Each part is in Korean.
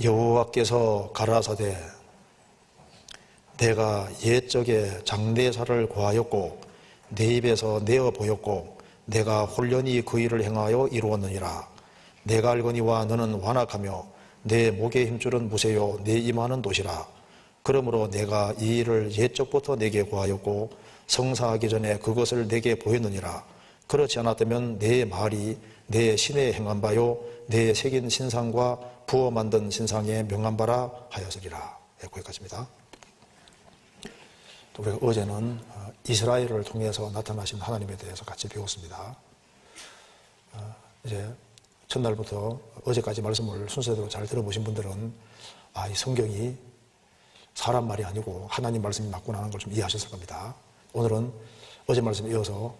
여호와께서 가라사대 내가 옛적에 장대사를 고하였고 내 입에서 내어 보였고 내가 홀연히 그 일을 행하여 이루었느니라. 내가 알거니와 너는 완악하며 내 목의 힘줄은 무쇠요 내 임하는 도시라. 그러므로 내가 이 일을 옛적부터 내게 고하였고 성사하기 전에 그것을 내게 보였느니라. 그렇지 않았다면 내 말이 내 신에 행한 바요 내 새긴 신상과 부어 만든 신상에 명한 바라 하였으리라. 거기까지입니다. 우리가 어제는 이스라엘을 통해서 나타나신 하나님에 대해서 같이 배웠습니다. 이제 첫날부터 어제까지 말씀을 순서대로 잘 들어보신 분들은 이 성경이 사람 말이 아니고 하나님 말씀이 맞구나 하는 걸 좀 이해하셨을 겁니다. 오늘은 어제 말씀에 이어서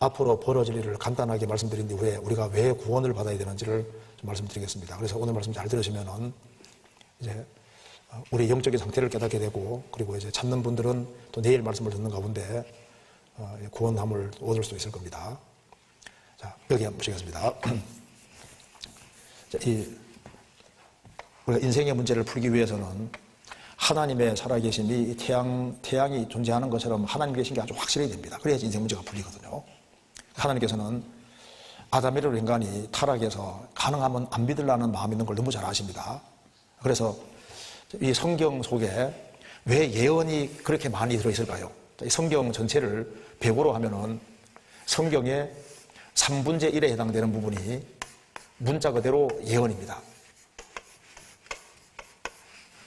앞으로 벌어질 일을 간단하게 말씀드린 이후에 우리가 왜 구원을 받아야 되는지를 좀 말씀드리겠습니다. 그래서 오늘 말씀 잘 들으시면은 이제 우리 영적인 상태를 깨닫게 되고, 그리고 이제 찾는 분들은 또 내일 말씀을 듣는 가운데 구원함을 얻을 수 있을 겁니다. 자, 여기 한번 보시겠습니다. 자, 우리가 인생의 문제를 풀기 위해서는 하나님의 살아계심이 태양이 존재하는 것처럼 하나님 계신 게 아주 확실해야 됩니다. 그래야지 인생 문제가 풀리거든요. 하나님께서는 아담이라는 인간이 타락해서 가능하면 안 믿으려는 마음이 있는 걸 너무 잘 아십니다. 그래서 이 성경 속에 왜 예언이 그렇게 많이 들어있을까요? 이 성경 전체를 100으로 하면은 성경의 3분의 1에 해당되는 부분이 문자 그대로 예언입니다.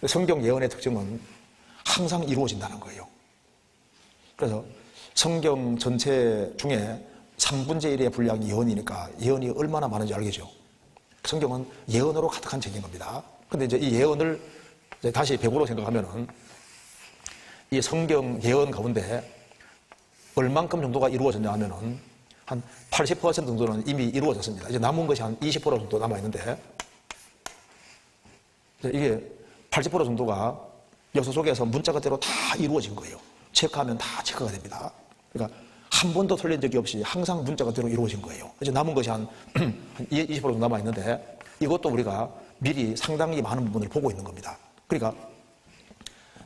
성경 예언의 특징은 항상 이루어진다는 거예요. 그래서 성경 전체 중에 3분의 1의 분량이 예언이니까 예언이 얼마나 많은지 알겠죠. 성경은 예언으로 가득한 책인 겁니다. 근데 이제 이 예언을 이제 다시 100으로 생각하면은 이 성경 예언 가운데 얼만큼 정도가 이루어졌냐 하면은 한 80% 정도는 이미 이루어졌습니다. 이제 남은 것이 한 20% 정도 남아있는데 이게 80% 정도가 역사 속에서 문자 그대로 다 이루어진 거예요. 체크하면 다 체크가 됩니다. 그러니까 한 번도 틀린 적이 없이 항상 문자 그대로 이루어진 거예요. 이제 남은 것이 한 20% 정도 남아있는데 이것도 우리가 미리 상당히 많은 부분을 보고 있는 겁니다. 그러니까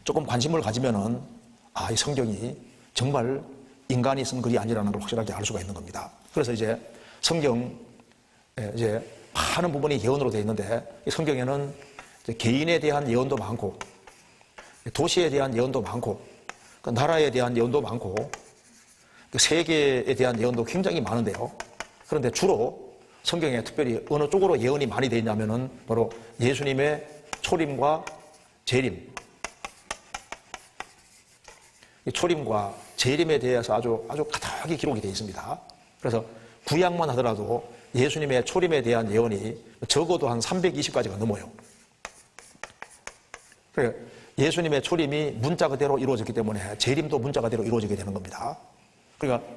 조금 관심을 가지면은 이 성경이 정말 인간이 쓴 글이 아니라는 걸 확실하게 알 수가 있는 겁니다. 그래서 이제 성경에 이제 많은 부분이 예언으로 되어 있는데 이 성경에는 개인에 대한 예언도 많고 도시에 대한 예언도 많고 나라에 대한 예언도 많고 세계에 대한 예언도 굉장히 많은데요. 그런데 주로 성경에 특별히 어느 쪽으로 예언이 많이 되어 있냐면은 바로 예수님의 초림과 재림. 이 초림과 재림에 대해서 아주 가득하게 기록이 되어 있습니다. 그래서 구약만 하더라도 예수님의 초림에 대한 예언이 적어도 한 320가지가 넘어요. 그러니까 예수님의 초림이 문자 그대로 이루어졌기 때문에 재림도 문자 그대로 이루어지게 되는 겁니다. 그러니까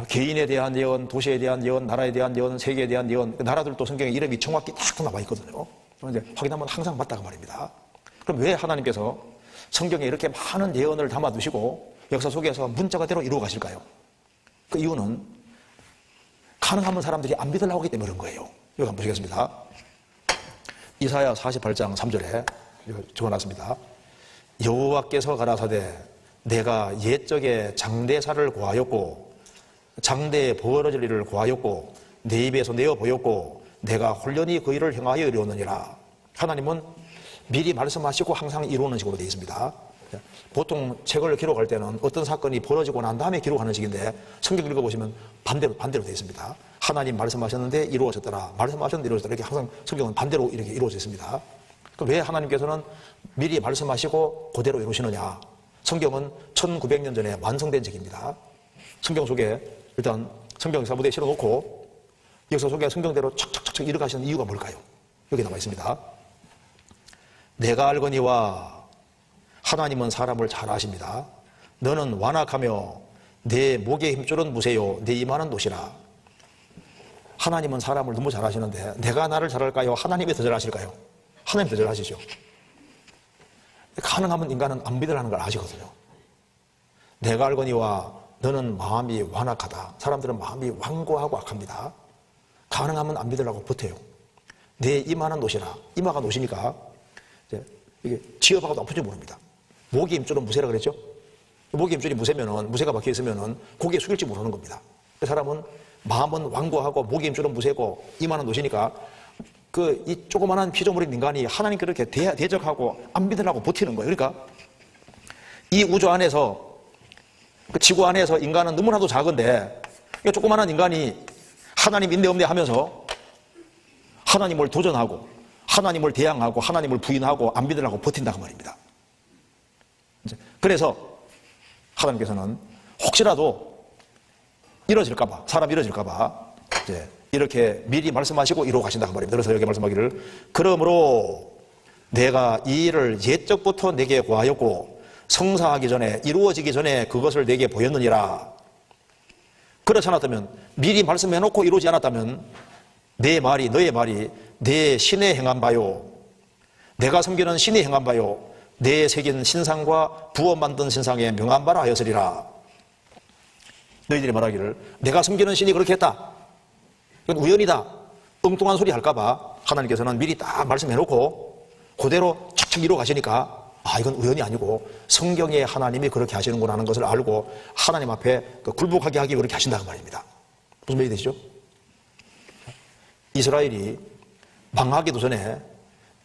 개인에 대한 예언, 도시에 대한 예언, 나라에 대한 예언, 세계에 대한 예언, 나라들도 성경에 이름이 정확히 딱 나와 있거든요. 그런데 확인하면 항상 맞다가 말입니다. 그럼 왜 하나님께서 성경에 이렇게 많은 예언을 담아두시고 역사 속에서 문자 그대로 이루어 가실까요? 그 이유는 가능하면 사람들이 안 믿으려고 하기 때문에 그런 거예요. 여기 한번 보시겠습니다. 이사야 48장 3절에 적어놨습니다. 여호와께서 가라사대 내가 옛적에 장대사를 고하였고 장대에 벌어질 일을 고하였고 내 입에서 내어 보였고 내가 홀연히 그 일을 행하여 이루었느니라. 하나님은 미리 말씀하시고 항상 이루는 식으로 되어 있습니다. 보통 책을 기록할 때는 어떤 사건이 벌어지고 난 다음에 기록하는 식인데 성경 읽어보시면 반대로 되어 있습니다. 하나님 말씀하셨는데 이루어졌더라. 말씀하셨는데 이루어졌더라. 이렇게 항상 성경은 반대로 이렇게 이루어져 있습니다. 그럼 왜 하나님께서는 미리 말씀하시고 그대로 이루시느냐? 성경은 1900년 전에 완성된 책입니다. 성경 속에 일단 성경 역사부대에 실어놓고 역사 속에 성경대로 척척척 이뤄가시는 이유가 뭘까요? 여기 나와 있습니다. 내가 알거니와 하나님은 사람을 잘 아십니다. 너는 완악하며 내 목의 힘줄은 무쇠요 내 임하는 도시라. 하나님은 사람을 너무 잘 아시는데 내가 나를 잘 알까요? 하나님이 더 잘 아실까요? 하나님이 더 잘 아시죠. 가능하면 인간은 안 믿으라는 걸 아시거든요. 내가 알거니와 너는 마음이 완악하다. 사람들은 마음이 완고하고 악합니다. 가능하면 안 믿으려고 버텨요. 내 이마는 노시라. 이마가 노시니까 이게 지어봐도 아픈지 모릅니다. 목이 힘줄은 무쇠라 그랬죠? 목이 힘줄이 무쇠가 박혀 있으면은 고개 숙일지 모르는 겁니다. 그 사람은 마음은 완고하고 목이 힘줄은 무쇠고 이마는 노시니까 이 조그만한 피조물인 인간이 하나님 그렇게 대적하고 안 믿으려고 버티는 거예요. 그러니까 이 우주 안에서 그 지구 안에서 인간은 너무나도 작은데 이 조그만한 인간이 하나님 있네 없네 하면서 하나님을 도전하고 하나님을 대항하고 하나님을 부인하고 안 믿으려고 버틴다고 말입니다. 그래서 하나님께서는 혹시라도 이뤄질까봐, 사람 이뤄질까봐 이렇게 미리 말씀하시고 이루어 가신다고 말입니다. 그래서 여기 말씀하기를 그러므로 내가 이 일을 옛적부터 내게 고하였고 성사하기 전에 이루어지기 전에 그것을 내게 보였느니라. 그렇지 않았다면 미리 말씀해놓고 이루지 않았다면 내 말이 너의 말이 내 신의 행한 바요 내가 섬기는 신이 행한 바요 내 새긴 신상과 부어 만든 신상에 명한 바라 하였으리라. 너희들이 말하기를 내가 섬기는 신이 그렇게 했다, 이건 우연이다, 엉뚱한 소리 할까봐 하나님께서는 미리 딱 말씀해놓고 그대로 착착 이루어 가시니까 이건 우연이 아니고 성경에 하나님이 그렇게 하시는구나 하는 것을 알고 하나님 앞에 굴복하게 하기 그렇게 하신다는 말입니다. 무슨 말이 되시죠? 이스라엘이 망하기도 전에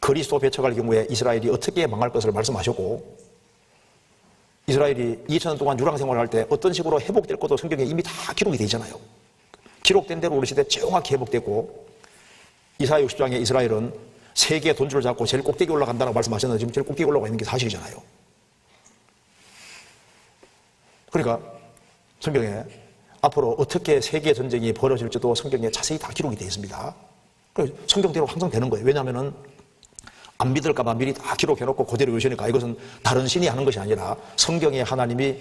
그리스도 배척할 경우에 이스라엘이 어떻게 망할 것을 말씀하셨고 이스라엘이 2000년 동안 유랑 생활을 할 때 어떤 식으로 회복될 것도 성경에 이미 다 기록이 되어 있잖아요. 기록된 대로 우리 시대에 정확히 회복됐고 이사야 60장에 이스라엘은 세계 돈줄을 잡고 제일 꼭대기 올라간다고 말씀하셨는데 지금 제일 꼭대기 올라가 있는 게 사실이잖아요. 그러니까 성경에 앞으로 어떻게 세계 전쟁이 벌어질지도 성경에 자세히 다 기록이 되어 있습니다. 성경대로 항상 되는 거예요. 왜냐하면 안 믿을까 봐 미리 다 기록해놓고 그대로 외우시니까 이것은 다른 신이 하는 것이 아니라 성경에 하나님이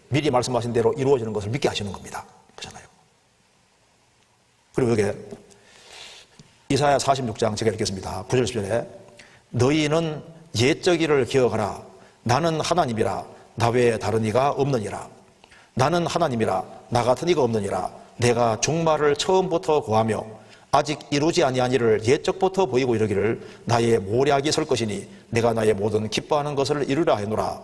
미리 말씀하신 대로 이루어지는 것을 믿게 하시는 겁니다. 그렇잖아요. 그리고 여기 이사야 46장 제가 읽겠습니다. 9절 10절에 너희는 옛적 일을 기억하라. 나는 하나님이라 나 외에 다른 이가 없느니라. 나는 하나님이라 나 같은 이가 없느니라. 내가 종말을 처음부터 고하며 아직 이루지 아니한 일을 옛적부터 보이고 이르기를 나의 모략이 설 것이니 내가 나의 모든 기뻐하는 것을 이루라 하노라.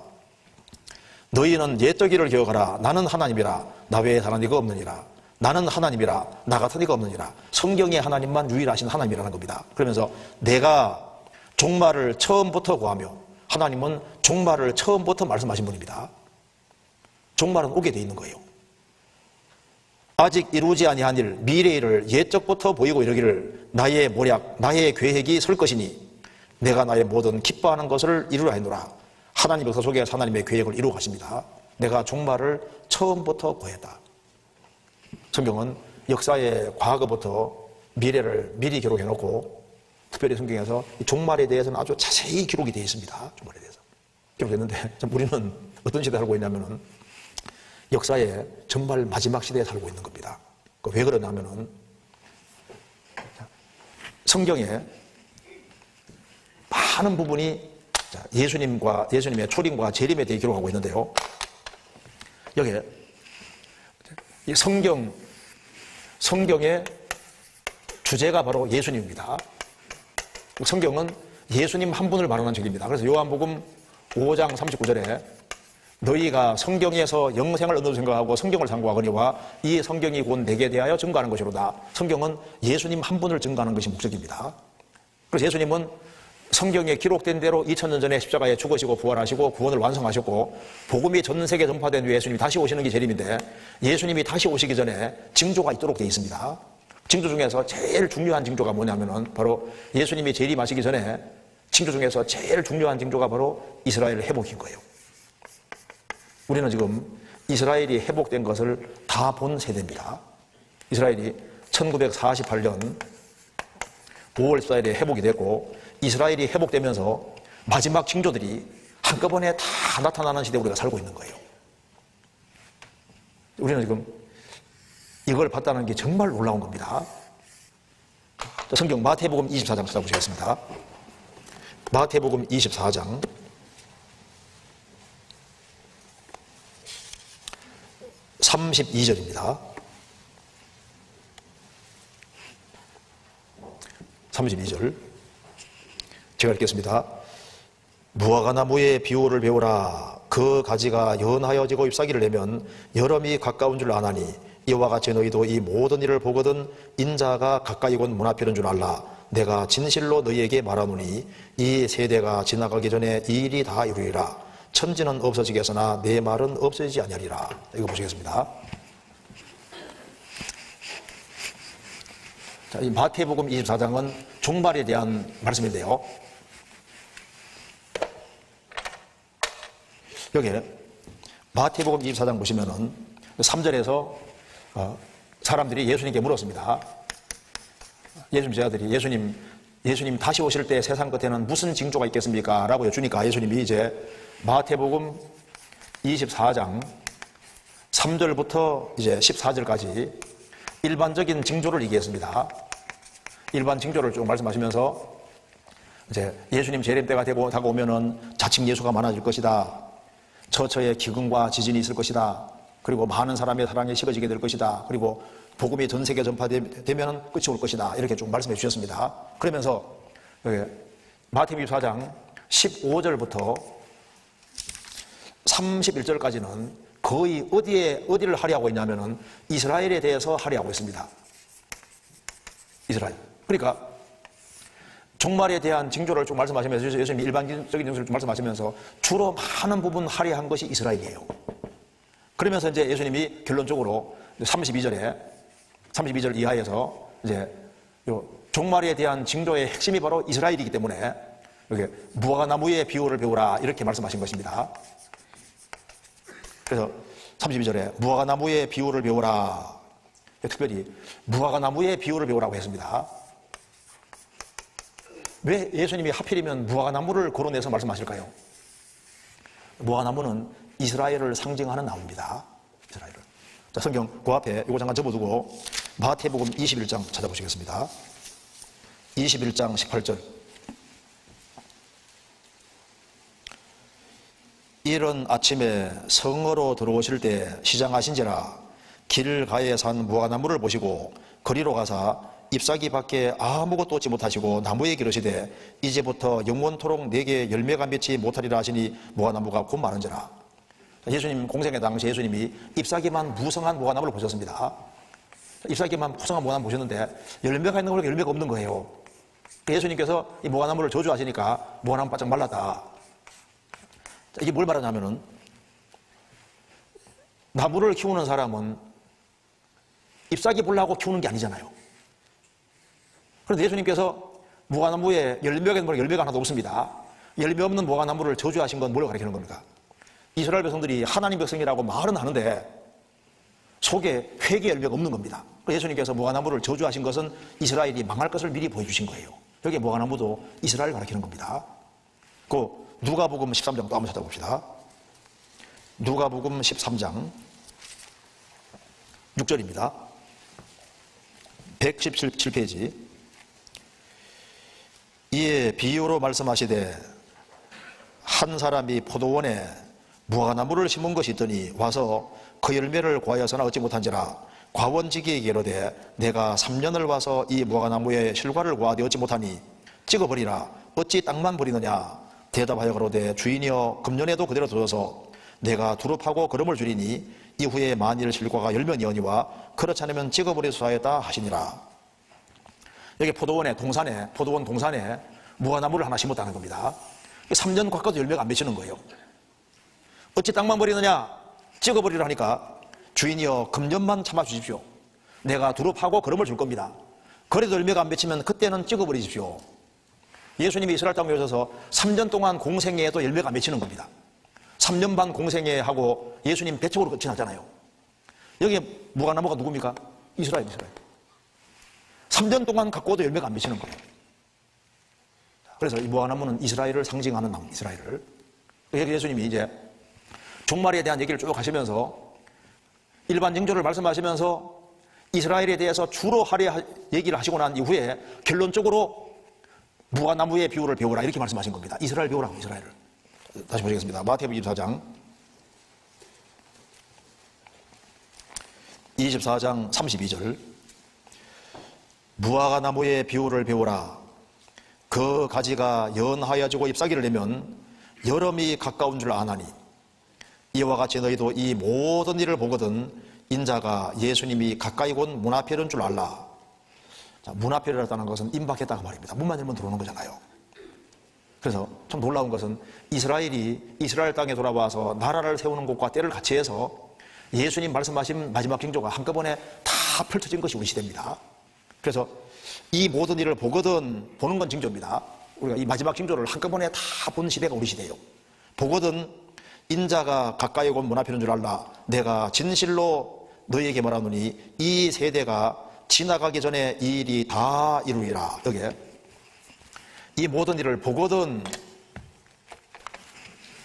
너희는 옛적 일을 기억하라. 나는 하나님이라 나 외에 다른 이가 없느니라. 나는 하나님이라 나 같은 이가 없느니라. 성경에 하나님만 유일하신 하나님이라는 겁니다. 그러면서 내가 종말을 처음부터 고하며 하나님은 종말을 처음부터 말씀하신 분입니다. 종말은 오게 돼 있는 거예요. 아직 이루지 아니한 일, 미래의 일을 옛적부터 보이고 이르기를 나의 모략, 나의 계획이 설 것이니 내가 나의 모든 기뻐하는 것을 이루라 하노라. 하나님 역사 속에 하나님의 계획을 이루어 가십니다. 내가 종말을 처음부터 고했다. 성경은 역사의 과거부터 미래를 미리 기록해놓고 특별히 성경에서 이 종말에 대해서는 아주 자세히 기록이 되어 있습니다. 종말에 대해서 기록됐는데 우리는 어떤 시대에 살고 있냐면은 역사의 정말 마지막 시대에 살고 있는 겁니다. 왜 그러냐면은 성경에 많은 부분이 예수님의 초림과 재림에 대해 기록하고 있는데요. 여기에 이 성경의 주제가 바로 예수님입니다. 성경은 예수님 한 분을 말하는 책입니다. 그래서 요한복음 5장 39절에 너희가 성경에서 영생을 얻는 생각하고 성경을 상고하거니와 이 성경이 곧 내게 대하여 증거하는 것이로다. 성경은 예수님 한 분을 증거하는 것이 목적입니다. 그래서 예수님은 성경에 기록된 대로 2000년 전에 십자가에 죽으시고 부활하시고 구원을 완성하셨고 복음이 전 세계에 전파된 후에 예수님이 다시 오시는 게 재림인데 예수님이 다시 오시기 전에 징조가 있도록 되어 있습니다. 징조 중에서 제일 중요한 징조가 뭐냐면은 바로 예수님이 재림하시기 전에 징조 중에서 제일 중요한 징조가 바로 이스라엘 회복인 거예요. 우리는 지금 이스라엘이 회복된 것을 다 본 세대입니다. 이스라엘이 1948년 5월 14일에 회복이 됐고 이스라엘이 회복되면서 마지막 징조들이 한꺼번에 다 나타나는 시대에 우리가 살고 있는 거예요. 우리는 지금 이걸 봤다는 게 정말 놀라운 겁니다. 성경 마태복음 24장 찾아보시겠습니다. 마태복음 24장 32절입니다. 32절 제가 읽겠습니다. 무화과 나무의 비유를 배우라. 그 가지가 연하여 지고 잎사귀를 내면 여름이 가까운 줄 아나니 이와 같이 너희도 이 모든 일을 보거든 인자가 가까이 곧 문 앞에 있는 줄 알라. 내가 진실로 너희에게 말하노니 이 세대가 지나가기 전에 이 일이 다 이루리라. 천지는 없어지겠으나 내 말은 없어지지 아니하리라. 이거 보시겠습니다. 자, 이 마태복음 24장은 종말에 대한 말씀인데요. 여기에 마태복음 24장 보시면은 3절에서 사람들이 예수님께 물었습니다. 예수님 제자들이 예수님 다시 오실 때 세상 끝에는 무슨 징조가 있겠습니까? 라고 여쭈니까 예수님이 이제 마태복음 24장 3절부터 이제 14절까지 일반적인 징조를 얘기했습니다. 일반 징조를 쭉 말씀하시면서 이제 예수님 재림 때가 다가오면은 자칭 예수가 많아질 것이다. 처처에 기근과 지진이 있을 것이다. 그리고 많은 사람의 사랑이 식어지게 될 것이다. 그리고 복음이 전 세계 전파되면 끝이 올 것이다. 이렇게 쭉 말씀해 주셨습니다. 그러면서 마태복음 24장 15절부터 31절까지는 거의 어디를 할애하고 있냐면은 이스라엘에 대해서 할애하고 있습니다. 이스라엘. 그러니까 종말에 대한 징조를 쭉 말씀하시면서 예수님이 일반적인 징조를 쭉 말씀하시면서 주로 많은 부분 할애한 것이 이스라엘이에요. 그러면서 이제 예수님이 결론적으로 32절 이하에서 이제 요 종말에 대한 징조의 핵심이 바로 이스라엘이기 때문에 이렇게 무화과 나무의 비유를 배우라 이렇게 말씀하신 것입니다. 그래서 32절에 무화과 나무의 비유를 배우라. 특별히 무화과 나무의 비유를 배우라고 했습니다. 왜 예수님이 하필이면 무화과 나무를 거론해서 말씀하실까요? 무화과 나무는 이스라엘을 상징하는 나무입니다. 이스라엘을. 자, 성경 그 앞에 이거 잠깐 접어두고 마태복음 21장 찾아보시겠습니다. 21장 18절. 이른 아침에 성으로 들어오실 때 시장하신지라 길가에 산 무화과나무를 보시고 거리로 가사 잎사귀 밖에 아무것도 얻지 못하시고 나무에 기르시되 이제부터 영원토록 내게 열매가 맺지 못하리라 하시니 무화과나무가 곧 마른지라. 예수님 공생의 당시 예수님이 잎사귀만 무성한 무화과나무를 보셨습니다. 잎사귀만 무성한 무화과나무 보셨는데 열매가 있는 거 열매가 없는 거예요. 예수님께서 이 무화과나무를 저주하시니까 무화과나무 바짝 말랐다. 이게 뭘 말하냐면은 나무를 키우는 사람은 잎사귀 보려고 키우는 게 아니잖아요. 그런데 예수님께서 무화과나무에 열매가 하나도 없습니다. 열매 없는 무화과나무를 저주하신 건 뭘 가리키는 겁니까? 이스라엘 백성들이 하나님 백성이라고 말은 하는데 속에 회개 열매가 없는 겁니다. 그래서 예수님께서 무화과나무를 저주하신 것은 이스라엘이 망할 것을 미리 보여주신 거예요. 여기에 무화과나무도 이스라엘을 가리키는 겁니다. 그 누가복음 13장 또 한번 찾아봅시다. 누가복음 13장 6절입니다. 117페이지. 이에 비유로 말씀하시되 한 사람이 포도원에 무화과나무를 심은 것이 있더니 와서 그 열매를 구하여서나 얻지 못한지라. 과원지기에게 이르되 내가 3년을 와서 이 무화과나무의 실과를 구하되 얻지 못하니 찍어버리라. 어찌 땅만 버리느냐. 대답하여 가로되 주인이여 금년에도 그대로 둬서 내가 두릅하고 거름을 줄이니 이후에 만일 실과가 열면이오니와 그렇지 않으면 찍어버리소서 하였다 하시니라. 여기 포도원 동산에 무화과나무를 하나 심었다는 겁니다. 3년 가까이도 열매가 안 맺히는 거예요. 어찌 땅만 버리느냐. 찍어버리라 하니까 주인이여 금년만 참아주십시오. 내가 두릅하고 거름을 줄 겁니다. 그래도 열매가 안 맺히면 그때는 찍어버리십시오. 예수님이 이스라엘 땅에 오셔서 3년 동안 공생애에도 열매가 안 맺히는 겁니다. 3년 반 공생애하고 예수님 배척으로 끝이 났잖아요. 여기 무화과나무가 누굽니까? 이스라엘. 3년 동안 갖고도 열매가 안 맺히는 거예요. 그래서 이 무화과나무는 이스라엘을 상징하는 나무, 이스라엘을. 여기 예수님이 이제 종말에 대한 얘기를 쭉 하시면서 일반 징조를 말씀하시면서 이스라엘에 대해서 주로 얘기를 하시고 난 이후에 결론적으로 무화과나무의 비유를 배우라 이렇게 말씀하신 겁니다. 이스라엘 배우라고, 이스라엘을. 다시 보시겠습니다. 마태복음 24장 32절 무화과나무의 비유를 배우라. 그 가지가 연하여지고 잎사귀를 내면 여름이 가까운 줄 아나니 이와 같이 너희도 이 모든 일을 보거든 인자가 예수님이 가까이 온 문 앞에 이른 줄 알라. 자, 문 앞에 이르렀다는 것은 임박했다고 말입니다. 문만 열면 들어오는 거잖아요. 그래서 참 놀라운 것은 이스라엘이 이스라엘 땅에 돌아와서 나라를 세우는 것과 때를 같이 해서 예수님 말씀하신 마지막 징조가 한꺼번에 다 펼쳐진 것이 우리 시대입니다. 그래서 이 모든 일을 보거든, 보는 건 징조입니다. 우리가 이 마지막 징조를 한꺼번에 다 본 시대가 우리 시대예요. 보거든 인자가 가까이 온 문 앞에 있는 줄 알라. 내가 진실로 너희에게 말하노니 이 세대가 지나가기 전에 이 일이 다 이루리라. 여기에 이 모든 일을 보거든,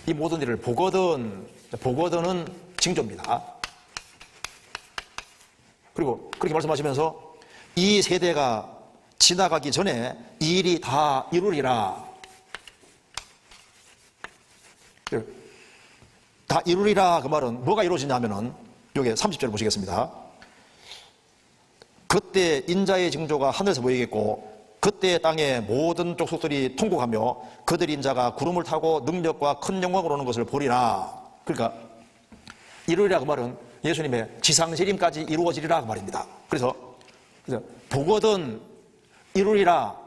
이 모든 일을 보거든, 보거든은 징조입니다. 그리고 그렇게 말씀하시면서 이 세대가 지나가기 전에 이 일이 다 이루리라. 다 이루리라 그 말은 뭐가 이루어지냐면은 여기 30절 보시겠습니다. 그때 인자의 징조가 하늘에서 보이겠고 그때 땅의 모든 족속들이 통곡하며 그들 인자가 구름을 타고 능력과 큰 영광으로 오는 것을 보리라. 그러니까 이루리라 그 말은 예수님의 지상재림까지 이루어지리라 그 말입니다. 그래서 보거든 이루리라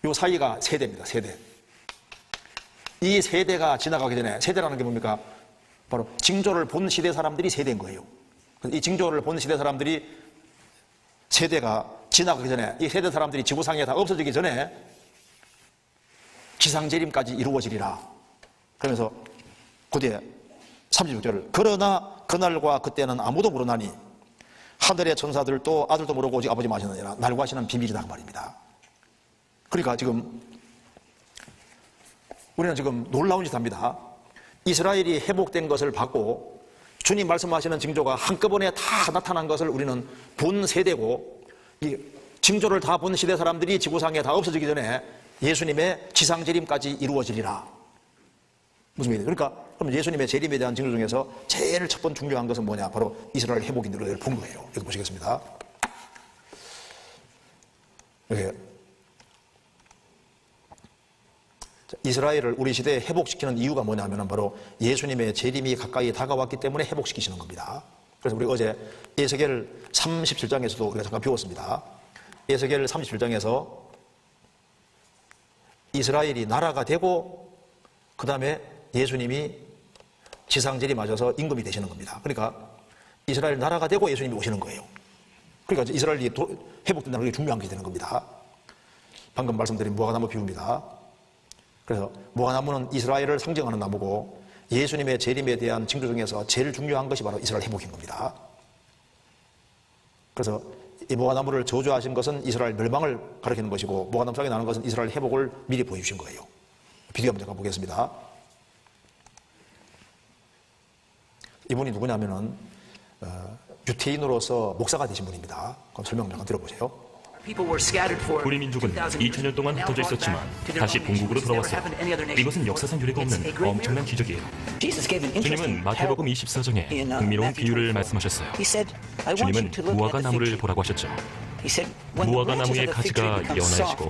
요 사이가 세대입니다. 세대. 이 세대가 지나가기 전에, 세대라는 게 뭡니까? 바로 징조를 본 시대 사람들이 세대인 거예요. 이 징조를 본 시대 사람들이 세대가 지나가기 전에, 이 세대 사람들이 지구상에 다 없어지기 전에 지상재림까지 이루어지리라. 그러면서 그 뒤에 36절을 그러나 그날과 그때는 아무도 모르나니 하늘의 천사들도 아들도 모르고 오직 아버지 마시느니라. 날과 시는 비밀이다 그 말입니다. 그러니까 지금 우리는 지금 놀라운 짓 합니다. 이스라엘이 회복된 것을 받고 주님 말씀하시는 징조가 한꺼번에 다 나타난 것을 우리는 본 세대고, 이 징조를 다 본 시대 사람들이 지구상에 다 없어지기 전에 예수님의 지상재림까지 이루어지리라. 무슨 얘기예요? 그러니까 그럼 예수님의 재림에 대한 징조 중에서 제일 첫 번째 중요한 것은 뭐냐? 바로 이스라엘 회복인들을 본 거예요. 여기 보시겠습니다. 여기 이스라엘을 우리 시대에 회복시키는 이유가 뭐냐면 바로 예수님의 재림이 가까이 다가왔기 때문에 회복시키시는 겁니다. 그래서 우리 어제 에스겔 37장에서도 우리가 잠깐 배웠습니다. 에스겔 37장에서 이스라엘이 나라가 되고 그 다음에 예수님이 지상재림하셔서 임금이 되시는 겁니다. 그러니까 이스라엘 나라가 되고 예수님이 오시는 거예요. 그러니까 이스라엘이 회복된다는 게 중요한 게 되는 겁니다. 방금 말씀드린 무화과나무 비유입니다. 그래서 무화과나무는 이스라엘을 상징하는 나무고 예수님의 재림에 대한 징조 중에서 제일 중요한 것이 바로 이스라엘 회복인 겁니다. 그래서 이 무화과나무를 저주하신 것은 이스라엘 멸망을 가리키는 것이고 무화과나무 속에 나는 것은 이스라엘 회복을 미리 보여주신 거예요. 비디오 한번 잠깐 보겠습니다. 이분이 누구냐면은 유태인으로서 목사가 되신 분입니다. 그럼 설명 잠깐 들어보세요. 우리 민족은 2000년 동안 흩어져 있었지만 다시 본국으로 돌아왔어요. 이것은 역사상 유례가 없는 엄청난 기적이에요. 주님은 마태복음 24장에 흥미로운 비유를 말씀하셨어요. 주님은 무화과 나무를 보라고 하셨죠. 무화과 나무의 가지가 연하여지고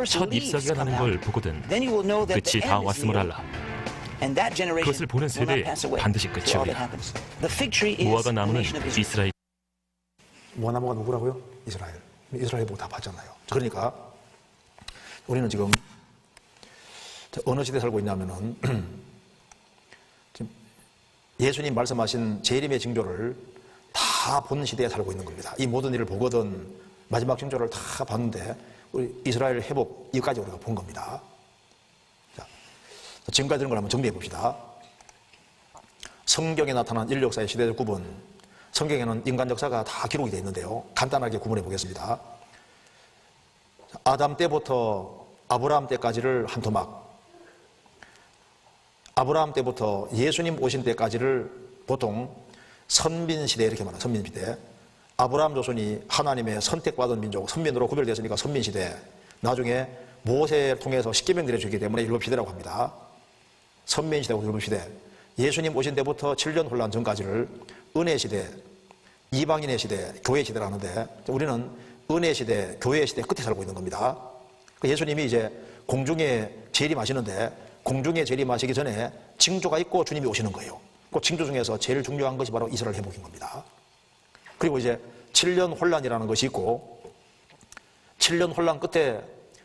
첫 잎사귀가 나는 걸 보거든 끝이 다 왔음을 알라. 그것을 보는 세대에 반드시 끝이 오리라. 무화과 나무는 이스라엘. 무화과나무가 누구라고요? 이스라엘. 이스라엘 보고 다 봤잖아요. 그러니까 우리는 지금 어느 시대에 살고 있냐면은 지금 예수님 말씀하신 재림의 징조를 다 본 시대에 살고 있는 겁니다. 이 모든 일을 보거든 마지막 징조를 다 봤는데 우리 이스라엘 회복 이까지 우리가 본 겁니다. 자, 지금까지 들은 걸 한번 정리해 봅시다. 성경에 나타난 인류 역사의 시대적 구분. 성경에는 인간 역사가 다 기록이 되어 있는데요. 간단하게 구분해 보겠습니다. 아담 때부터 아브라함 때까지를 한 토막, 아브라함 때부터 예수님 오신 때까지를 보통 선민시대 이렇게 말해요. 선민시대. 아브라함 조선이 하나님의 선택받은 민족, 선민으로 구별됐으니까 선민시대. 나중에 모세를 통해서 십계명 내려주기 때문에 율법시대라고 합니다. 선민시대하고 율법시대. 예수님 오신 때부터 7년 혼란 전까지를 은혜시대, 이방인의 시대, 교회시대라고 하는데 우리는 은혜시대, 교회시대 끝에 살고 있는 겁니다. 그 예수님이 이제 공중에 재림하시는데 공중에 재림하시기 전에 징조가 있고 주님이 오시는 거예요. 그 징조 중에서 제일 중요한 것이 바로 이스라엘 회복인 겁니다. 그리고 이제 7년 혼란이라는 것이 있고 7년 혼란 끝에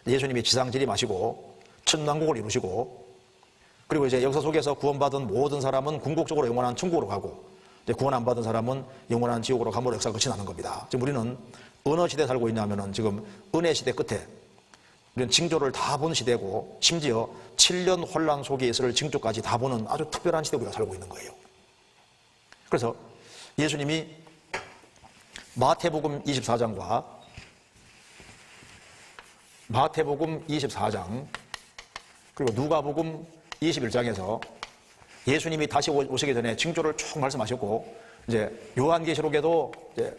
예수님이 지상 재림하시고 천왕국을 이루시고 그리고 이제 역사 속에서 구원받은 모든 사람은 궁극적으로 영원한 천국으로 가고 이제 구원 안 받은 사람은 영원한 지옥으로 감으로 역사가 끝이 나는 겁니다. 지금 우리는 어느 시대에 살고 있냐면은 지금 은혜 시대 끝에 우리는 징조를 다 본 시대고 심지어 7년 혼란 속에 있을 징조까지 다 보는 아주 특별한 시대에 우리가 살고 있는 거예요. 그래서 예수님이 마태복음 24장과 마태복음 24장 그리고 누가복음 21장에서 예수님이 다시 오시기 전에 징조를 쭉 말씀하셨고 이제 요한계시록에도 이제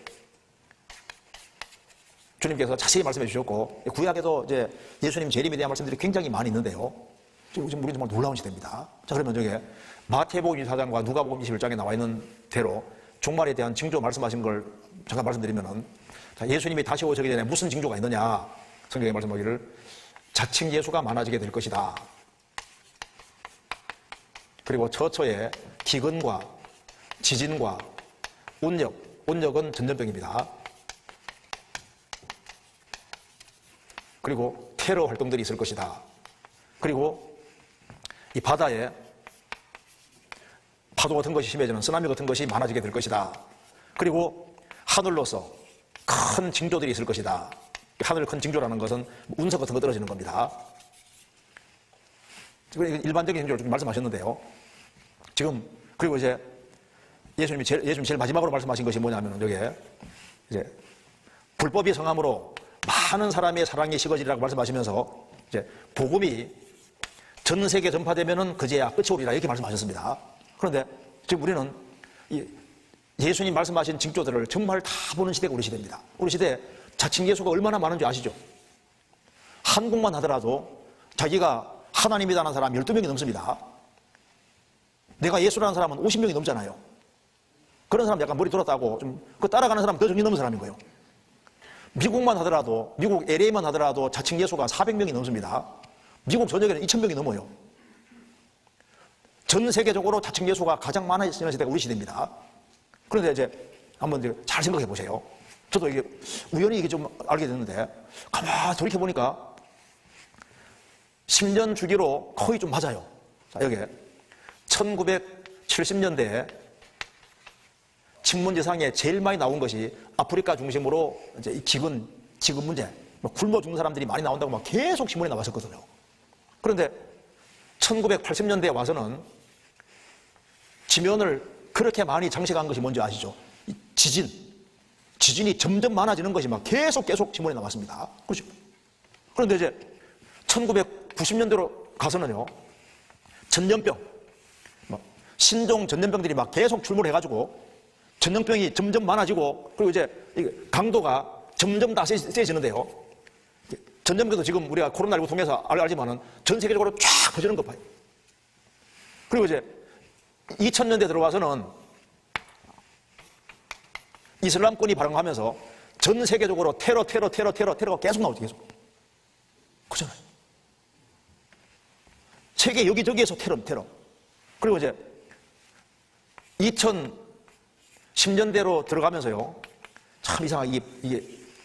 주님께서 자세히 말씀해 주셨고 구약에도 이제 예수님 재림에 대한 말씀들이 굉장히 많이 있는데요. 지금 우리 정말 놀라운 시대입니다. 자, 그러면 저게 마태복음 24장과 누가복음 21장에 나와 있는 대로 종말에 대한 징조 말씀하신 걸 잠깐 말씀드리면은 자, 예수님이 다시 오시기 전에 무슨 징조가 있느냐? 성경에 말씀하기를 자칭 예수가 많아지게 될 것이다. 그리고 처처에 기근과 지진과 온역은 전염병입니다. 그리고 테러 활동들이 있을 것이다. 그리고 이 바다에 파도 같은 것이 심해지는 쓰나미 같은 것이 많아지게 될 것이다. 그리고 하늘로서 큰 징조들이 있을 것이다. 하늘 큰 징조라는 것은 운석 같은 거 떨어지는 겁니다. 일반적인 징조를 좀 말씀하셨는데요. 지금 그리고 이제 예수님이 제일 마지막으로 말씀하신 것이 뭐냐면 여기에 이제 불법이 성함으로 많은 사람의 사랑이 식어지리라고 말씀하시면서 이제 복음이 전 세계 전파되면은 그제야 끝이 오리라 이렇게 말씀하셨습니다. 그런데 지금 우리는 예수님 말씀하신 징조들을 정말 다 보는 시대가 우리 시대입니다. 우리 시대에 자칭 예수가 얼마나 많은지 아시죠? 한국만 하더라도 자기가 하나님이라는 사람 12명이 넘습니다. 내가 예수라는 사람은 50명이 넘잖아요. 그런 사람 약간 머리 돌았다고 좀 그 따라가는 사람 더 정신 넘는 사람인 거예요. 미국만 하더라도 미국 LA만 하더라도 자칭 예수가 400명이 넘습니다. 미국 전역에는 2000명이 넘어요. 전 세계적으로 자칭 예수가 가장 많아지는 시대가 우리 시대입니다. 그런데 이제 한번 잘 생각해 보세요. 저도 이게 우연히 이게 좀 알게 됐는데 가만히 돌이켜 보니까 10년 주기로 거의 좀 맞아요. 자, 여기 1970년대에 친문지상에 제일 많이 나온 것이 아프리카 중심으로 이제 이 지근 문제, 굶어 죽는 사람들이 많이 나온다고 막 계속 신문에 나왔었거든요. 그런데 1980년대에 와서는 지면을 그렇게 많이 장식한 것이 뭔지 아시죠? 이 지진이 점점 많아지는 것이 막 계속 신문에 나왔습니다. 그렇죠? 그런데 이제 1990년대로 가서는요, 전염병, 신종 전염병들이 막 계속 출몰해가지고 전염병이 점점 많아지고 그리고 이제 강도가 점점 다 세지는데요. 전염병도 지금 우리가 코로나19 통해서 알지만은 전 세계적으로 쫙 퍼지는 것 봐요. 그리고 이제 2000년대 들어와서는 이슬람권이 발흥하면서 전 세계적으로 테러가 계속 나오죠, 계속. 그렇잖아요. 세계 여기저기에서 테러. 그리고 이제 2010년대로 들어가면서요. 참 이상하게 이게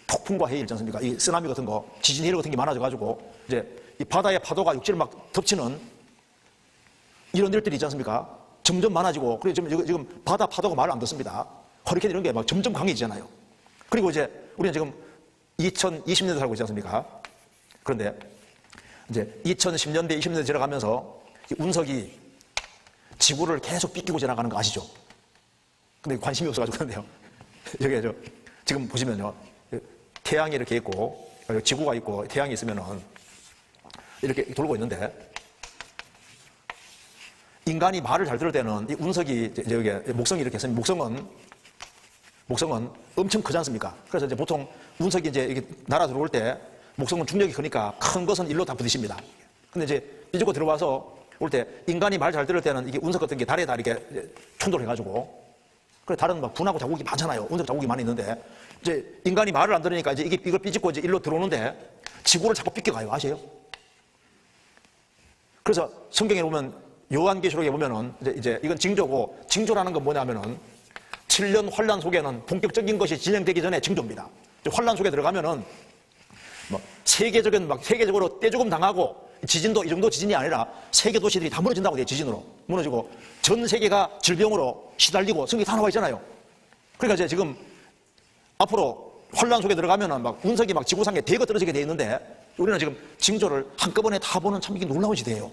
폭풍과 해일 있지 않습니까? 이 쓰나미 같은 거, 지진 해일 같은 게 많아져가지고 이제 이 바다의 파도가 육지를 막 덮치는 이런 일들이 있지 않습니까? 점점 많아지고 그리고 지금 바다 파도가 말을 안 듣습니다. 허리케인 이런 게 막 점점 강해지잖아요. 그리고 이제 우리는 지금 2020년대 살고 있지 않습니까? 그런데 이제 2010년대, 20년대 지나가면서 이 운석이 지구를 계속 삐끼고 지나가는 거 아시죠? 근데 관심이 없어가지고 그런데요. 여기 지금 보시면요. 태양이 이렇게 있고, 지구가 있고, 태양이 있으면은 이렇게 돌고 있는데, 인간이 말을 잘 들을 때는 이 운석이, 여기 목성이 이렇게 있으면 목성은 엄청 크지 않습니까? 그래서 이제 보통 운석이 이제 이렇게 날아 들어올 때 목성은 중력이 크니까 큰 것은 일로 다 부딪힙니다. 근데 이제 삐지고 들어와서 올 때 인간이 말 잘 들을 때는 이게 운석 같은 게 달에 다 이렇게 충돌해가지고 그래 다른 막 분하고 자국이 많잖아요. 운석 자국이 많이 있는데 이제 인간이 말을 안 들으니까 이제 이걸 삐집고 이제 일로 들어오는데 지구를 자꾸 빗겨가요. 아세요? 그래서 성경에 보면 요한계시록에 보면은 이제 이건 징조고, 징조라는 건 뭐냐면은 7년 환란 속에는 본격적인 것이 진행되기 전에 징조입니다. 환란 속에 들어가면은 뭐 세계적으로 떼죽음 당하고, 지진도 이 정도 지진이 아니라 세계 도시들이 다 무너진다고 돼요. 지진으로 무너지고 전 세계가 질병으로 시달리고 성경이 다 나와 있잖아요. 그러니까 이제 지금 앞으로 환란 속에 들어가면은 막 운석이 막 지구상에 대거 떨어지게 돼 있는데, 우리는 지금 징조를 한꺼번에 다 보는 참 이게 놀라운 시대예요.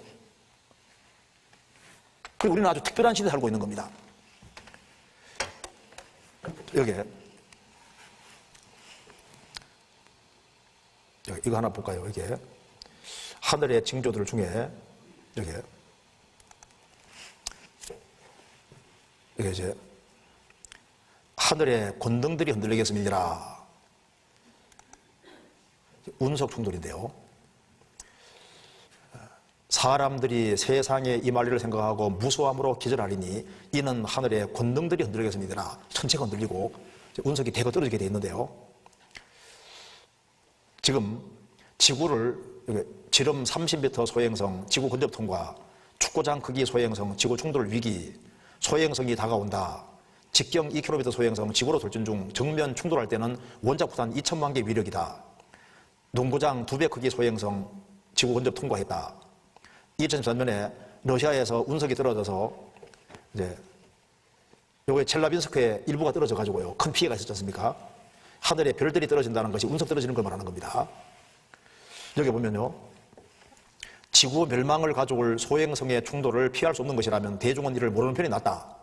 그리고 우리는 아주 특별한 시대에 살고 있는 겁니다. 여기 이거 하나 볼까요? 이게 하늘의 징조들 중에 이게 이제 하늘의 권능들이 흔들리겠습니다. 운석 충돌인데요. 사람들이 세상에 임할 일을 생각하고 무소함으로 기절하리니 이는 하늘의 권능들이 흔들리겠습니다. 천체가 흔들리고 운석이 대거 떨어지게 돼 있는데요. 지금 지구를 지름 30m 소행성 지구 근접 통과, 축구장 크기 소행성 지구 충돌 위기, 소행성이 다가온다, 직경 2km 소행성 지구로 돌진 중, 정면 충돌할 때는 원자폭탄 2천만 개 위력이다, 농구장 2배 크기 소행성 지구 근접 통과했다. 2013년에 러시아에서 운석이 떨어져서 이제 요게 첼라빈스크의 일부가 떨어져 가지고요 큰 피해가 있었지 않습니까? 하늘에 별들이 떨어진다는 것이 운석 떨어지는 걸 말하는 겁니다. 여기 보면요, 지구 멸망을 가져올 소행성의 충돌을 피할 수 없는 것이라면 대중은 이를 모르는 편이 낫다.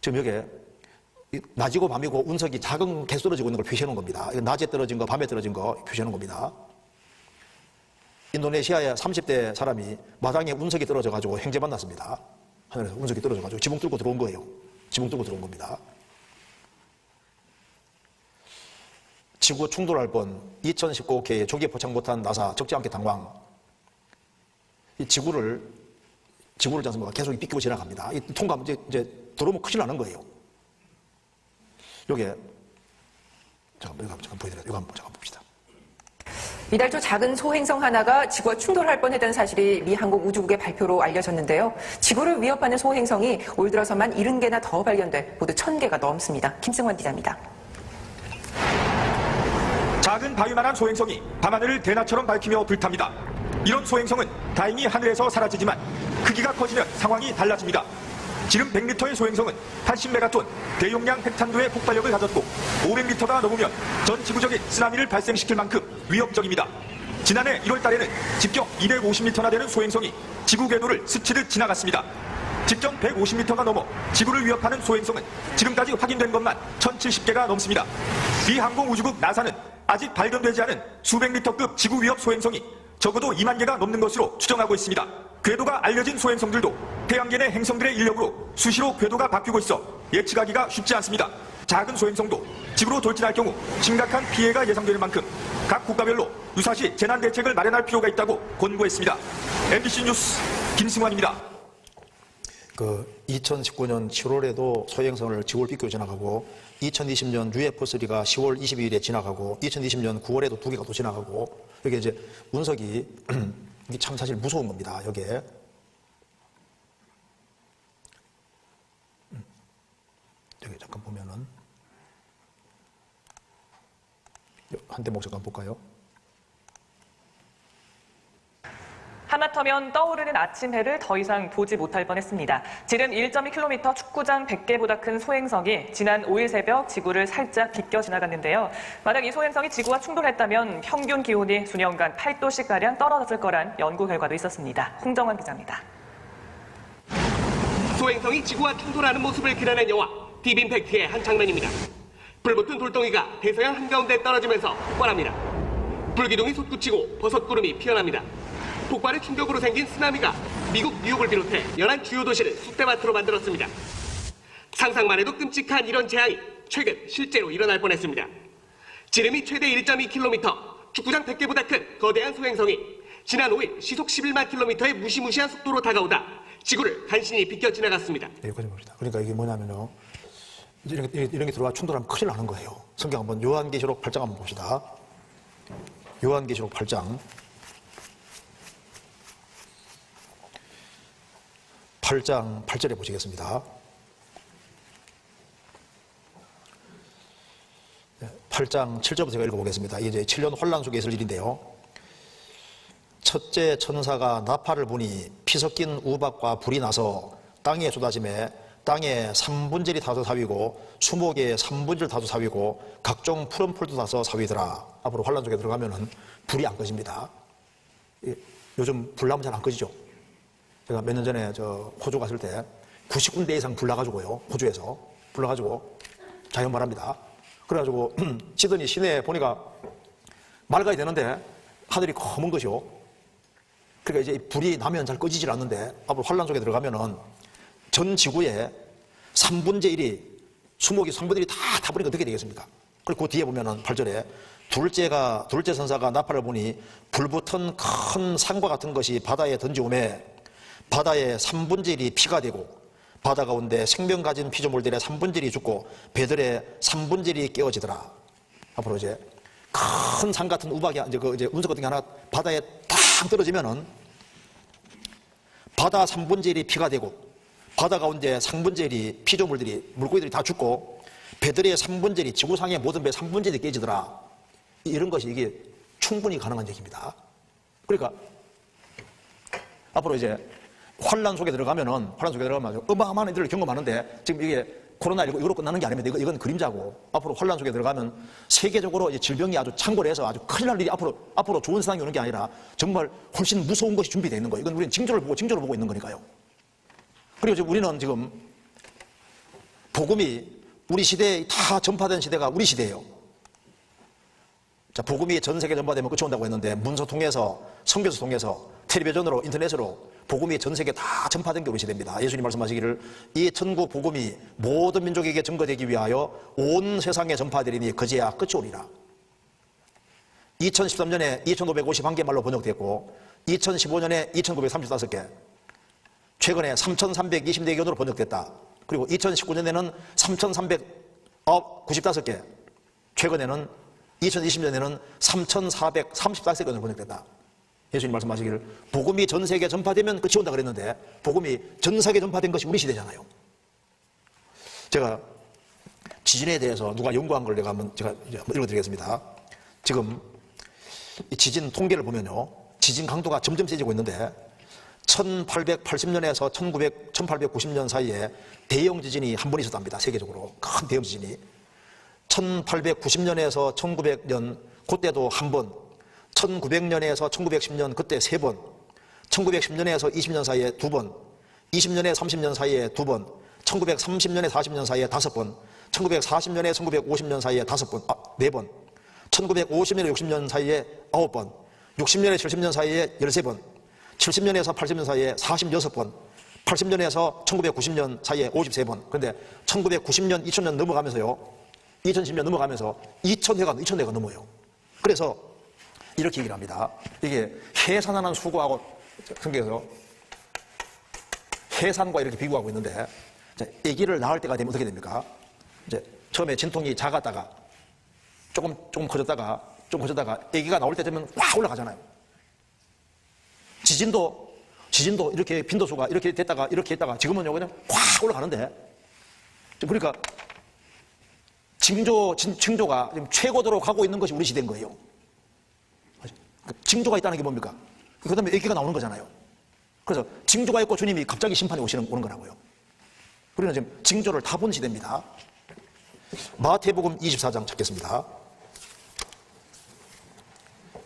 지금 여기에 낮이고 밤이고 운석이 작은 개수 떨어지고 있는 걸 표시해 놓은 겁니다. 낮에 떨어진 거, 밤에 떨어진 거 표시해 놓은 겁니다. 인도네시아의 30대 사람이 마당에 운석이 떨어져 가지고 행제 만났습니다. 하늘에서 운석이 떨어져 가지고 지붕 뚫고 들어온 거예요. 지붕 뚫고 들어온 겁니다. 지구 충돌할 뻔, 2019K 조기에 포착 못한 나사 적지 않게 당황. 이 지구를 계속 빗기고 지나갑니다. 이 통과하면 이제 들어오면 큰일 나는 거예요. 요게 잠깐 보여드려요. 이거 한번 잠깐 봅시다. 이달 초 작은 소행성 하나가 지구와 충돌할 뻔했다는 사실이 미 한국우주국의 발표로 알려졌는데요. 지구를 위협하는 소행성이 올 들어서만 70개나 더 발견돼 모두 1000개가 넘습니다. 김승환 기자입니다. 작은 바위만한 소행성이 밤하늘을 대낮처럼 밝히며 불탑니다. 이런 소행성은 다행히 하늘에서 사라지지만 크기가 커지면 상황이 달라집니다. 지름 100m의 소행성은 80메가톤 대용량 핵탄두의 폭발력을 가졌고 500m가 넘으면 전 지구적인 쓰나미를 발생시킬 만큼 위협적입니다. 지난해 1월 달에는 직경 250m나 되는 소행성이 지구 궤도를 스치듯 지나갔습니다. 직경 150m가 넘어 지구를 위협하는 소행성은 지금까지 확인된 것만 1070개가 넘습니다. 미 항공우주국 나사는 아직 발견되지 않은 수백 미터급 지구 위협 소행성이 적어도 2만 개가 넘는 것으로 추정하고 있습니다. 궤도가 알려진 소행성들도 태양계 내 행성들의 인력으로 수시로 궤도가 바뀌고 있어 예측하기가 쉽지 않습니다. 작은 소행성도 지구로 돌진할 경우 심각한 피해가 예상되는 만큼 각 국가별로 유사시 재난 대책을 마련할 필요가 있다고 권고했습니다. MBC 뉴스 김승환입니다. 2019년 7월에도 소행성을 지구를 빗고 지나가고, 2020년 UF3가 10월 22일에 지나가고, 2020년 9월에도 2개가 또 지나가고, 여기 이제 운석이 이게 참 사실 무서운 겁니다. 여기에 여기 잠깐 보면은 한 대목 잠깐 볼까요? 하마터면 떠오르는 아침 해를 더 이상 보지 못할 뻔했습니다. 지름 1.2km 축구장 100개보다 큰 소행성이 지난 5일 새벽 지구를 살짝 비껴 지나갔는데요. 만약 이 소행성이 지구와 충돌했다면 평균 기온이 수년간 8도씩가량 떨어졌을 거란 연구 결과도 있었습니다. 홍정환 기자입니다. 소행성이 지구와 충돌하는 모습을 그려낸 영화 딥임팩트의 한 장면입니다. 불붙은 돌덩이가 대서양 한가운데 떨어지면서 폭발합니다. 불기둥이 솟구치고 버섯구름이 피어납니다. 폭발의 충격으로 생긴 쓰나미가 미국 뉴욕을 비롯해 11 주요 도시를 쑥대밭으로 만들었습니다. 상상만 해도 끔찍한 이런 재앙이 최근 실제로 일어날 뻔했습니다. 지름이 최대 1.2km, 축구장 100개보다 큰 거대한 소행성이 지난 5일 시속 11만 킬로미터의 무시무시한 속도로 다가오다 지구를 간신히 비껴 지나갔습니다. 여기까지 봅시다. 그러니까 이게 뭐냐면요, 이런 게 들어와 충돌하면 큰일 나는 거예요. 성경 한번 요한계시록 8장 한번 봅시다. 요한계시록 8장 8절에 보시겠습니다. 8장 7절부터 제가 읽어보겠습니다. 이게 이제 7년 환란 속에 있을 일인데요. 첫째 천사가 나팔을 부니 피 섞인 우박과 불이 나서 땅에 쏟아짐에 땅에 3분절이 다소 사위고 수목에 3분절 다소 사위고 각종 푸른 풀도 다소 사위더라. 앞으로 환란 속에 들어가면은 불이 안 꺼집니다. 요즘 불나면 잘 안 꺼지죠. 제가 몇 년 전에 호주 갔을 때 90군데 이상 불나가지고요. 호주에서 불나가지고 자연발합니다. 그래가지고 시드니 시내에 보니까 맑아야 되는데 하늘이 검은 것이요. 그러니까 이제 불이 나면 잘 꺼지질 않는데 앞으로 환란 속에 들어가면은 전 지구에 3분의 1이 수목이 3분의 1이 다 타버리니까 어떻게 되겠습니까? 그리고 그 뒤에 보면은 8절에 둘째 선사가 나팔을 보니 불붙은 큰 산과 같은 것이 바다에 던지오매 바다의 3분의 1이 피가 되고 바다 가운데 생명 가진 피조물들의 3분의 1이 죽고 배들의 3분의 1이 깨어지더라. 앞으로 이제 큰 산 같은 우박이 이제 운석 같은 게 하나 바다에 딱 떨어지면은 바다 3분의 1이 피가 되고 바다 가운데 3분의 1이 피조물들이 물고기들이 다 죽고 배들의 3분의 1이 지구상의 모든 배 3분의 1이 깨지더라. 이런 것이 이게 충분히 가능한 얘기입니다. 그러니까 앞으로 이제 환란 속에 들어가면 어마어마한 일들을 경험하는데 지금 이게 코로나19 이거로 끝나는 게 아닙니다. 이건 그림자고 앞으로 환란 속에 들어가면 세계적으로 이제 질병이 아주 창궐해서 아주 큰일 날 일이 앞으로 좋은 세상이 오는 게 아니라 정말 훨씬 무서운 것이 준비되어 있는 거예요. 이건 우리는 징조를 보고 있는 거니까요. 그리고 지금 우리는 지금 복음이 우리 시대에 다 전파된 시대가 우리 시대예요. 자, 복음이 전 세계 전파되면 끝이 온다고 했는데 문서 통해서 선교서 통해서 텔레비전으로 인터넷으로 복음이 전 세계 다 전파된 게 우리 시대입니다. 예수님 말씀하시기를 이 천국 복음이 모든 민족에게 증거되기 위하여 온 세상에 전파되리니 그제야 끝이 오리라. 2013년에 2551개 말로 번역됐고 2015년에 2935개 최근에 3324개로 번역됐다. 그리고 2019년에는 3395개 최근에는 2020년에는 3434개로 번역됐다. 예수님 말씀하시기를 복음이 전 세계에 전파되면 끝이 온다 그랬는데 복음이 전 세계에 전파된 것이 우리 시대잖아요. 제가 지진에 대해서 누가 연구한 걸 제가 한번 읽어드리겠습니다. 지금 이 지진 통계를 보면요, 지진 강도가 점점 세지고 있는데 1880년에서 1890년 사이에 대형 지진이 한 번 있었답니다. 세계적으로 큰 대형 지진이 1890년에서 1900년 그때도 한 번, 1900년에서 1910년 그때 3번, 1910년에서 20년 사이에 2번, 20년에 30년 사이에 2번, 1930년에 40년 사이에 5번, 1940년에 1950년 사이에 4번, 1950년에 60년 사이에 9번, 60년에 70년 사이에 13번, 70년에서 80년 사이에 46번, 80년에서 1990년 사이에 53번. 그런데 1990년, 2000년 넘어가면서요, 2010년 넘어가면서 2000회가 넘어요. 그래서 이렇게 얘기를 합니다. 이게 해산하는 수고하고 성경에서 해산과 이렇게 비교하고 있는데, 아기를 낳을 때가 되면 어떻게 됩니까? 이제 처음에 진통이 작았다가 조금 커졌다가 아기가 나올 때 되면 확 올라가잖아요. 지진도 이렇게 빈도수가 이렇게 됐다가 지금은요 그냥 확 올라가는데, 그러니까 징조가 지금 최고도로 가고 있는 것이 우리 시대인 거예요. 징조가 있다는 게 뭡니까? 그 다음에 아기가 나오는 거잖아요. 그래서 징조가 있고 주님이 갑자기 심판이 오는 거라고요. 우리는 지금 징조를 다 본 시대입니다. 마태복음 24장 찾겠습니다.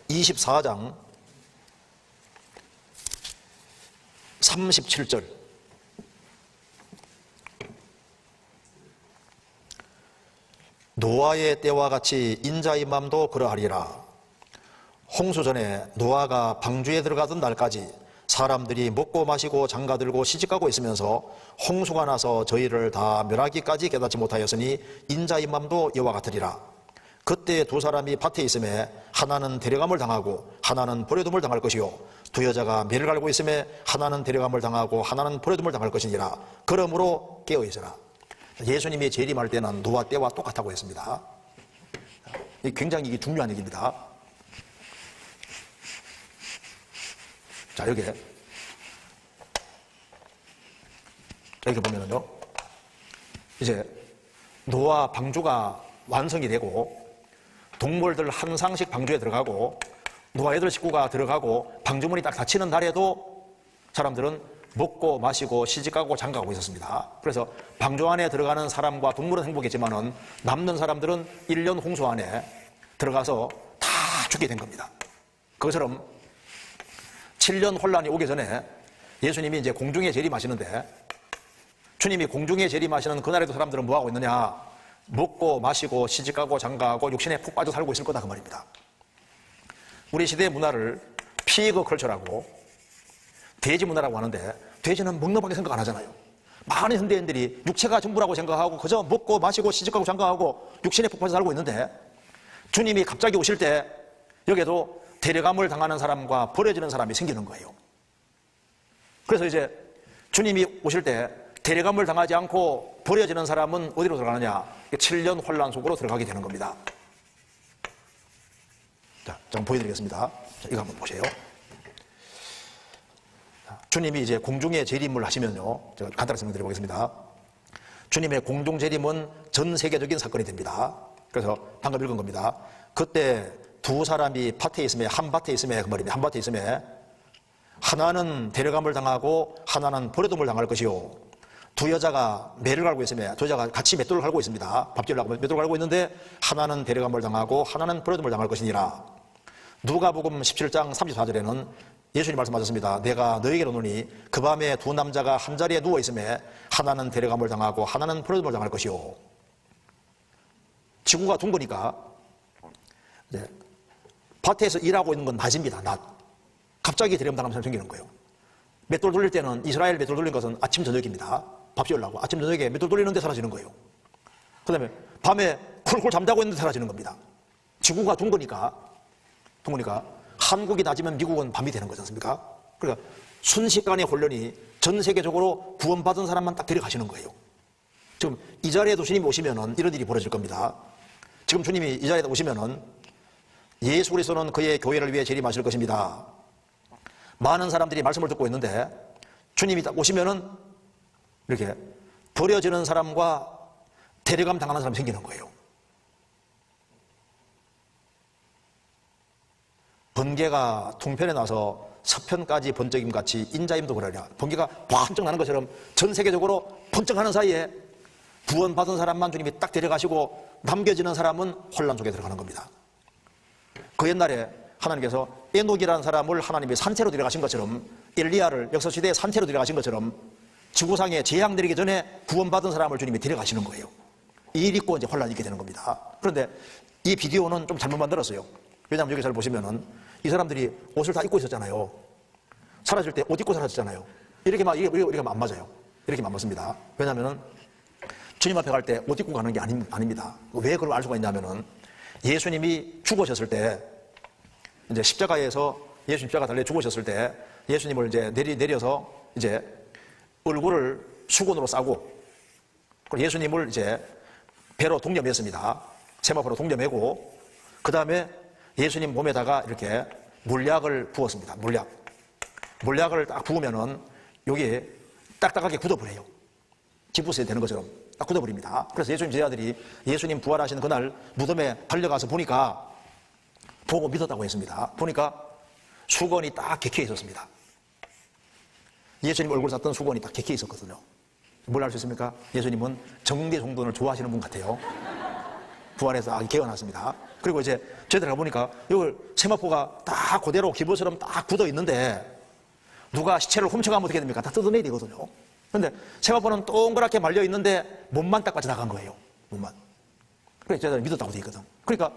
24장 37절. 노아의 때와 같이 인자의 맘도 그러하리라. 홍수 전에 노아가 방주에 들어가던 날까지 사람들이 먹고 마시고 장가들고 시집가고 있으면서 홍수가 나서 저희를 다 멸하기까지 깨닫지 못하였으니 인자의 맘도 이와 같으리라. 그때 두 사람이 밭에 있음에 하나는 데려감을 당하고 하나는 버려둠을 당할 것이요 두 여자가 매를 갈고 있음에 하나는 데려감을 당하고 하나는 버려둠을 당할 것이니라. 그러므로 깨어있으라. 예수님이 재림할 때는 노아 때와 똑같다고 했습니다. 굉장히 이게 중요한 얘기입니다. 자, 여기 보면은요, 이제 노아 방주가 완성이 되고 동물들 한 상씩 방주에 들어가고 노아 8식구가 들어가고 방주문이 딱 닫히는 날에도 사람들은 먹고 마시고 시집가고 장가가고 있었습니다. 그래서 방주 안에 들어가는 사람과 동물은 행복했지만은 남는 사람들은 1년 홍수 안에 들어가서 다 죽게 된 겁니다. 그것처럼 7년 혼란이 오기 전에 예수님이 이제 공중에 재림하시는데 주님이 공중에 재림하시는 그날에도 사람들은 뭐하고 있느냐? 먹고 마시고 시집가고 장가가고 육신에 푹 빠져 살고 있을 거다 그 말입니다. 우리 시대의 문화를 피그 컬처라고 돼지 문화라고 하는데 돼지는 먹는 밖에 생각 안 하잖아요. 많은 현대인들이 육체가 전부라고 생각하고 그저 먹고 마시고 시집가고 장가가고 육신에 푹 빠져 살고 있는데 주님이 갑자기 오실 때 여기에도 데려감을 당하는 사람과 버려지는 사람이 생기는 거예요. 그래서 이제 주님이 오실 때 데려감을 당하지 않고 버려지는 사람은 어디로 들어가느냐? 7년 혼란 속으로 들어가게 되는 겁니다. 자, 좀 보여드리겠습니다. 자, 이거 한번 보세요. 자, 주님이 이제 공중에 재림을 하시면요, 제가 간단히 설명드려보겠습니다. 주님의 공중 재림은 전 세계적인 사건이 됩니다. 그래서 방금 읽은 겁니다. 그때 두 사람이 밭에 있음에 한 밭에 있음에 그 말입니다. 한 밭에 있음에 하나는 데려감을 당하고 하나는 버려둠을 당할 것이요. 두 여자가 매를 갈고 있으며 두 여자가 같이 맷돌을 갈고 있습니다. 밥 지으려고 맷돌을 갈고 있는데 하나는 데려감을 당하고 하나는 버려둠을 당할 것이니라. 누가복음 17장 34절에는 예수님 말씀하셨습니다. 내가 너에게로 오노니 그 밤에 두 남자가 한 자리에 누워 있으며 하나는 데려감을 당하고 하나는 버려둠을 당할 것이요. 지구가 둥그니까 이제 밭에서 일하고 있는 건 낮입니다. 낮. 갑자기 데려감 당하면 사람이 생기는 거예요. 맷돌 돌릴 때는 이스라엘 맷돌 돌린 것은 아침 저녁입니다. 밥 지으려고 아침 저녁에 맷돌 돌리는데 사라지는 거예요. 그 다음에 밤에 쿨쿨 잠자고 있는데 사라지는 겁니다. 지구가 둥그니까 한국이 낮이면 미국은 밤이 되는 거지 않습니까? 그러니까 순식간의 혼련이 전 세계적으로 구원받은 사람만 딱 데려가시는 거예요. 지금 이 자리에도 주님이 오시면은 이런 일이 벌어질 겁니다. 지금 주님이 이 자리에 오시면은 예수 그리스도는 그의 교회를 위해 재림하실 것입니다. 많은 사람들이 말씀을 듣고 있는데 주님이 딱 오시면은 이렇게 버려지는 사람과 데려감 당하는 사람이 생기는 거예요. 번개가 동편에 나서 서편까지 번쩍임 같이 인자임도 그러냐. 번개가 번쩍 나는 것처럼 전 세계적으로 번쩍하는 사이에 구원받은 사람만 주님이 딱 데려가시고 남겨지는 사람은 혼란 속에 들어가는 겁니다. 그 옛날에 하나님께서 에녹이라는 사람을 하나님이 산채로 데려가신 것처럼 엘리야를 역사시대에 산채로 데려가신 것처럼 지구상에 재앙 내리기 전에 구원받은 사람을 주님이 데려가시는 거예요. 이 일 있고 이제 혼란이 있게 되는 겁니다. 그런데 이 비디오는 좀 잘못 만들었어요. 왜냐하면 여기 잘 보시면은 이 사람들이 옷을 다 입고 있었잖아요. 사라질 때 옷 입고 사라졌잖아요. 이렇게 하면 안 맞아요. 이렇게 하면 안 맞습니다. 왜냐하면은 주님 앞에 갈 때 옷 입고 가는 게 아닙니다. 왜 그걸 알 수가 있냐면은 예수님이 죽으셨을 때 이제 십자가에서 예수님 십자가 달려 죽으셨을 때 예수님을 이제 내려서 이제 얼굴을 수건으로 싸고 예수님을 이제 배로 동여맸습니다. 세마포로 동여매고 그 다음에 예수님 몸에다가 이렇게 물약을 부었습니다. 물약을 딱 부으면은 여기 딱딱하게 굳어버려요. 기부스에 되는 것처럼 딱 굳어버립니다. 그래서 예수님 제자들이 예수님 부활하시는 그날 무덤에 달려가서 보니까 보고 믿었다고 했습니다. 보니까 수건이 딱 객해 있었습니다. 예수님 얼굴 샀던 수건이 딱 객해 있었거든요. 뭘 알 수 있습니까? 예수님은 정대종돈을 좋아하시는 분 같아요. 부활해서 개어났습니다. 그리고 이제 저희들 가보니까 여기 세마포가 딱 그대로 기부처럼 딱 굳어 있는데 누가 시체를 훔쳐가면 어떻게 됩니까? 다 뜯어내야 되거든요. 그런데 세마포는 동그랗게 말려 있는데 몸만 딱 빠져나간 거예요. 몸만. 그래서 제자들이 믿었다고 돼 있거든. 그러니까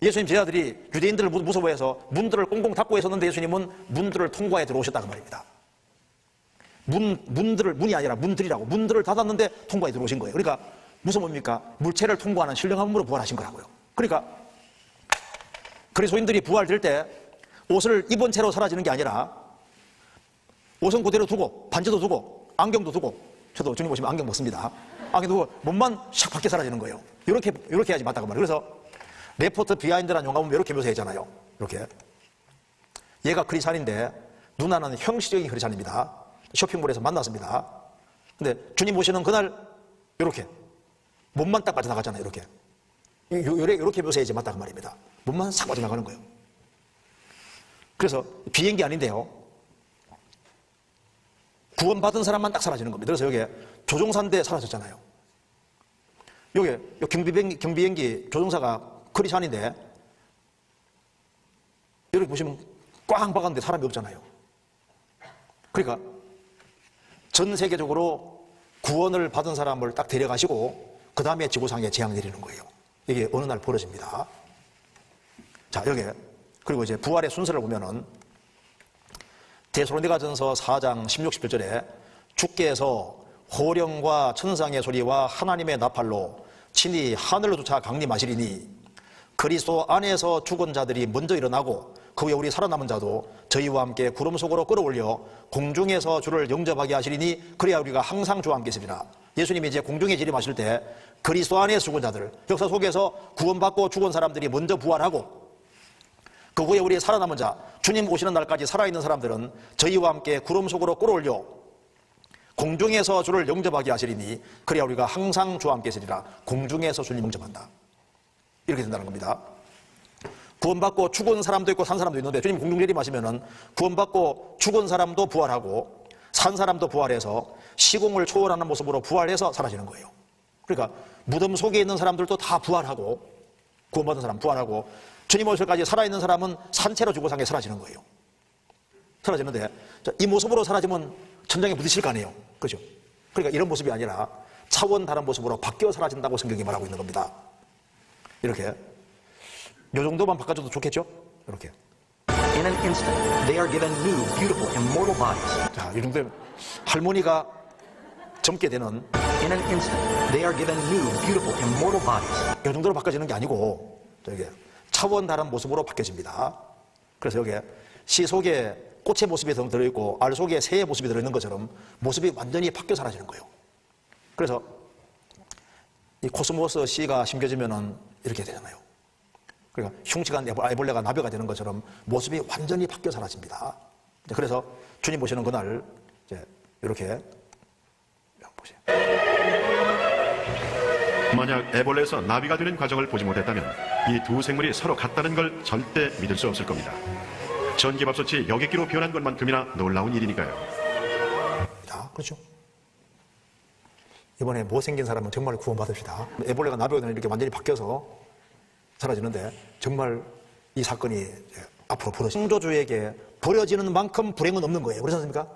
예수님 제자들이 유대인들을 무서워해서 문들을 꽁꽁 닫고 있었는데 예수님은 문들을 통과해 들어오셨다고 말입니다. 문이 아니라 문들이라고. 문들을 닫았는데 통과해 들어오신 거예요. 그러니까 무슨 뭡니까? 물체를 통과하는 신령한 몸으로 부활하신 거라고요. 그러니까 그리스도인들이 부활될 때 옷을 입은 채로 사라지는 게 아니라 옷은 그대로 두고 반지도 두고 안경도 두고 저도 주님 보시면 안경 벗습니다. 안경 두고 몸만 샥 밖에 사라지는 거예요. 이렇게 해야지 맞다고 말이에요. 그래서 레포트 비하인드라는 영화 보면 이렇게 묘사했잖아요. 이렇게 얘가 크리스찬인데 누나는 형식적인 크리스찬입니다. 쇼핑몰에서 만났습니다. 근데 주님 오시는 그날 이렇게 몸만 딱 빠져나가잖아요. 이렇게 묘사해야지 맞다 그 말입니다. 몸만 싹 빠져나가는 거예요. 그래서 비행기 아닌데요. 구원받은 사람만 딱 사라지는 겁니다. 그래서 여기 조종사인데 사라졌잖아요. 여기 경비행기 조종사가 크리스찬인데 이렇게 보시면 꽝 박았는데 사람이 없잖아요. 그러니까 전 세계적으로 구원을 받은 사람을 딱 데려가시고 그 다음에 지구상에 재앙 내리는 거예요. 이게 어느 날 벌어집니다. 자, 여기 그리고 이제 부활의 순서를 보면은 데살로니가전서 4장 16, 17절에 주께서 호령과 천상의 소리와 하나님의 나팔로 친히 하늘로 쫓아 강림하시리니 그리스도 안에서 죽은 자들이 먼저 일어나고 그 후에 우리 살아남은 자도 저희와 함께 구름 속으로 끌어올려 공중에서 주를 영접하게 하시리니 그래야 우리가 항상 주와 함께 있으리라. 예수님이 이제 공중에 재림하실 때 그리스도 안에서 죽은 자들, 역사 속에서 구원받고 죽은 사람들이 먼저 부활하고 그 후에 우리 살아남은 자, 주님 오시는 날까지 살아있는 사람들은 저희와 함께 구름 속으로 끌어올려 공중에서 주를 영접하게 하시리니 그래야 우리가 항상 주와 함께 있으리라. 공중에서 주님 영접한다. 이렇게 된다는 겁니다. 구원받고 죽은 사람도 있고 산 사람도 있는데 주님 공중 재림하시면은 구원받고 죽은 사람도 부활하고 산 사람도 부활해서 시공을 초월하는 모습으로 부활해서 사라지는 거예요. 그러니까 무덤 속에 있는 사람들도 다 부활하고 구원받은 사람 부활하고 주님 오실 때까지 살아있는 사람은 산채로 지구상에 사라지는 거예요. 사라지는데 이 모습으로 사라지면 천장에 부딪힐 거 아니에요. 그죠? 그러니까 이런 모습이 아니라 차원 다른 모습으로 바뀌어 사라진다고 성경이 말하고 있는 겁니다. 이렇게 요 정도만 바꿔줘도 좋겠죠? 이렇게. In an instant, they are given new, beautiful, immortal bodies. 자, 이 정도면 할머니가 젊게 되는 In an instant, they are given new, beautiful, immortal bodies. 이 정도로 바꿔지는 게 아니고 저게 차원 다른 모습으로 바뀌어집니다. 그래서 여기 시 속에 꽃의 모습이 들어있고 알 속에 새의 모습이 들어있는 것처럼 모습이 완전히 바뀌어 사라지는 거예요. 그래서 이 코스모스 씨가 심겨지면은 이렇게 되잖아요. 그러니까 흉측한 애벌레가 나비가 되는 것처럼 모습이 완전히 바뀌어 사라집니다. 그래서 주님 오시는 그날 이제 이렇게 보세요. 만약 애벌레에서 나비가 되는 과정을 보지 못했다면 이 두 생물이 서로 같다는 걸 절대 믿을 수 없을 겁니다. 전기밥솥이 여객기로 변한 것만큼이나 놀라운 일이니까요. 자, 그렇죠. 이번에 못생긴 사람은 정말 구원받읍시다. 애벌레가 나비가 되는 이렇게 완전히 바뀌어서 사라지는데 정말 이 사건이 앞으로 벌어지죠. 창조주에게 버려지는 만큼 불행은 없는 거예요. 그렇지 않습니까?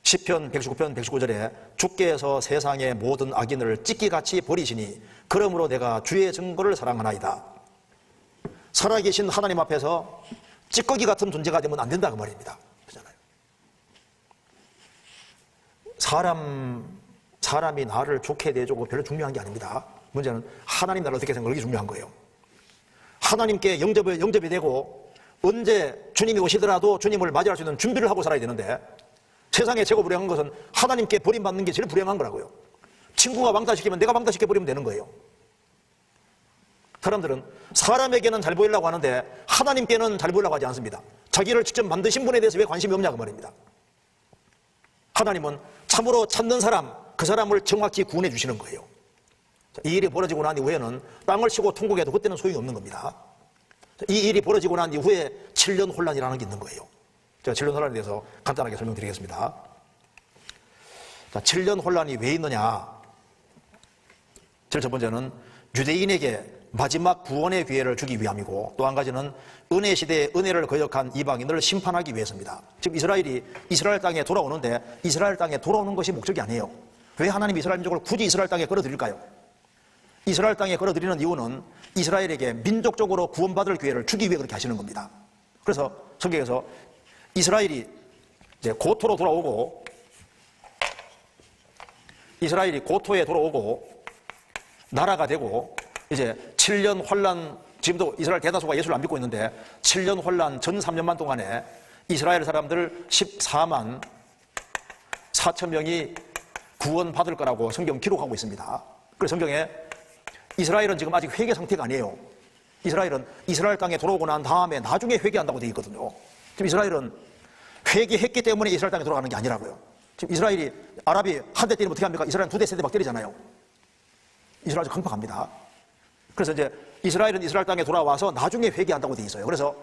시편 119편 119절에 주께서 세상의 모든 악인을 찢기같이 버리시니 그러므로 내가 주의 증거를 사랑하나이다. 살아계신 하나님 앞에서 찌꺼기 같은 존재가 되면 안 된다 그 말입니다. 그렇잖아요. 사람이 나를 좋게 대해주고 별로 중요한 게 아닙니다. 문제는 하나님 나를 어떻게 생각하는 게 중요한 거예요. 하나님께 영접이 되고 언제 주님이 오시더라도 주님을 맞이할 수 있는 준비를 하고 살아야 되는데 세상에 최고 불행한 것은 하나님께 버림받는 게 제일 불행한 거라고요. 친구가 왕따시키면 내가 왕따시켜버리면 되는 거예요. 사람들은 사람에게는 잘 보이려고 하는데 하나님께는 잘 보이려고 하지 않습니다. 자기를 직접 만드신 분에 대해서 왜 관심이 없냐 그 말입니다. 하나님은 참으로 찾는 사람, 그 사람을 정확히 구원해 주시는 거예요. 이 일이 벌어지고 난 이후에는 땅을 치고 통곡해도 그때는 소용이 없는 겁니다. 이 일이 벌어지고 난 이후에 7년 혼란이라는 게 있는 거예요. 제가 7년 혼란에 대해서 간단하게 설명드리겠습니다. 자, 7년 혼란이 왜 있느냐? 제일 첫 번째는 유대인에게 마지막 구원의 기회를 주기 위함이고 또 한 가지는 은혜 시대에 은혜를 거역한 이방인을 심판하기 위해서입니다. 지금 이스라엘 땅에 돌아오는데 이스라엘 땅에 돌아오는 것이 목적이 아니에요. 왜 하나님이 이스라엘 민족을 굳이 이스라엘 땅에 걸어드릴까요? 이스라엘 땅에 걸어들이는 이유는 이스라엘에게 민족적으로 구원받을 기회를 주기 위해 그렇게 하시는 겁니다. 그래서 성경에서 이스라엘이 이제 고토로 돌아오고 이스라엘이 고토에 돌아오고 나라가 되고 이제 7년 혼란, 지금도 이스라엘 대다수가 예수를 안 믿고 있는데 7년 혼란 전 3년만 동안에 이스라엘 사람들 14만 4천 명이 구원받을 거라고 성경 기록하고 있습니다. 그래서 성경에 이스라엘은 지금 아직 회개 상태가 아니에요. 이스라엘은 이스라엘 땅에 돌아오고 난 다음에 나중에 회개한다고 되어 있거든요. 지금 이스라엘은 회개했기 때문에 이스라엘 땅에 돌아가는 게 아니라고요. 지금 이스라엘이 아랍이 한 대 때리면 어떻게 합니까? 이스라엘은 2대, 3대 막 때리잖아요. 이스라엘 아주 강팍합니다. 그래서 이제 이스라엘은 이스라엘 땅에 돌아와서 나중에 회개한다고 돼 있어요. 그래서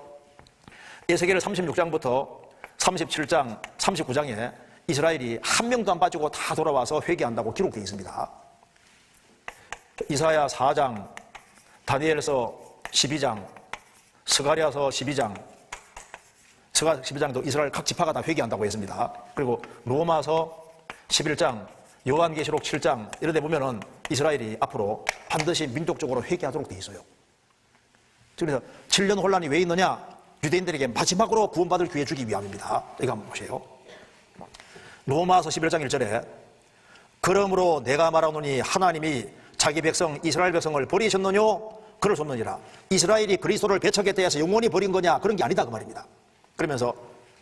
에스겔 36장부터 37장, 39장에 이스라엘이 한 명도 안 빠지고 다 돌아와서 회개한다고 기록되어 있습니다. 이사야 4장, 다니엘서 12장, 스가랴서 12장, 스가 12장도 이스라엘 각 지파가 다 회개한다고 했습니다. 그리고 로마서 11장, 요한계시록 7장 이런 데 보면은 이스라엘이 앞으로 반드시 민족적으로 회개하도록 돼 있어요. 그래서 7년 혼란이 왜 있느냐? 유대인들에게 마지막으로 구원받을 기회 주기 위함입니다. 이거 한번 보세요. 로마서 11장 1절에 그러므로 내가 말하노니 하나님이 자기 백성 이스라엘 백성을 버리셨느뇨? 그럴 수 없느니라. 이스라엘이 그리스도를 배척했다 해서 영원히 버린 거냐? 그런 게 아니다 그 말입니다. 그러면서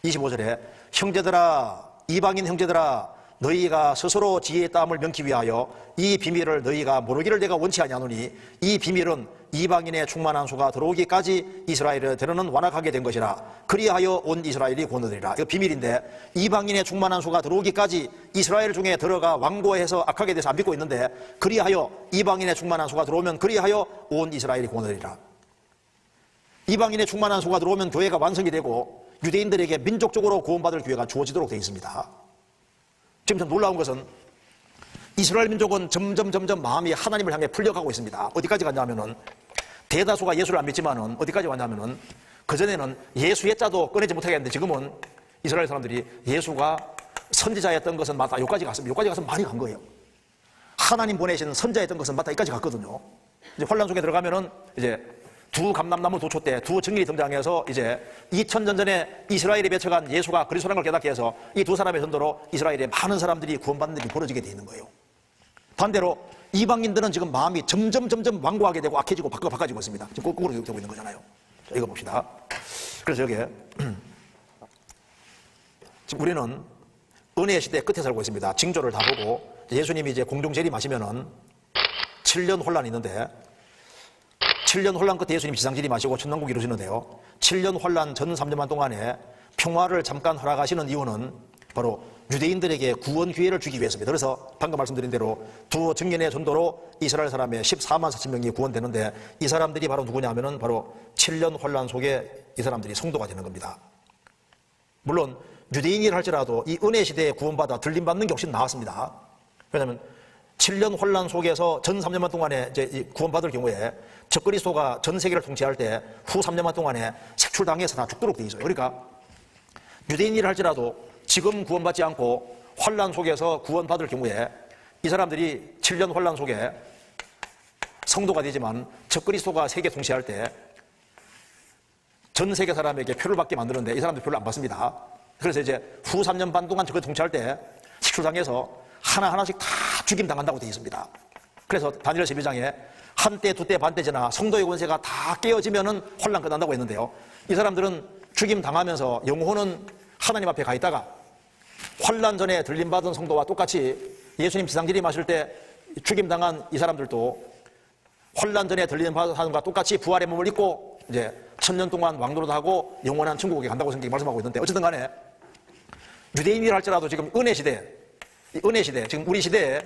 25절에 형제들아, 이방인 형제들아, 너희가 스스로 지혜의 땀을 명기 위하여 이 비밀을 너희가 모르기를 내가 원치 아니하노니 이 비밀은 이방인의 충만한 수가 들어오기까지 이스라엘을 데려는 완악하게 된 것이라. 그리하여 온 이스라엘이 구원되리라. 이거 비밀인데 이방인의 충만한 수가 들어오기까지 이스라엘 중에 들어가 완고해서 악하게 돼서 안 믿고 있는데 그리하여 이방인의 충만한 수가 들어오면 그리하여 온 이스라엘이 구원되리라. 이방인의 충만한 수가 들어오면 교회가 완성이 되고 유대인들에게 민족적으로 구원받을 기회가 주어지도록 되어 있습니다. 지금 좀 놀라운 것은 이스라엘 민족은 점점 마음이 하나님을 향해 풀려가고 있습니다. 어디까지 갔냐면은 대다수가 예수를 안 믿지만은 어디까지 왔냐면은 그전에는 예수의 자도 꺼내지 못하겠는데 지금은 이스라엘 사람들이 예수가 선지자였던 것은 맞다. 여기까지 갔습니다. 여기까지 가서 많이 간 거예요. 하나님 보내신 선자였던 것은 맞다. 여기까지 갔거든요. 이제 환란 속에 들어가면은 이제 두 감람나무 도초 때 두 증인이 등장해서 이제 2000년 전에 이스라엘이 배척한 예수가 그리스도라는 걸 깨닫게 해서 이 두 사람의 전도로 이스라엘의 많은 사람들이 구원받는 일이 벌어지게 돼 있는 거예요. 반대로 이방인들은 지금 마음이 점점 완고하게 되고 악해지고 바꿔지고 있습니다. 지금 거꾸로 되고 있는 거잖아요. 자, 이거 봅시다. 그래서 여기에 지금 우리는 은혜의 시대 끝에 살고 있습니다. 징조를 다 보고 예수님이 이제 공중 재림하시면은 7년 혼란이 있는데 7년 혼란 끝에 예수님 지상재림하시고 천당국이 이루어지는데요. 7년 혼란 전 3년만 동안에 평화를 잠깐 허락하시는 이유는 바로 유대인들에게 구원 기회를 주기 위해서입니다. 그래서 방금 말씀드린 대로 두 증인의 전도로 이스라엘 사람의 14만 4천 명이 구원되는데 이 사람들이 바로 누구냐 하면은 바로 7년 혼란 속에 이 사람들이 성도가 되는 겁니다. 물론 유대인이라 할지라도 이 은혜 시대에 구원받아 들림받는 게 훨씬 나았습니다. 왜냐하면 7년 혼란 속에서 전 3년만 동안에 이제 구원받을 경우에 적그리스도가 전 세계를 통치할 때 후 3년만 동안에 색출당해서 다 죽도록 돼 있어요. 그러니까 유대인이라 할지라도 지금 구원받지 않고 혼란 속에서 구원받을 경우에 이 사람들이 7년 혼란 속에 성도가 되지만 적그리스도가 세계 통치할 때 전 세계 사람에게 표를 받게 만드는데 이 사람들 표를 안 받습니다. 그래서 이제 후 3년 반 동안 적그리스도 통치할 때 색출당해서 하나하나씩 다 죽임당한다고 되어 있습니다. 그래서 다니엘 12장에 한때, 두때, 반때 지나 성도의 권세가 다 깨어지면은 혼란 끝난다고 했는데요. 이 사람들은 죽임당하면서 영혼은 하나님 앞에 가 있다가 혼란 전에 들림받은 성도와 똑같이 예수님 지상재림하실 때 죽임당한 이 사람들도 혼란 전에 들림받은 사람과 똑같이 부활의 몸을 입고 이제 1000년 동안 왕노릇 하고 영원한 천국에 간다고 성경이 말씀하고 있는데 어쨌든 간에 유대인이라 할지라도 지금 은혜 시대, 지금 우리 시대에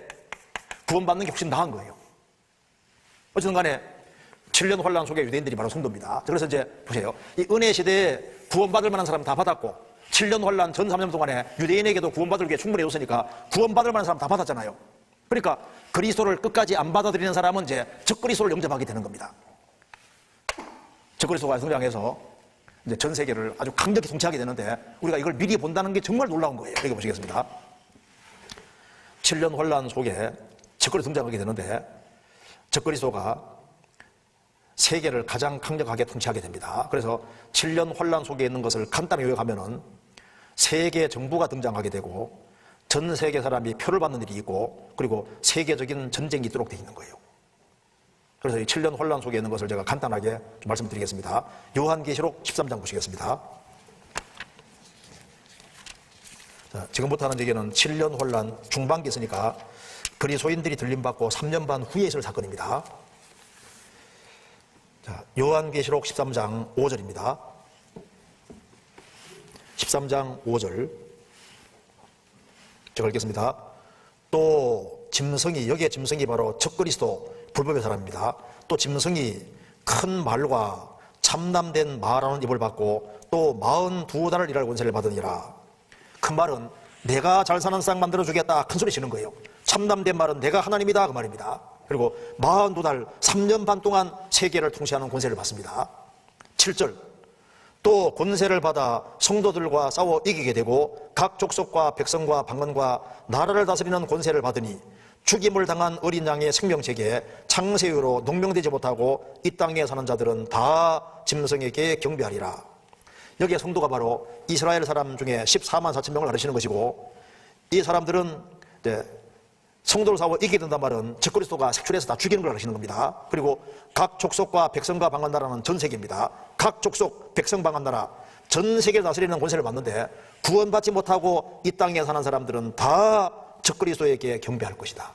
구원받는 게 훨씬 나은 거예요. 어쨌든 간에 7년 혼란 속에 유대인들이 바로 성도입니다. 그래서 이제 보세요. 이 은혜 시대에 구원받을 만한 사람 다 받았고 7년 혼란 전 3년 동안에 유대인에게도 구원받을 게 충분히 줬으니까 구원받을 만한 사람 다 받았잖아요. 그러니까 그리스도를 끝까지 안 받아들이는 사람은 이제 적그리스도를 영접하게 되는 겁니다. 적그리스도가 성장해서 이제 전 세계를 아주 강력히 통치하게 되는데 우리가 이걸 미리 본다는 게 정말 놀라운 거예요. 여기 보시겠습니다. 7년 혼란 속에 적그리스도 등장하게 되는데 적그리스도가 세계를 가장 강력하게 통치하게 됩니다. 그래서 7년 혼란 속에 있는 것을 간단히 요약하면은 세계 정부가 등장하게 되고 전 세계 사람이 표를 받는 일이 있고 그리고 세계적인 전쟁이 있도록 되어 있는 거예요. 그래서 이 7년 혼란 속에 있는 것을 제가 간단하게 좀 말씀드리겠습니다. 요한계시록 13장 보시겠습니다. 자, 지금부터 하는 얘기는 7년 혼란 중반기 있으니까 그리스도인들이 들림받고 3년 반 후에 있을 사건입니다. 자, 요한계시록 13장 5절입니다. 13장 5절 제가 읽겠습니다. 또 짐승이, 여기에 짐승이 바로 적그리스도 불법의 사람입니다. 또 짐승이 큰 말과 참남된 말하는 입을 받고 또 42달을 일할 권세를 받으니라. 큰 말은 내가 잘 사는 세상 만들어주겠다 큰 소리 치는 거예요. 참남된 말은 내가 하나님이다 그 말입니다. 그리고 42달 3년 반 동안 세계를 통치하는 권세를 받습니다. 7절 또 권세를 받아 성도들과 싸워 이기게 되고 각 족속과 백성과 방언과 나라를 다스리는 권세를 받으니 죽임을 당한 어린 양의 생명책에 창세유로 농명되지 못하고 이 땅에 사는 자들은 다 짐승에게 경배하리라. 여기에 성도가 바로 이스라엘 사람 중에 14만 4천 명을 가르치는 것이고, 이 사람들은 성도를 싸워 이기게 된단 말은 적그리스도가 색출해서 다 죽이는 걸 가르치는 겁니다. 그리고 각 족속과 백성과 방언 나라는 전 세계입니다. 각 족속, 백성, 방언 나라 전 세계를 다스리는 권세를 받는데 구원받지 못하고 이 땅에 사는 사람들은 다 적그리스도에게 경배할 것이다.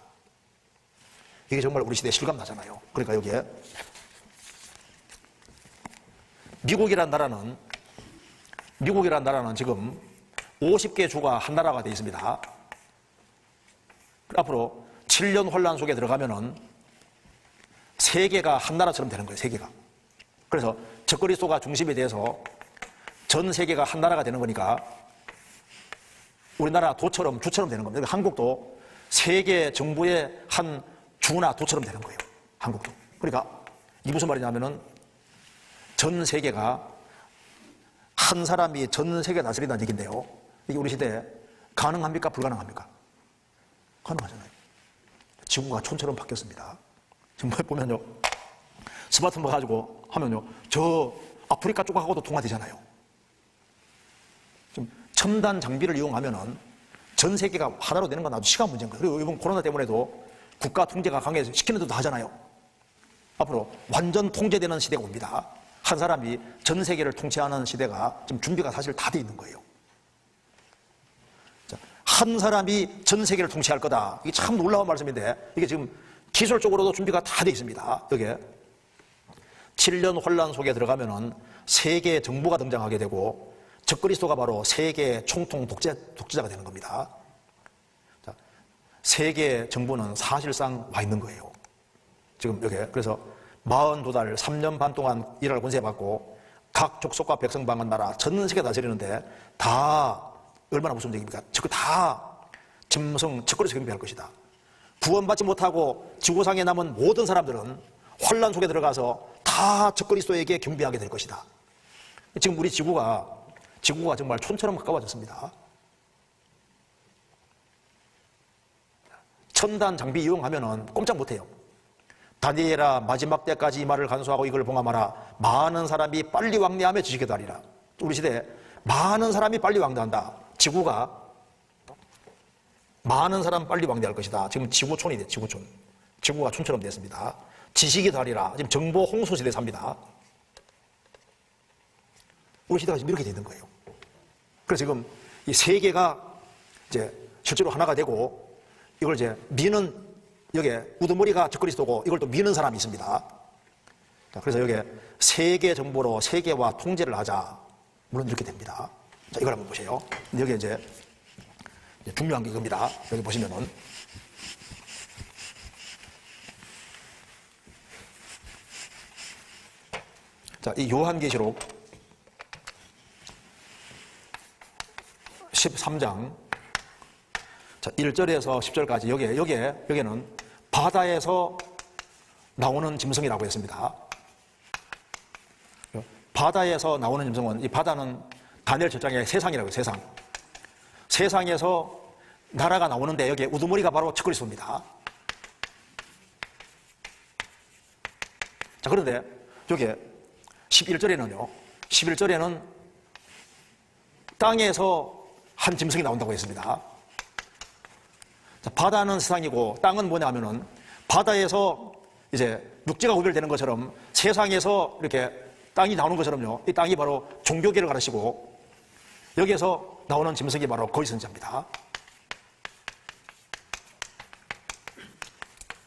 이게 정말 우리 시대에 실감나잖아요. 그러니까 여기에 미국이란 나라는 지금 50개 주가 한 나라가 되어 있습니다. 앞으로 7년 혼란 속에 들어가면은 세계가 한 나라처럼 되는 거예요. 세계가. 그래서 적그리스도가 중심이 돼서 전 세계가 한 나라가 되는 거니까 우리나라 도처럼 주처럼 되는 겁니다. 한국도 세계 정부의 한 주나 도처럼 되는 거예요. 한국도. 그러니까 이게 무슨 말이냐면은 전 세계가 한 사람이 전 세계 다스린다는 얘기인데요. 이게 우리 시대에 가능합니까? 불가능합니까? 가능하잖아요. 지구가 촌처럼 바뀌었습니다. 지금 보면요, 스마트폰 가지고 하면요, 저 아프리카 쪽하고도 통화되잖아요. 지금 첨단 장비를 이용하면은 전 세계가 하나로 되는 건 아주 시간 문제인 거예요. 그리고 이번 코로나 때문에도 국가 통제가 강해지키는 데도 하잖아요. 앞으로 완전 통제되는 시대가 옵니다. 한 사람이 전 세계를 통치하는 시대가 지금 준비가 사실 다 돼 있는 거예요. 한 사람이 전 세계를 통치할 거다. 이게 참 놀라운 말씀인데 이게 지금 기술적으로도 준비가 다 돼 있습니다. 여기에 7년 혼란 속에 들어가면은 세계 정부가 등장하게 되고 적그리스도가 바로 세계 총통 독재자가 되는 겁니다. 자, 세계 정부는 사실상 와 있는 거예요. 지금 여기에. 그래서 42달 3년 반 동안 일할 권세 받고 각 족속과 백성 방언 나라 전 세계 다스리는데 다 얼마나 무슨 얘기입니까? 저거 다 짐승 적그리스도 경배할 것이다. 구원받지 못하고 지구상에 남은 모든 사람들은 환란 속에 들어가서 다 적그리스도에게 경배하게 될 것이다. 지금 우리 지구가 정말 촌처럼 가까워졌습니다. 첨단 장비 이용하면은 꼼짝 못해요. 다니엘아 마지막 때까지 이 말을 간수하고 이걸 봉함하라. 많은 사람이 빨리 왕래하며 지식에 달리라. 우리 시대에 많은 사람이 빨리 왕래한다. 지구가 많은 사람 빨리 왕래할 것이다. 지금 지구촌이 돼, 지구촌. 지구가 촌처럼 됐습니다. 지식이 달리라. 지금 정보 홍수 시대에 삽니다. 우리 시대가 지금 이렇게 되는 거예요. 그래서 지금 이 세계가 이제 실제로 하나가 되고 이걸 이제 미는 여기에 우두머리가 적그리스도고 이걸 또 미는 사람이 있습니다. 자, 그래서 여기에 세계 정보로 세계와 통제를 하자. 물론 이렇게 됩니다. 자, 이걸 한번 보세요. 여기 이제 중요한 게 이겁니다. 여기 보시면은 자, 이 요한계시록 13장 자, 1절에서 10절까지 여기에는 바다에서 나오는 짐승이라고 했습니다. 바다에서 나오는 짐승은 이 바다는 다니엘 7장의 세상이라고 해요. 세상. 세상에서 나라가 나오는데 여기에 우두머리가 바로 적그리스도입니다. 자, 그런데 여기에 11절에는 땅에서 한 짐승이 나온다고 했습니다. 자, 바다는 세상이고 땅은 뭐냐 하면은 바다에서 이제 육지가 구별되는 것처럼 세상에서 이렇게 땅이 나오는 것처럼요. 이 땅이 바로 종교계를 가르치고 여기에서 나오는 짐승이 바로 거짓 선지자입니다.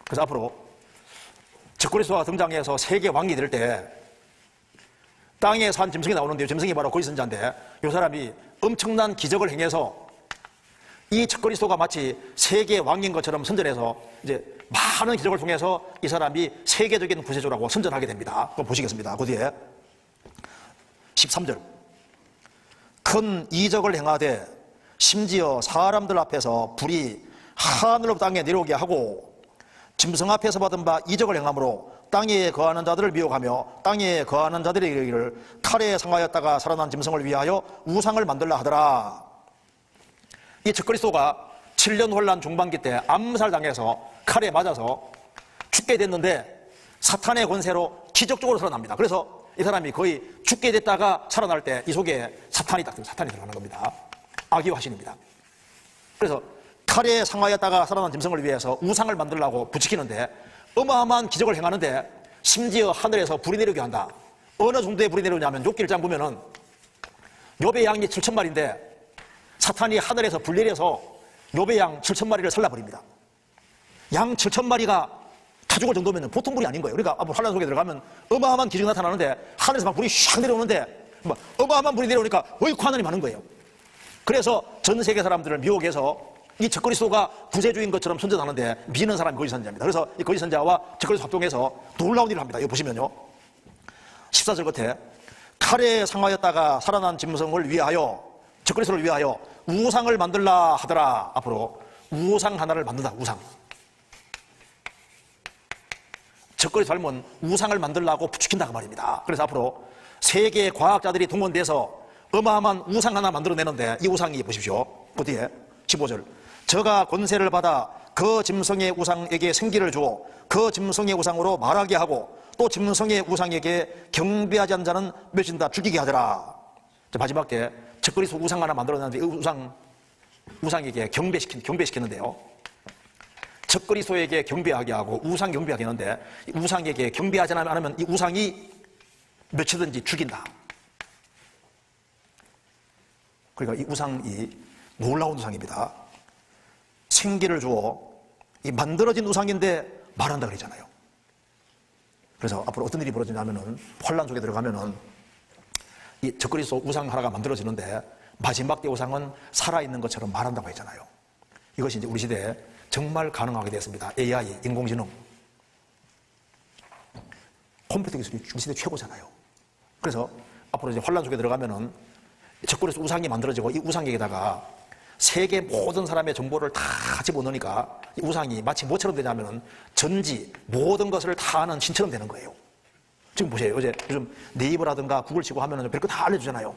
그래서 앞으로 적그리스도가 등장해서 세계 왕이 될 때 땅에 산 짐승이 나오는데 짐승이 바로 거짓 선지자인데 이 사람이 엄청난 기적을 행해서 이 적그리스도가 마치 세계 왕인 것처럼 선전해서 이제 많은 기적을 통해서 이 사람이 세계적인 구세주라고 선전하게 됩니다. 그럼 보시겠습니다. 그 뒤에 13절. 큰 이적을 행하되 심지어 사람들 앞에서 불이 하늘로 땅에 내려오게 하고 짐승 앞에서 받은 바 이적을 행함으로 땅에 거하는 자들을 미혹하며 땅에 거하는 자들이 이르기를 칼에 상하였다가 살아난 짐승을 위하여 우상을 만들라 하더라. 이 적그리스도가 7년 혼란 중반기 때 암살당해서 칼에 맞아서 죽게 됐는데 사탄의 권세로 기적적으로 살아납니다. 그래서 이 사람이 거의 죽게 됐다가 살아날 때 이 속에 사탄이 들어가는 겁니다. 악의 화신입니다. 그래서 칼에 상하였다가 살아난 짐승을 위해서 우상을 만들려고 부추기는데 어마어마한 기적을 행하는데 심지어 하늘에서 불이 내려오게 한다. 어느 정도의 불이 내려오냐면 욥기 1장 보면은 욥의 양이 7,000마리인데 사탄이 하늘에서 불 내려서 욥의 양 7,000마리를 살라버립니다. 양 7,000마리가 다 죽을 정도면 보통 불이 아닌 거예요. 그러니까 앞으로 환란 속에 들어가면 어마어마한 기적이 나타나는데 하늘에서 막 불이 샥 내려오는데 어마어마한 불이 내려오니까 어이쿠 하늘이 많은 거예요. 그래서 전 세계 사람들을 미혹해서 이 적그리스도가 구세주인 것처럼 선전하는데 미는 사람이 거짓 선자입니다. 그래서 이 거짓 선자와 적그리스도 합동해서 놀라운 일을 합니다. 이거 보시면요. 14절 끝에 칼에 상하였다가 살아난 짐승을 위하여 적그리스도를 위하여 우상을 만들라 하더라. 앞으로 우상 하나를 만든다. 우상. 적그리스도 닮은 우상을 만들라고 부추긴다 그 말입니다. 그래서 앞으로 세계 과학자들이 동원돼서 어마어마한 우상 하나 만들어내는데 이 우상이 보십시오. 그 뒤에 15절. 저가 권세를 받아 그 짐승의 우상에게 생기를 주어 그 짐승의 우상으로 말하게 하고 또 짐승의 우상에게 경배하지 않는 자는 멸진다 죽이게 하더라. 마지막 때 적그리스도 우상 하나 만들어내는데 우상에게 경배시키는데요. 적그리스도에게 경배하게 하고 우상 경배하게 하는데 우상에게 경배하지 않으면 이 우상이 며칠든지 죽인다. 그러니까 이 우상이 놀라운 우상입니다. 생기를 주어 이 만들어진 우상인데 말한다 그러잖아요. 그래서 앞으로 어떤 일이 벌어지냐면은 혼란 속에 들어가면은 이 적그리스도 우상 하나가 만들어지는데 마지막 때 우상은 살아있는 것처럼 말한다고 했잖아요. 이것이 이제 우리 시대에 정말 가능하게 됐습니다. AI, 인공지능. 컴퓨터 기술이 우리 시대 최고잖아요. 그래서 앞으로 이제 혼란 속에 들어가면은 적그리스도 우상이 만들어지고 이 우상에게다가 세계 모든 사람의 정보를 다 집어넣으니까 이 우상이 마치 뭐처럼 되냐면은 전지 모든 것을 다 아는 신처럼 되는 거예요. 지금 보세요. 요즘 네이버라든가 구글 치고 하면은 별거 다 알려주잖아요.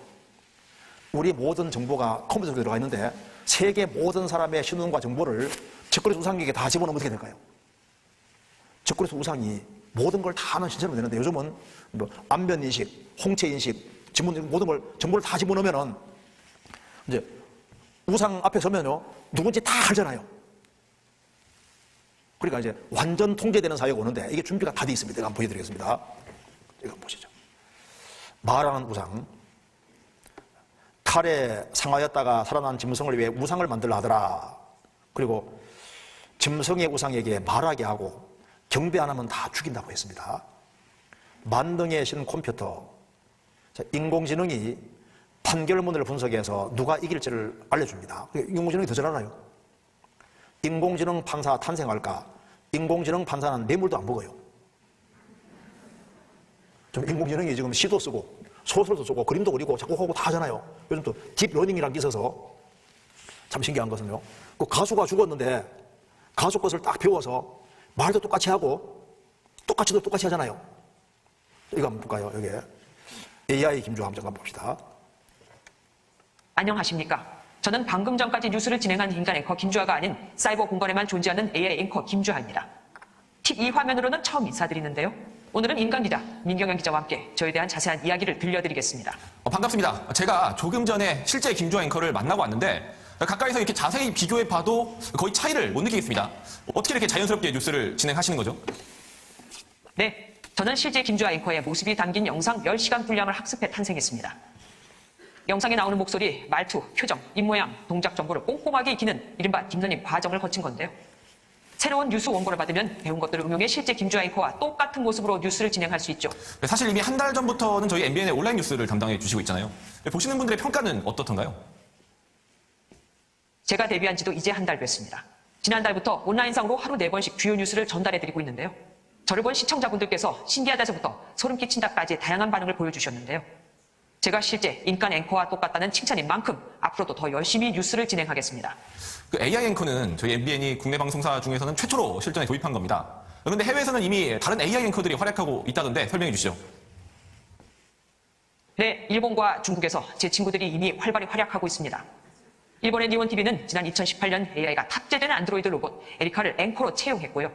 우리 모든 정보가 컴퓨터 속에 들어가 있는데 세계 모든 사람의 신원과 정보를 적그리스도 우상에게 다 집어넣으면 어떻게 될까요? 적그리스도 우상이 모든 걸 다 아는 신처럼 되는데 요즘은 뭐 안면인식, 홍채인식, 모든 걸 정보를 다 집어넣으면은 이제 우상 앞에 서면요 누군지 다 알잖아요. 그러니까 이제 완전 통제되는 사회가 오는데 이게 준비가 다 돼 있습니다. 제가 한번 보여드리겠습니다. 이거 한번 보시죠. 말하는 우상. 칼에 상하였다가 살아난 짐승을 위해 우상을 만들라 하더라. 그리고 짐승의 우상에게 말하게 하고 경배 안 하면 다 죽인다고 했습니다. 만능의 신 컴퓨터. 인공지능이 판결문을 분석해서 누가 이길지를 알려줍니다. 인공지능이 더 잘 알아요. 인공지능 판사 탄생할까? 인공지능 판사는 뇌물도 안 먹어요. 좀 인공지능이 지금 시도 쓰고 소설도 쓰고 그림도 그리고 작곡하고 다 하잖아요. 요즘 또 딥러닝이라는 게 있어서 참 신기한 것은요. 그 가수가 죽었는데 가수 것을 딱 배워서 말도 똑같이 하고 똑같이 하잖아요. 이거 한번 볼까요? 여기에 AI 김주환 잠깐 봅시다. 안녕하십니까. 저는 방금 전까지 뉴스를 진행한 인간 앵커 김주하가 아닌 사이버 공간에만 존재하는 AI 앵커 김주하입니다. 팁 2화면으로는 처음 인사드리는데요. 오늘은 인간 기자 민경현 기자와 함께 저에 대한 자세한 이야기를 들려드리겠습니다. 반갑습니다. 제가 조금 전에 실제 김주하 앵커를 만나고 왔는데 가까이서 이렇게 자세히 비교해 봐도 거의 차이를 못 느끼겠습니다. 어떻게 이렇게 자연스럽게 뉴스를 진행하시는 거죠? 네, 저는 실제 김주하 앵커의 모습이 담긴 영상 10시간 분량을 학습해 탄생했습니다. 영상에 나오는 목소리, 말투, 표정, 입모양, 동작 정보를 꼼꼼하게 익히는 이른바 딥러닝 과정을 거친 건데요. 새로운 뉴스 원고를 받으면 배운 것들을 응용해 실제 김주아 앵커와 똑같은 모습으로 뉴스를 진행할 수 있죠. 사실 이미 한 달 전부터는 저희 MBN의 온라인 뉴스를 담당해 주시고 있잖아요. 보시는 분들의 평가는 어떻던가요? 제가 데뷔한 지도 이제 한 달 됐습니다. 지난달부터 온라인상으로 하루 4번씩 주요 뉴스를 전달해드리고 있는데요. 저를 본 시청자분들께서 신기하다서부터 소름 끼친다까지 다양한 반응을 보여주셨는데요. 제가 실제 인간 앵커와 똑같다는 칭찬인 만큼 앞으로도 더 열심히 뉴스를 진행하겠습니다. 그 AI 앵커는 저희 MBN이 국내 방송사 중에서는 최초로 실전에 도입한 겁니다. 그런데 해외에서는 이미 다른 AI 앵커들이 활약하고 있다던데 설명해 주시죠. 네, 일본과 중국에서 제 친구들이 이미 활발히 활약하고 있습니다. 일본의 니온TV는 지난 2018년 AI가 탑재된 안드로이드 로봇 에리카를 앵커로 채용했고요.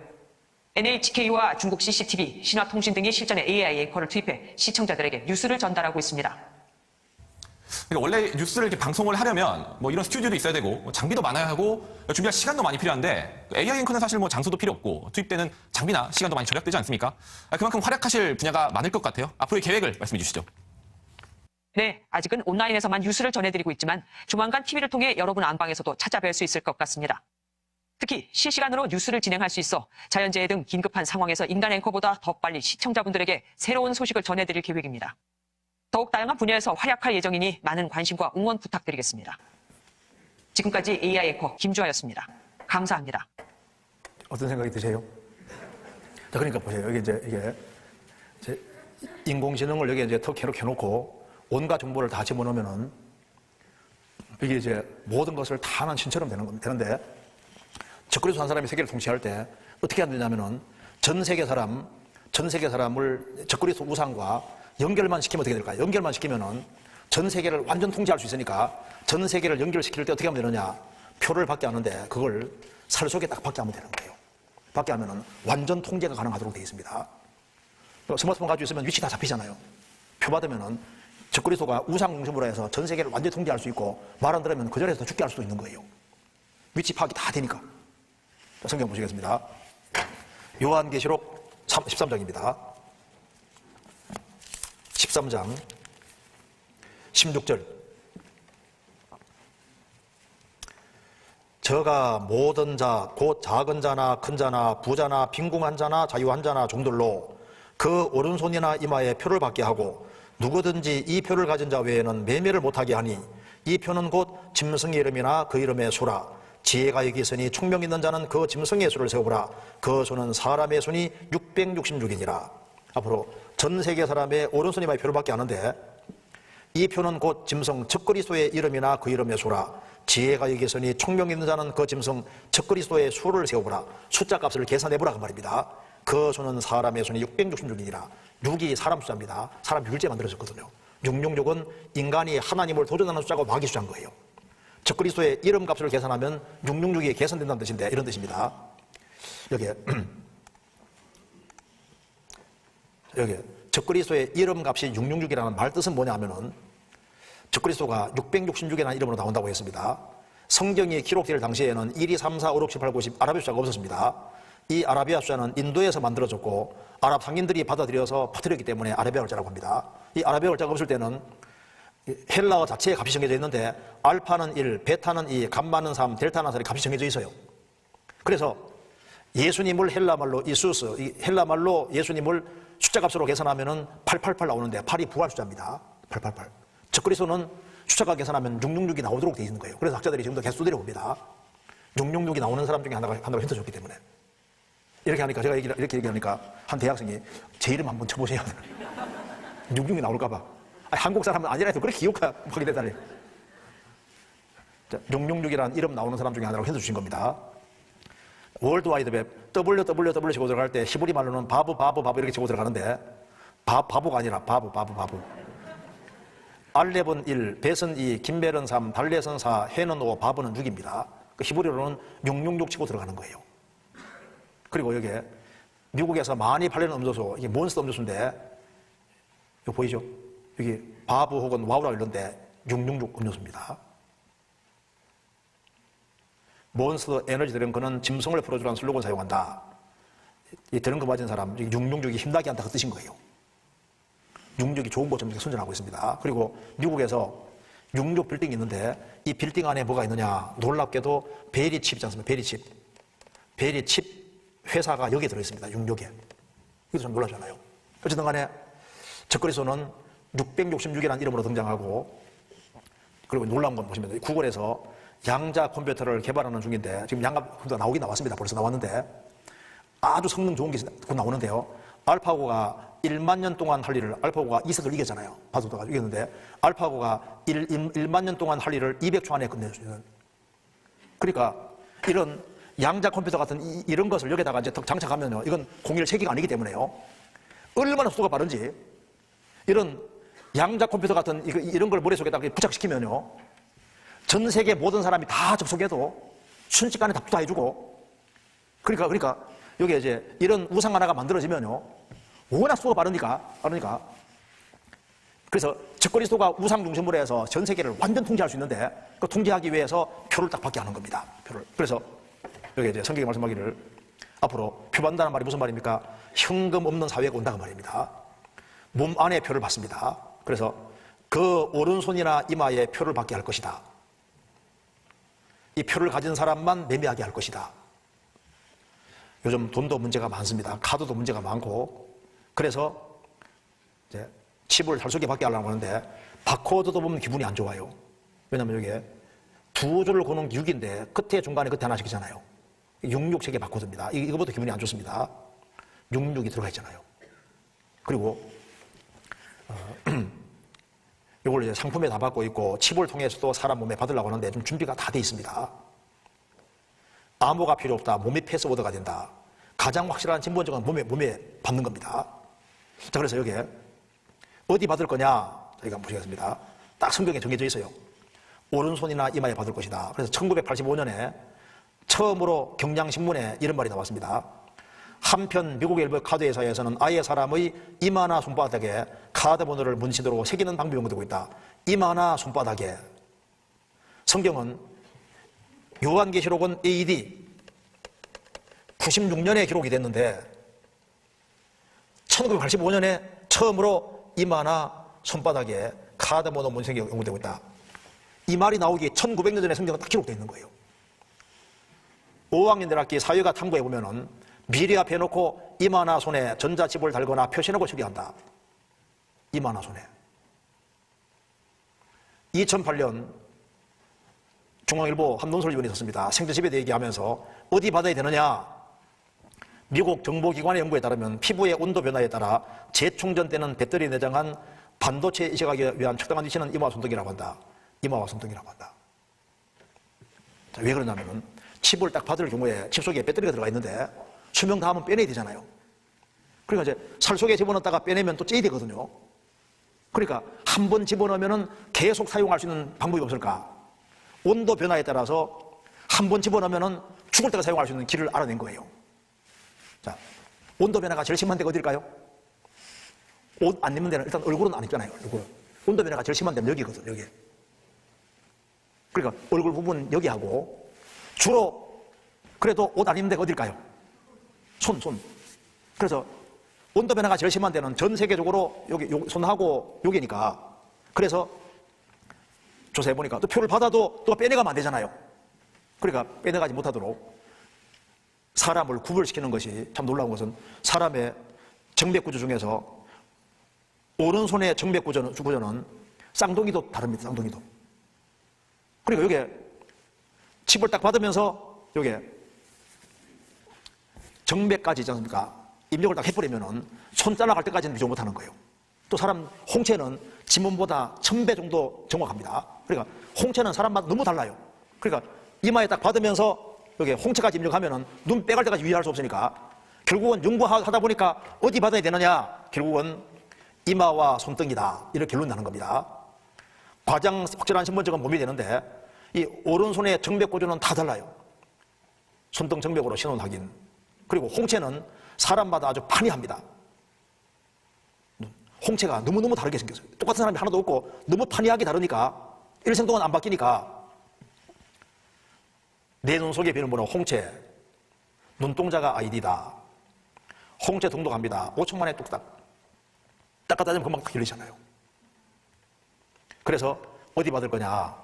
NHK와 중국 CCTV, 신화통신 등이 실전에 AI 앵커를 투입해 시청자들에게 뉴스를 전달하고 있습니다. 그러니까 원래 뉴스를 이렇게 방송을 하려면 뭐 이런 스튜디오도 있어야 되고 장비도 많아야 하고 준비할 시간도 많이 필요한데 AI 앵커는 사실 뭐 장소도 필요 없고 투입되는 장비나 시간도 많이 절약되지 않습니까? 그만큼 활약하실 분야가 많을 것 같아요. 앞으로의 계획을 말씀해 주시죠. 네, 아직은 온라인에서만 뉴스를 전해드리고 있지만 조만간 TV를 통해 여러분 안방에서도 찾아뵐 수 있을 것 같습니다. 특히 실시간으로 뉴스를 진행할 수 있어 자연재해 등 긴급한 상황에서 인간 앵커보다 더 빨리 시청자분들에게 새로운 소식을 전해드릴 계획입니다. 더욱 다양한 분야에서 활약할 예정이니 많은 관심과 응원 부탁드리겠습니다. 지금까지 AI 앵커 김주아였습니다. 감사합니다. 어떤 생각이 드세요? 자, 그러니까 보세요. 여기 이제 인공지능을 여기 이제 턱 해놓고 온갖 정보를 다 집어넣으면은 이게 이제 모든 것을 다 아는 신처럼 되는데 적그리스도 한 사람이 세계를 통치할 때 어떻게 해야 되냐면은 전 세계 사람을 적그리스도 우상과 연결만 시키면 어떻게 될까요? 연결만 시키면은 전 세계를 완전 통제할 수 있으니까 전 세계를 연결시킬 때 어떻게 하면 되느냐? 표를 받게 하는데 그걸 살 속에 딱 받게 하면 되는 거예요. 받게 하면은 완전 통제가 가능하도록 되어 있습니다. 스마트폰 가지고 있으면 위치 다 잡히잖아요. 표 받으면은 적그리스도가 우상 중심으로 해서 전 세계를 완전히 통제할 수 있고 말 안 들으면 그 자리에서 죽게 할 수도 있는 거예요. 위치 파악이 다 되니까. 성경 보시겠습니다. 요한계시록 13장입니다. 13장 16절. 저가 모든 자, 곧 작은 자나 큰 자나 부자나 빈궁한 자나 자유한 자나 종들로 그 오른손이나 이마에 표를 받게 하고 누구든지 이 표를 가진 자 외에는 매매를 못하게 하니 이 표는 곧 짐승의 이름이나 그 이름의 수라. 지혜가 여기 있으니 총명 있는 자는 그 짐승의 수를 세우라. 그 수는 사람의 손이 666이니라. 앞으로 전 세계 사람의 오른손 이마에 표를 받게 하는데 이 표는 곧 짐승 적그리스도의 이름이나 그 이름의 수라. 지혜가 여기 있으니 총명 있는 자는 그 짐승 적그리스도의 수를 세우라. 숫자 값을 계산해보라 그 말입니다. 그 수는 사람의 손이 666이니라. 6이 사람 숫자입니다. 사람 6일째 만들어졌거든요. 666은 인간이 하나님을 도전하는 숫자고 마귀 숫자인 거예요. 적그리스도의 이름 값을 계산하면 666이 계산된다는 뜻인데 이런 뜻입니다. 여기에 적그리스도의 이름 값이 666이라는 말 뜻은 뭐냐면은 적그리스도가 666이라는 이름으로 나온다고 했습니다. 성경이 기록될 당시에는 1, 2, 3, 4, 5, 6, 7, 8, 9, 10 아라비아 숫자가 없었습니다. 이 아라비아 숫자는 인도에서 만들어졌고 아랍 상인들이 받아들여서 퍼뜨렸기 때문에 아라비아 글자라고 합니다. 이 아라비아 글자가 없을 때는 헬라어 자체의 값이 정해져 있는데 알파는 1, 베타는 2, 감마는 3, 델타는 4의 값이 정해져 있어요. 그래서 예수님을 헬라말로 이수스, 헬라말로 예수님을 숫자 값으로 계산하면은 888 나오는데 8이 부활 숫자입니다. 888. 적그리스도는 숫자가 계산하면 666이 나오도록 되어 있는 거예요. 그래서 학자들이 지금도 계속 두드려 봅니다. 666이 나오는 사람 중에 하나로 힌트 줬기 때문에. 이렇게 하니까 제가 이렇게 얘기하니까 한 대학생이 제 이름 한번 쳐보세요. 66이 나올까봐. 한국 사람은 아니라 해도 그렇게 기억하게 되다니. 666이라는 이름 나오는 사람 중에 하나로 힌트 주신 겁니다. 월드와이드웹 www 치고 들어갈 때 히브리 말로는 바보 이렇게 치고 들어가는데 바보가 아니라 바보. 알렙은 1, 벳은 2, 김벨은 3, 달렛은 4, 해는 5, 바보는 6입니다. 그 히브리로는 666 치고 들어가는 거예요. 그리고 여기에 미국에서 많이 팔리는 음료수, 이게 몬스터 음료수인데 이거 보이죠? 여기 바보 혹은 와우라고 이런데 666 음료수입니다. 몬스터 에너지 드링크는 짐승을 풀어주라는 슬로건을 사용한다. 이 드링크 맞은 사람, 666이 힘나게 한다 그 뜻인 거예요. 66이 좋은 것처럼 이렇게 선전하고 있습니다. 그리고 미국에서 66 빌딩이 있는데 이 빌딩 안에 뭐가 있느냐? 놀랍게도 베리칩 있지 않습니까? 베리칩 회사가 여기에 들어있습니다. 육력에. 이것도 좀 놀라잖아요. 어쨌든 간에 적거리소는 666이라는 이름으로 등장하고, 그리고 놀라운 건 보시면 구글에서 양자 컴퓨터를 개발하는 중인데, 지금 양자 컴퓨터가 나오긴 나왔습니다. 벌써 나왔는데, 아주 성능 좋은 게 곧 나오는데요. 알파고가 1만 년 동안 할 일을, 알파고가 이석을 이겼잖아요. 바둑도가 이겼는데, 알파고가 1만 년 동안 할 일을 200초 안에 끝내주는. 그러니까 이런 양자 컴퓨터 같은 이런 것을 여기다가 이제 장착하면요, 이건 공일 체계가 아니기 때문에요. 얼마나 속도가 빠른지, 이런 양자 컴퓨터 같은 이런 걸 머릿속에다 부착시키면요, 전 세계 모든 사람이 다 접속해도 순식간에 답도 다 해주고, 그러니까 여기에 이제 이런 우상 하나가 만들어지면요, 워낙 속도가 빠르니까. 그래서 적거리소가 우상 중심으로 해서 전 세계를 완전 통제할 수 있는데, 그 통제하기 위해서 표를 딱 받게 하는 겁니다. 표를. 그래서 여기 이제 성경이 말씀하기를 앞으로 표 받는다는 말이 무슨 말입니까? 현금 없는 사회가 온다고 말입니다. 몸 안에 표를 받습니다. 그래서 그 오른손이나 이마에 표를 받게 할 것이다. 이 표를 가진 사람만 매매하게 할 것이다. 요즘 돈도 문제가 많습니다. 카드도 문제가 많고, 그래서 이제 칩을 잘 쏘게 받게 하려고 하는데, 바코드도 보면 기분이 안 좋아요. 왜냐면 이게 두 줄을 고는 6인데 끝에 중간에 끝에 하나씩 있잖아요. 66색의 바코드입니다. 이거부터 기분이 안 좋습니다. 66이 들어가 있잖아요. 그리고 이걸 이제 상품에 다 받고 있고, 칩을 통해서도 사람 몸에 받으려고 하는데 좀 준비가 다 돼 있습니다. 암호가 필요 없다. 몸이 패스워드가 된다. 가장 확실한 진본적은 몸에 받는 겁니다. 자, 그래서 여기에 어디 받을 거냐? 저희가 한번 보시겠습니다. 딱 성경에 정해져 있어요. 오른손이나 이마에 받을 것이다. 그래서 1985년에 처음으로 경향신문에 이런 말이 나왔습니다. 한편 미국의 일부 카드 회사에서는 아예 사람의 이마나 손바닥에 카드 번호를 문신으로 새기는 방법이 연구되고 있다. 이마나 손바닥에. 성경은 요한계시록은 AD 96년에 기록이 됐는데 1985년에 처음으로 이마나 손바닥에 카드 번호 문신이 연구되고 있다. 이 말이 나오기 1900년 전에 성경은 딱 기록되어 있는 거예요. 5학년 대학기 사회가 탐구해 보면은 미리 앞에 놓고 이마나 손에 전자칩을 달거나 표시하고 처리한다. 이마나 손에. 2008년 중앙일보 한 논설위원이 있었습니다. 생체칩에 대해 얘기하면서 어디 받아야 되느냐. 미국 정보기관의 연구에 따르면 피부의 온도 변화에 따라 재충전되는 배터리에 내장한 반도체 이식하기 위한 적당한 위치는 이마와 손등이라고 한다. 이마와 손등이라고 한다. 자, 왜 그러냐면은 칩을 딱 받을 경우에 칩 속에 배터리가 들어가 있는데 수명 다 하면 빼내야 되잖아요. 그러니까 이제 살 속에 집어넣었다가 빼내면 또 째야 되거든요. 그러니까 한 번 집어넣으면 계속 사용할 수 있는 방법이 없을까? 온도 변화에 따라서 한 번 집어넣으면 죽을 때가 사용할 수 있는 길을 알아낸 거예요. 자, 온도 변화가 제일 심한 데가 어딜까요? 옷 안 입는 데는 일단 얼굴은 안 입잖아요. 얼굴. 온도 변화가 제일 심한 데는 여기거든, 여기. 그러니까 얼굴 부분 여기 하고 주로 그래도 옷 안 입는 데가 어딜까요? 손. 그래서 온도 변화가 제일 심한 데는 전 세계적으로 여기 손하고 여기니까 그래서 조사해 보니까 또 표를 받아도 또 빼내가면 안 되잖아요. 그러니까 빼내가지 못하도록 사람을 구별시키는 것이 참 놀라운 것은 사람의 정맥구조 중에서 오른손의 정맥구조는 쌍둥이도 다릅니다. 쌍둥이도. 그리고 여기에 칩을 딱 받으면서 여기에 정맥까지 있지 않습니까? 입력을 딱 해버리면은 손 잘라갈 때까지는 비교 못하는 거예요. 또 사람 홍채는 지문보다 1000배 정도 정확합니다. 그러니까 홍채는 사람마다 너무 달라요. 그러니까 이마에 딱 받으면서 여기 홍채까지 입력하면은 눈 빼갈 때까지 유의할 수 없으니까 결국은 연구하다 보니까 어디 받아야 되느냐? 결국은 이마와 손등이다. 이렇게 결론 나는 겁니다. 가장 확실한 신분증은 몸이 되는데 이 오른손의 정맥 구조는 다 달라요. 손등 정맥으로 신원 확인. 그리고 홍채는 사람마다 아주 판이합니다. 홍채가 너무너무 다르게 생겼어요. 똑같은 사람이 하나도 없고 너무 판이하게 다르니까 일생 동안 안 바뀌니까 내 눈 속에 비는 번호 홍채, 눈동자가 아이디다. 홍채 등록합니다. 5초 만에 뚝딱. 딱 갖다 대면 금방 딱 열리잖아요. 그래서 어디 받을 거냐?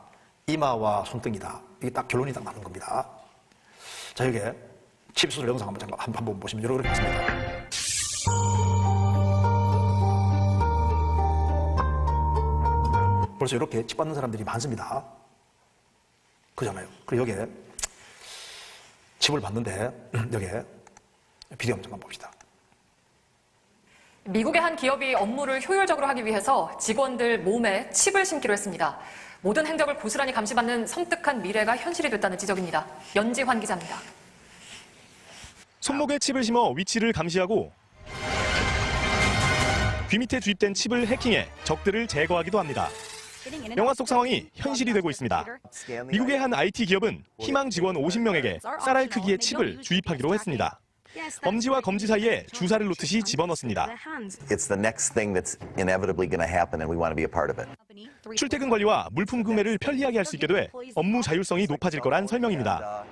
이마와 손등이다. 이게 딱 결론이 딱 나는 겁니다. 자, 여기에 칩 수술 영상 한번 보시면 이렇게 있습니다. 벌써 이렇게 칩 받는 사람들이 많습니다. 그잖아요. 그리고 여기에 칩을 받는데 여기에 비디오 한번 봅시다. 미국의 한 기업이 업무를 효율적으로 하기 위해서 직원들 몸에 칩을 심기로 했습니다. 모든 행적을 고스란히 감시받는 섬뜩한 미래가 현실이 됐다는 지적입니다. 연지환 기자입니다. 손목에 칩을 심어 위치를 감시하고 귀 밑에 주입된 칩을 해킹해 적들을 제거하기도 합니다. 영화 속 상황이 현실이 되고 있습니다. 미국의 한 IT 기업은 희망 직원 50명에게 쌀알 크기의 칩을 주입하기로 했습니다. 엄지와 검지 사이에 주사를 놓듯이 집어넣습니다. It's the next thing that's inevitably going to happen and we want to be a part of it. 출퇴근 관리와 물품 구매를 편리하게 할 수 있게 돼 업무 자율성이 높아질 거란 설명입니다.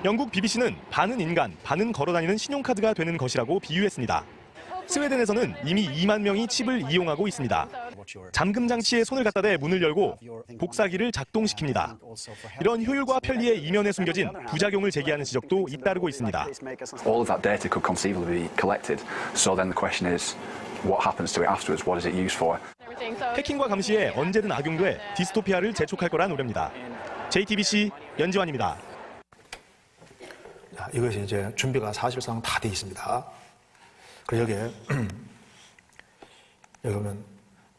영국 BBC는 반은 인간, 반은 걸어다니는 신용카드가 되는 것이라고 비유했습니다. 스웨덴에서는 이미 2만 명이 칩을 이용하고 있습니다. 잠금 장치에 손을 갖다 대 문을 열고 복사기를 작동시킵니다. 이런 효율과 편리의 이면에 숨겨진 부작용을 제기하는 지적도 잇따르고 있습니다. All of that data could conceivably be collected. So then the question is, what happens to it afterwards? What is it used for? 해킹과 감시에 언제든 악용돼 디스토피아를 재촉할 거란 우려입니다. JTBC 연지환입니다. 자, 이것이 이제 준비가 사실상 다 돼 있습니다. 그리고 여기에 여기 보면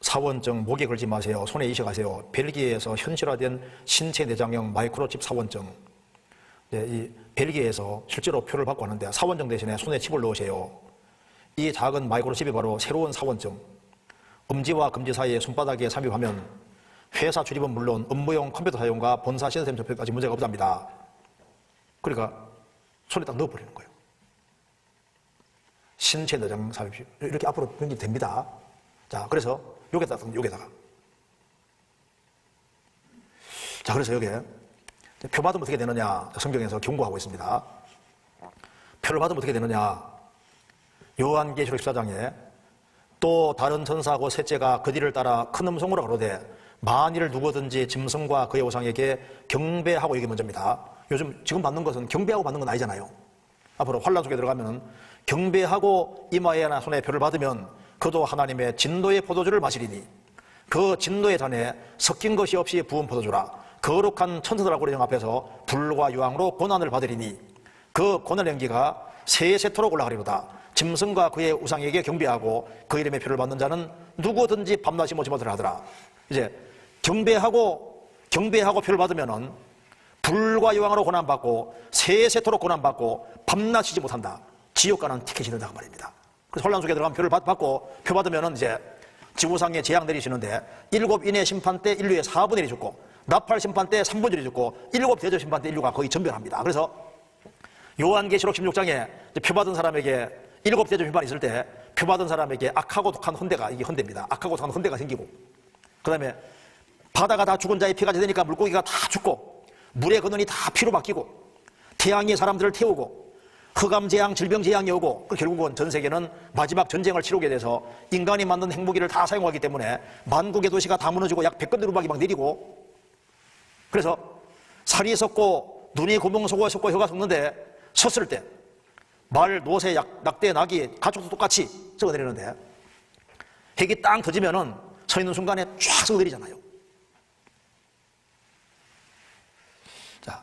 사원증 목에 걸지 마세요. 손에 이식하세요. 벨기에에서 현실화된 신체 내장형 마이크로칩 사원증. 네, 이 벨기에에서 실제로 표를 받고 하는데 사원증 대신에 손에 칩을 넣으세요. 이 작은 마이크로칩이 바로 새로운 사원증. 엄지와 검지 사이에 손바닥에 삽입하면 회사 출입은 물론 업무용 컴퓨터 사용과 본사 시스템 접촉까지 문제가 없답니다. 그러니까 손에 딱 넣어버리는 거예요. 신체 내장 삽입 이렇게 앞으로 됩니다. 자, 그래서 여기다가 자, 그래서 여기에 표 받으면 어떻게 되느냐 성경에서 경고하고 있습니다. 표를 받으면 어떻게 되느냐 요한계시록 14장에 또 다른 전사하고 셋째가 그 뒤를 따라 큰 음성으로 가로되 만일 누구든지 짐승과 그의 우상에게 경배하고 이게 먼저입니다. 요즘 지금 받는 것은 경배하고 받는 건 아니잖아요. 앞으로 환란 속에 들어가면 경배하고 이마에나 손에 표를 받으면 그도 하나님의 진노의 포도주를 마시리니 그 진노의 잔에 섞인 것이 없이 부은 포도주라 거룩한 천사들하고 우리 영 앞에서 불과 유황으로 고난을 받으리니 그 고난 연기가 세세토록 올라가리로다. 짐승과 그의 우상에게 경배하고 그 이름의 표를 받는 자는 누구든지 밤낮이 못지 못하라 하더라. 이제 경배하고 표를 받으면은 불과 유황으로 고난받고 세세토록 고난받고 밤낮 쉬지 못한다. 지옥 가는 티켓이 된다고 말입니다. 그래서 혼란 속에 들어가면 표를 받고 표 받으면은 이제 지구상에 재앙 내리시는데 7인의 심판 때 인류의 4분의 1이 죽고 나팔 심판 때 3분의 1이 죽고 7 대접 심판 때 인류가 거의 전멸합니다. 그래서 요한계시록 16장에 표 받은 사람에게 7 대접 심판이 있을 때 표 받은 사람에게 악하고 독한 헌대가 이게 헌대입니다. 악하고 독한 헌대가 생기고 그 다음에 바다가 다 죽은 자의 피가 되니까 물고기가 다 죽고 물의 근원이 다 피로 바뀌고 태양이 사람들을 태우고 흑암재앙, 질병재앙이 오고 결국은 전 세계는 마지막 전쟁을 치르게 돼서 인간이 만든 핵무기를 다 사용하기 때문에 만국의 도시가 다 무너지고 약 100건대 우박이 막 내리고 그래서 살이 섰고 눈이 구멍 속고 혀가 섰는데 섰을 때 말, 노새, 낙대, 낙이 가축도 똑같이 썩어내리는데 핵이 땅 터지면은 서 있는 순간에 쫙 썩어내리잖아요. 자,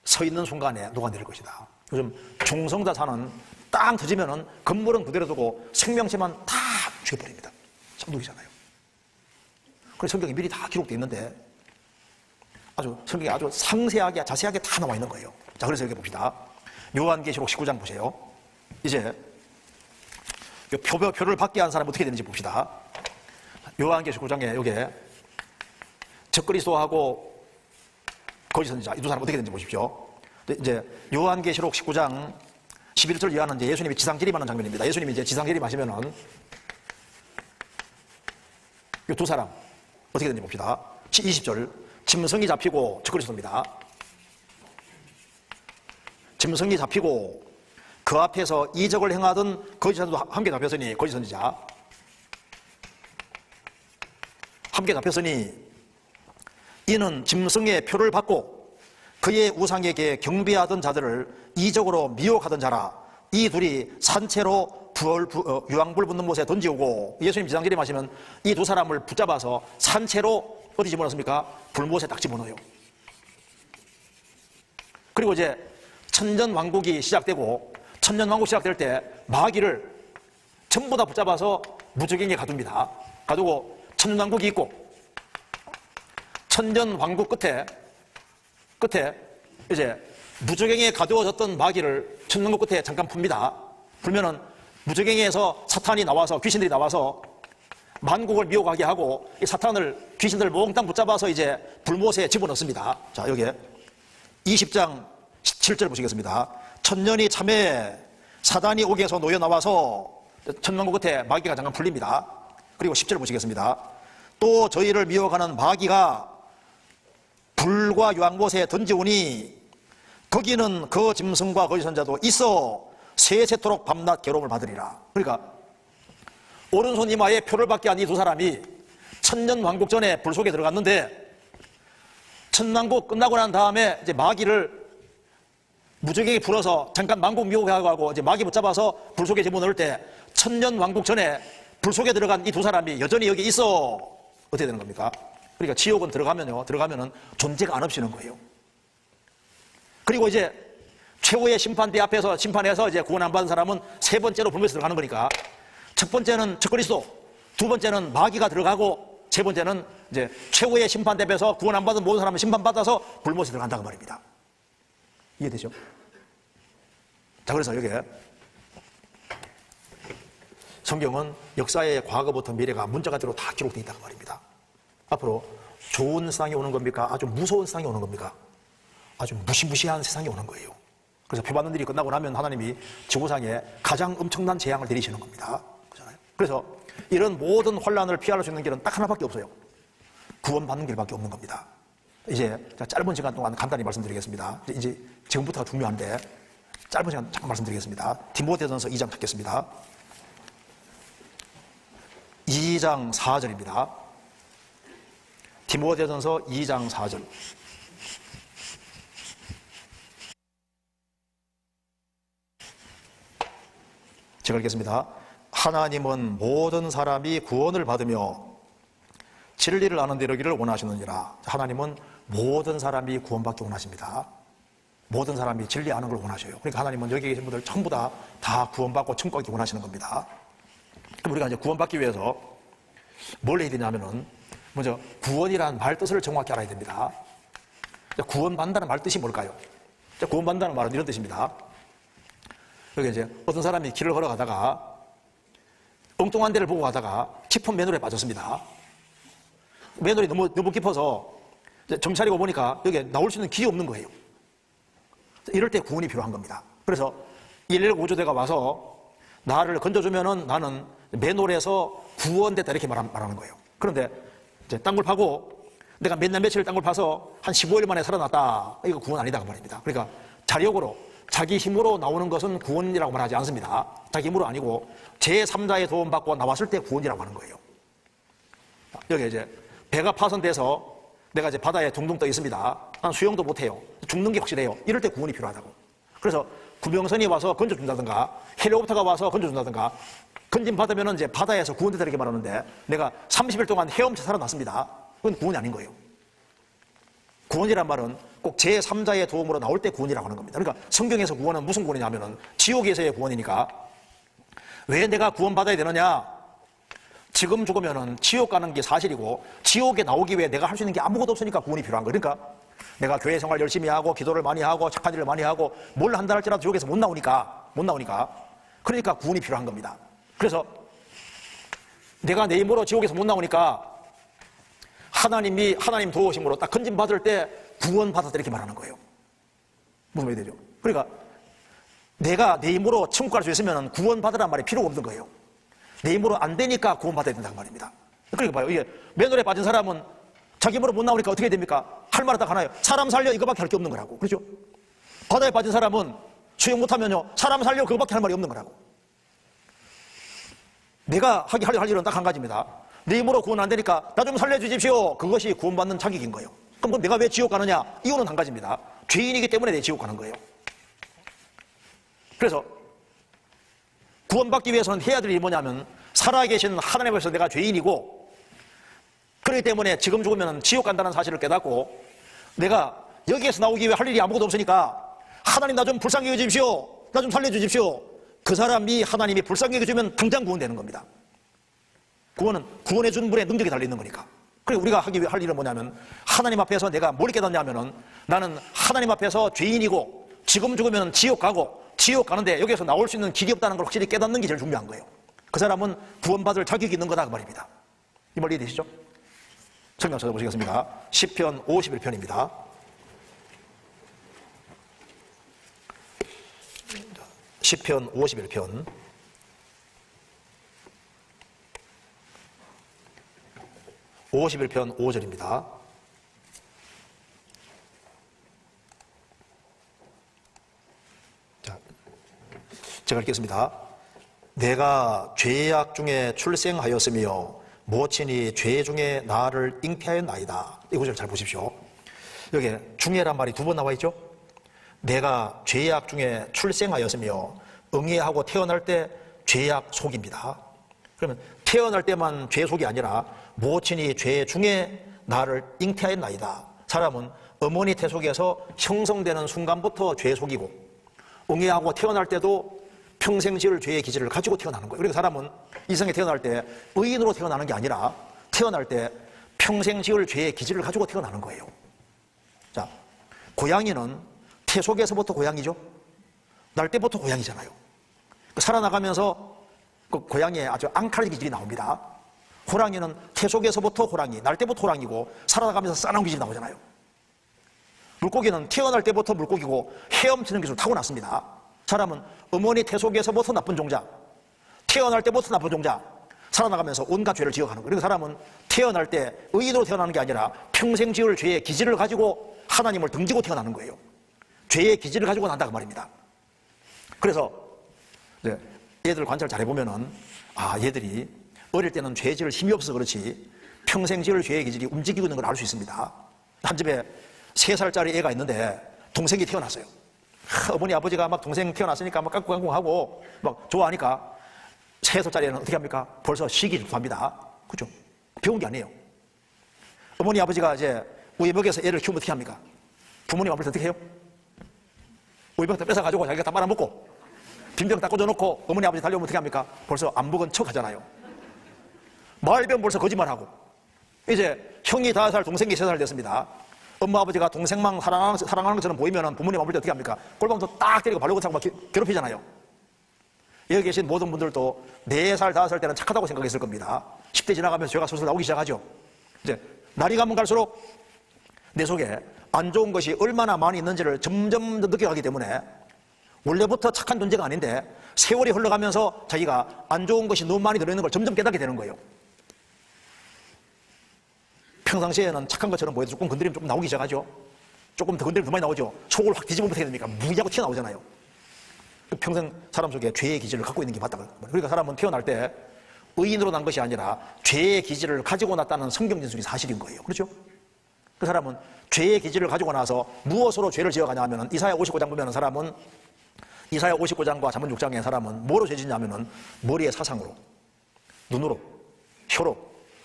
서 있는 순간에 녹아내릴 것이다. 요즘 중성자 사는 땅 터지면은 건물은 그대로 두고 생명체만 다 죽여버립니다. 참독이잖아요. 그래서 성경에 미리 다 기록되어 있는데 성경에 아주 상세하게 자세하게 다 나와 있는 거예요. 자, 그래서 여기 봅시다. 요한계시록 19장 보세요. 이제 표를 받게 한 사람이 어떻게 되는지 봅시다. 요한계시록 19장에 여기에 적그리스도하고 거짓 선지자 이 두 사람 어떻게 되는지 보십시오. 이제 요한계시록 19장 11절 이하는 이제 예수님이 지상재림하는 장면입니다. 예수님이 이제 지상재림하시면은 이 두 사람 어떻게 되는지 봅시다. 20절 짐승이 잡히고 적그리스도입니다. 짐승이 잡히고 그 앞에서 이적을 행하던 거짓사도 함께 잡혔으니 거짓 선지자 함께 잡혔으니 이는 짐승의 표를 받고 그의 우상에게 경배하던 자들을 이적으로 미혹하던 자라. 이 둘이 산채로 유황불 붙는 못에 던지오고, 예수님 지상절에 마시면 이 두 사람을 붙잡아서 산채로 어디 집어넣습니까? 불못에 딱 집어넣어요. 그리고 이제 천년왕국이 시작되고, 천년왕국 시작될 때 마귀를 전부 다 붙잡아서 무저갱에 가둡니다. 가두고 천년왕국이 있고, 천년왕국 끝에 이제 무저갱에 가두어졌던 마귀를 천년왕국 끝에 잠깐 풉니다. 풀면은 무저갱에서 사탄이 나와서, 귀신들이 나와서 만국을 미혹하게 하고, 이 사탄을, 귀신들 몽땅 붙잡아서 이제 불못에 집어넣습니다. 자, 여기에 20장 17절 보시겠습니다. 천년이 참에 사단이 옥에서 놓여 나와서 천년왕국 끝에 마귀가 잠깐 풀립니다. 그리고 10절 보시겠습니다. 또 저희를 미혹하는 마귀가 불과 유황못에 던지오니 거기는 그 짐승과 거짓 선자도 있어 세세토록 밤낮 괴로움을 받으리라. 그러니까 오른손 이마에 표를 받게 한 이 두 사람이 천년왕국 전에 불 속에 들어갔는데, 천년왕국 끝나고 난 다음에 이제 마귀를 무적에게 풀어서 잠깐 만국 미혹하고 이제 마귀 붙잡아서 불 속에 집어넣을 때, 천년왕국 전에 불 속에 들어간 이 두 사람이 여전히 여기 있어. 어떻게 되는 겁니까? 그러니까 지옥은 들어가면은 존재가 안 없이는 거예요. 그리고 이제 최후의 심판대 앞에서 심판해서 이제 구원 안 받은 사람은 세 번째로 불못에 들어가는 거니까, 첫 번째는 적그리스도, 두 번째는 마귀가 들어가고, 세 번째는 이제 최후의 심판대 앞에서 구원 안 받은 모든 사람은 심판받아서 불못에 들어간다고 말입니다. 이해되죠? 자, 그래서 여기에 성경은 역사의 과거부터 미래가 문자가대로 다 기록되어 있다고 말입니다. 앞으로 좋은 세상이 오는 겁니까? 아주 무서운 세상이 오는 겁니까? 아주 무시무시한 세상이 오는 거예요. 그래서 표받는 일이 끝나고 나면 하나님이 지구상에 가장 엄청난 재앙을 내리시는 겁니다. 그렇잖아요? 그래서 이런 모든 혼란을 피할 수 있는 길은 딱 하나밖에 없어요. 구원받는 길밖에 없는 겁니다. 이제 짧은 시간 동안 간단히 말씀드리겠습니다. 이제 지금부터가 중요한데 짧은 시간 잠깐 말씀드리겠습니다. 디모데전서 2장 찾겠습니다. 2장 4절입니다. 디모데전서 2장 4절. 제가 읽겠습니다. 하나님은 모든 사람이 구원을 받으며 진리를 아는 데 이르기를 원하시느니라. 하나님은 모든 사람이 구원받기 원하십니다. 모든 사람이 진리 아는 걸 원하셔요. 그러니까 하나님은 여기 계신 분들 전부 다 구원받고 천국 가기 원하시는 겁니다. 그럼 우리가 이제 구원받기 위해서 뭘 해야 되냐면은, 먼저 구원이라는 말 뜻을 정확히 알아야 됩니다. 구원받는다는 말 뜻이 뭘까요? 구원받는다는 말은 이런 뜻입니다. 여기 이제 어떤 사람이 길을 걸어가다가 엉뚱한 데를 보고 가다가 깊은 맨홀에 빠졌습니다. 맨홀이 너무 깊어서 정신 차리고 보니까 여기에 나올 수 있는 길이 없는 거예요. 이럴 때 구원이 필요한 겁니다. 그래서 119 구조대가 와서 나를 건져주면은 나는 맨홀에서 구원됐다 이렇게 말하는 거예요. 그런데 이제 땅굴 파고 내가 몇 날 며칠 땅굴 파서 한 15일 만에 살아났다. 이거 구원 아니다 그 말입니다. 그러니까 자력으로 자기 힘으로 나오는 것은 구원이라고 말하지 않습니다. 자기 힘으로 아니고 제3자의 도움받고 나왔을 때 구원이라고 하는 거예요. 여기 이제 배가 파손돼서 내가 이제 바다에 둥둥 떠 있습니다. 난 수영도 못해요. 죽는 게 확실해요. 이럴 때 구원이 필요하다고. 그래서 구명선이 와서 건져준다든가 헬리콥터가 와서 건져준다든가 건진 받으면 이제 바다에서 구원되다 이렇게 말하는데, 내가 30일 동안 헤엄쳐 살아났습니다. 그건 구원이 아닌 거예요. 구원이란 말은 꼭 제3자의 도움으로 나올 때 구원이라고 하는 겁니다. 그러니까 성경에서 구원은 무슨 구원이냐면은 지옥에서의 구원이니까. 왜 내가 구원받아야 되느냐? 지금 죽으면은 지옥 가는 게 사실이고, 지옥에 나오기 위해 내가 할 수 있는 게 아무것도 없으니까 구원이 필요한 거예요. 그러니까 내가 교회 생활 열심히 하고 기도를 많이 하고 착한 일을 많이 하고 뭘 한다 할지라도 지옥에서 못 나오니까 그러니까 구원이 필요한 겁니다. 그래서 내가 내 힘으로 지옥에서 못 나오니까 하나님 도우심으로 딱 건진 받을 때 구원 받았다 이렇게 말하는 거예요. 무슨 말이 되죠? 그러니까 내가 내 힘으로 천국 갈 수 있으면 구원 받으란 말이 필요가 없는 거예요. 내 힘으로 안 되니까 구원 받아야 된다는 말입니다. 그러니까 봐요. 이게 맨홀에 빠진 사람은 자기 힘으로 못 나오니까 어떻게 됩니까? 할 말은 딱 하나예요. 사람 살려 이거밖에 할 게 없는 거라고. 그렇죠? 바다에 빠진 사람은 수영 못하면요, 사람 살려 그거밖에 할 말이 없는 거라고. 내가 할 일은 딱 한 가지입니다. 내 힘으로 구원 안 되니까 나 좀 살려주십시오. 그것이 구원받는 자격인 거예요. 그럼 내가 왜 지옥 가느냐? 이유는 한 가지입니다. 죄인이기 때문에 내 지옥 가는 거예요. 그래서 구원받기 위해서는 해야 될 일이 뭐냐면 살아계신 하나님 앞에서 내가 죄인이고 그렇기 때문에 지금 죽으면 지옥 간다는 사실을 깨닫고 내가 여기에서 나오기 위해 할 일이 아무것도 없으니까 하나님 나 좀 불쌍히 여기십시오. 나 좀 살려주십시오. 그 사람이 하나님이 불쌍히 여겨주면 당장 구원되는 겁니다. 구원은 구원해 준 분의 능력이 달려있는 거니까. 그리고 우리가 할 일은 뭐냐면 하나님 앞에서 내가 뭘 깨닫냐면은 나는 하나님 앞에서 죄인이고 지금 죽으면 지옥 가고 지옥 가는데 여기에서 나올 수 있는 길이 없다는 걸 확실히 깨닫는 게 제일 중요한 거예요. 그 사람은 구원받을 자격이 있는 거다 그 말입니다. 이 말 이해되시죠? 성경 찾아보시겠습니다. 시편 51편입니다. 시편 51편 51편 5절입니다. 자, 제가 읽겠습니다. 내가 죄악 중에 출생하였으며 모친이 죄 중에 나를 잉태하였나이다. 이 구절 잘 보십시오. 여기 중에란 말이 두 번 나와 있죠. 내가 죄악 중에 출생하였으며 응애하고 태어날 때 죄악 속입니다. 그러면 태어날 때만 죄 속이 아니라 모친이 죄 중에 나를 잉태하였나이다. 사람은 어머니 태 속에서 형성되는 순간부터 죄 속이고 응애하고 태어날 때도 평생 지을 죄의 기질을 가지고 태어나는 거예요. 그러니까 사람은 이 세상에 태어날 때 의인으로 태어나는 게 아니라 태어날 때 평생 지을 죄의 기질을 가지고 태어나는 거예요. 자, 고양이는 태 속에서부터 고양이죠. 날 때부터 고양이잖아요. 살아나가면서 그 고양이의 아주 앙칼 기질이 나옵니다. 호랑이는 태 속에서부터 호랑이, 날 때부터 호랑이고 살아나가면서 싸나운 기질이 나오잖아요. 물고기는 태어날 때부터 물고기고 헤엄치는 기술을 타고났습니다. 사람은 어머니 태 속에서부터 나쁜 종자, 태어날 때부터 나쁜 종자, 살아나가면서 온갖 죄를 지어가는 거예요. 그러니까 사람은 태어날 때 의인으로 태어나는 게 아니라 평생 지을 죄의 기질을 가지고 하나님을 등지고 태어나는 거예요. 죄의 기질을 가지고 난다 그 말입니다. 그래서 얘들 관찰 잘 해보면은 얘들이 어릴 때는 죄 지을 힘이 없어서 그렇지 평생 지을 죄의 기질이 움직이고 있는 걸 알 수 있습니다. 한 집에 3살짜리 애가 있는데 동생이 태어났어요. 어머니 아버지가 막 동생 태어났으니까 막 깡꿍깡꿍하고 막 좋아하니까 3살짜리 애는 어떻게 합니까? 벌써 시기를 구합니다. 그죠? 배운 게 아니에요. 어머니 아버지가 이제 우유 먹여서 애를 키우면 어떻게 합니까? 부모님 아버지 어떻게 해요? 우유병 다 뺏어가지고 자기가 다 빨아먹고 빈병 다 꽂아놓고 어머니 아버지 달려오면 어떻게 합니까? 벌써 안 먹은 척 하잖아요. 말병 벌써 거짓말하고. 이제 형이 5살, 동생이 3살 됐습니다. 엄마 아버지가 동생만 사랑하는 것처럼 보이면 부모님 아버지 어떻게 합니까? 골방도 딱 때리고 발로 차고 막 괴롭히잖아요. 여기 계신 모든 분들도 4살, 5살 때는 착하다고 생각했을 겁니다. 10대 지나가면서 죄가 슬슬 나오기 시작하죠. 이제 날이 가면 갈수록 내 속에 안 좋은 것이 얼마나 많이 있는지를 점점 더 느껴가기 때문에 원래부터 착한 존재가 아닌데 세월이 흘러가면서 자기가 안 좋은 것이 너무 많이 들어있는 걸 점점 깨닫게 되는 거예요. 평상시에는 착한 것처럼 보여도 조금 건드리면 조금 나오기 시작하죠. 조금 더 건드리면 더 많이 나오죠. 속을 확 뒤집으면 어떻게 됩니까? 무기하고 튀어나오잖아요. 평생 사람 속에 죄의 기질을 갖고 있는 게 맞다. 그러니까 사람은 태어날 때 의인으로 난 것이 아니라 죄의 기질을 가지고 났다는 성경 진술이 사실인 거예요. 그렇죠? 그 사람은 죄의 기질을 가지고 나서 무엇으로 죄를 지어가냐 하면 이사야 59장 보면 사람은 이사야 59장과 잠언 6장의 사람은 뭐로 죄 짓냐면은 머리의 사상으로, 눈으로, 혀로,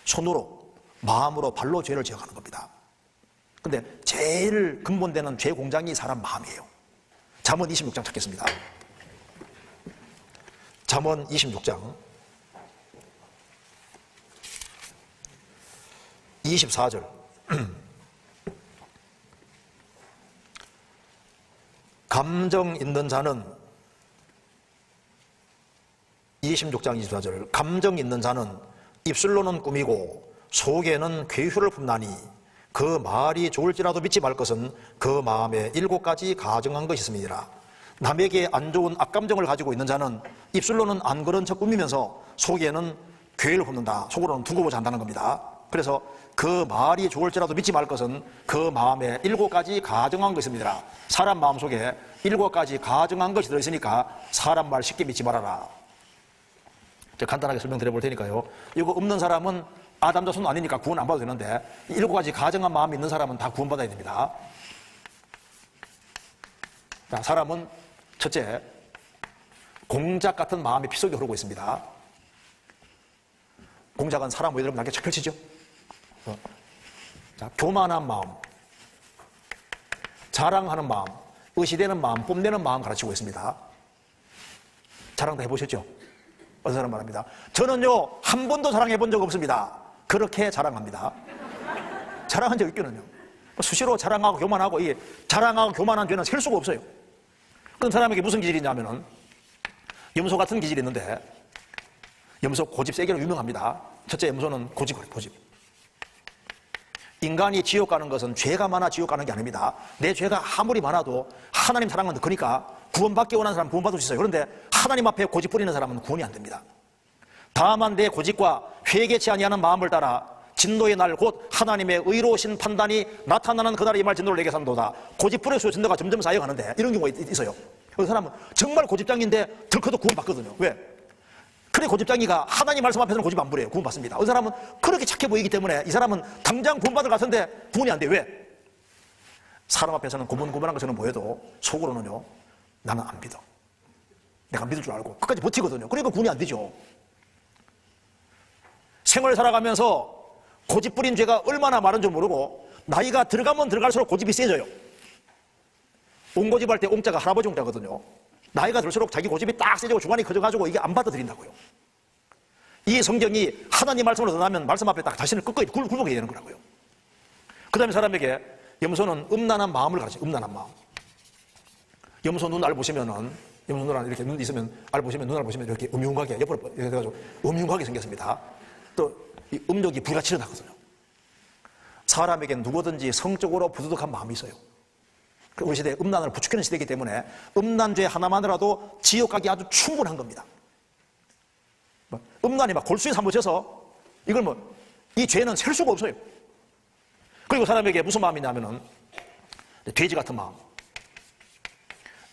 손으로, 마음으로, 발로 죄를 지어가는 겁니다. 근데 제일 근본되는 죄 공장이 사람 마음이에요. 잠언 26장 찾겠습니다. 잠언 26장 24절 감정 있는 자는 26장 24절 감정 있는 자는 입술로는 꾸미고 속에는 괴휴를 품나니 그 말이 좋을지라도 믿지 말 것은 그 마음에 7가지 가정한 것이 있음이니라. 남에게 안 좋은 악감정을 가지고 있는 자는 입술로는 안 그런 척 꾸미면서 속에는 괴를 품는다. 속으로는 두고 보지 않는다는 겁니다. 그래서 그 말이 좋을지라도 믿지 말 것은 그 마음에 7가지 가정한 것이 있습니다. 사람 마음속에 7가지 가정한 것이 들어있으니까 사람 말 쉽게 믿지 말아라. 제가 간단하게 설명드려 볼 테니까요. 이거 없는 사람은 아담 자손 아니니까 구원 안 받아도 되는데 7가지 가정한 마음이 있는 사람은 다 구원받아야 됩니다. 자, 사람은 첫째, 공작 같은 마음이 피 속에 흐르고 있습니다. 공작은 사람 왜 여러분 날개 펼치죠? 자, 교만한 마음, 자랑하는 마음, 의시되는 마음, 뽐내는 마음 가르치고 있습니다. 자랑 다 해보셨죠? 어떤 사람 말합니다. 저는요, 한 번도 자랑해 본 적 없습니다. 그렇게 자랑합니다. 자랑한 적 있기는요. 수시로 자랑하고 교만하고, 이 자랑하고 교만한 죄는 셀 수가 없어요. 그런 사람에게 무슨 기질이 있냐면은, 염소 같은 기질이 있는데, 염소 고집 세게로 유명합니다. 첫째, 염소는 고집이에요, 고집. 인간이 지옥 가는 것은 죄가 많아 지옥 가는 게 아닙니다. 내 죄가 아무리 많아도 하나님 사랑은 더 크니까 구원받기 원하는 사람은 구원받을 수 있어요. 그런데 하나님 앞에 고집 부리는 사람은 구원이 안 됩니다. 다만 내 고집과 회개치 아니하는 마음을 따라 진노의 날 곧 하나님의 의로우신 판단이 나타나는 그날에 임할 진노를 내게 산도다. 고집 부려서 진노가 점점 쌓여가는데 이런 경우가 있어요. 그 사람은 정말 고집장인데 덜커도 구원받거든요. 왜? 그래 고집장이가 하나님 말씀 앞에서는 고집 안 부려요. 구원받습니다. 그 사람은 그렇게 착해 보이기 때문에 이 사람은 당장 구원받을 것 같은데 구원이 안 돼. 왜? 사람 앞에서는 고분고분한 것처럼 보여도 속으로는요, 나는 안 믿어. 내가 믿을 줄 알고 끝까지 버티거든요. 그러니까 구원이 안 되죠. 생을 살아가면서 고집 부린 죄가 얼마나 많은 줄 모르고 나이가 들어가면 들어갈수록 고집이 세져요. 옹고집 할 때 옹자가 할아버지 옹자거든요. 나이가 들수록 자기 고집이 딱 세지고 주관이 커져가지고 이게 안 받아들인다고요. 이 성경이 하나님 말씀으로 전하면 말씀 앞에 딱 자신을 끝까지 굴복해야 되는 거라고요. 그 다음에 사람에게 염소는 음란한 마음을 가르쳐요. 음란한 마음. 염소 눈알 보시면은, 염소 눈알 이렇게 눈 있으면 알 보시면, 눈알 보시면 이렇게 음흉하게, 옆으로 이렇게 해가지고 음흉하게 생겼습니다. 또 이 음력이 불같이 일어나거든요. 사람에겐 누구든지 성적으로 부두덕한 마음이 있어요. 우리 시대에 음란을 부추기는 시대이기 때문에 음란죄 하나만이라도 지옥 가기 아주 충분한 겁니다. 음란이 막 골수에 사무쳐서 이걸 이 죄는 셀 수가 없어요. 그리고 사람에게 무슨 마음이 있냐면은 돼지 같은 마음,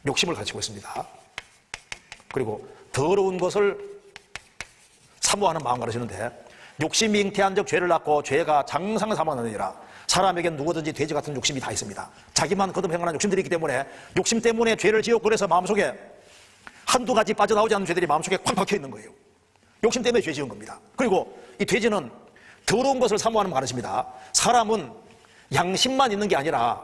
욕심을 가지고 있습니다. 그리고 더러운 것을 사모하는 마음 가르치는데, 욕심이 잉태한 적 죄를 낳고 죄가 장상을 삼아내니라. 사람에겐 누구든지 돼지 같은 욕심이 다 있습니다. 자기만 거듭 행하는 욕심들이 있기 때문에 욕심 때문에 죄를 지었고, 그래서 마음속에 한두 가지 빠져나오지 않는 죄들이 마음속에 콱 박혀 있는 거예요. 욕심 때문에 죄 지은 겁니다. 그리고 이 돼지는 더러운 것을 사모하는 거 가르칩니다. 사람은 양심만 있는 게 아니라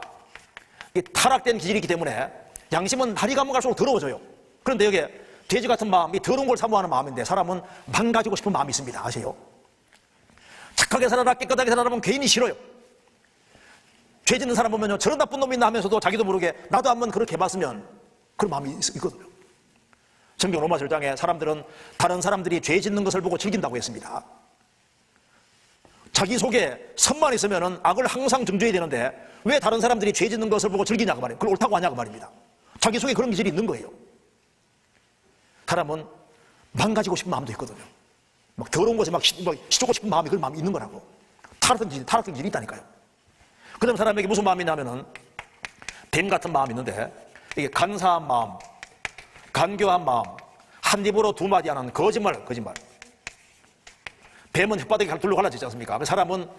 이 타락된 기질이기 때문에 양심은 날이 가면 갈수록 더러워져요. 그런데 여기에 돼지 같은 마음, 이 더러운 걸 사모하는 마음인데, 사람은 망가지고 싶은 마음이 있습니다. 아세요? 착하게 살아라, 깨끗하게 살아라면 괜히 싫어요. 죄 짓는 사람 보면요, 저런 나쁜 놈이 있나 하면서도 자기도 모르게 나도 한번 그렇게 해봤으면, 그런 마음이 있거든요. 성경 로마 7장에 사람들은 다른 사람들이 죄 짓는 것을 보고 즐긴다고 했습니다. 자기 속에 선만 있으면 악을 항상 정죄해야 되는데 왜 다른 사람들이 죄 짓는 것을 보고 즐기냐고 말이에요. 그걸 옳다고 하냐고 말입니다. 자기 속에 그런 기질이 있는 거예요. 사람은 망가지고 싶은 마음도 있거든요. 막 더러운 것에 막 시주고 싶은 마음이, 그런 마음이 있는 거라고. 타락된 기질이 있다니까요. 그 다음에 사람에게 무슨 마음이 있냐면은 뱀 같은 마음이 있는데, 이게 간사한 마음, 간교한 마음, 한 입으로 두 마디 하는 거짓말. 뱀은 혓바닥에 둘로 갈라지지 않습니까? 사람은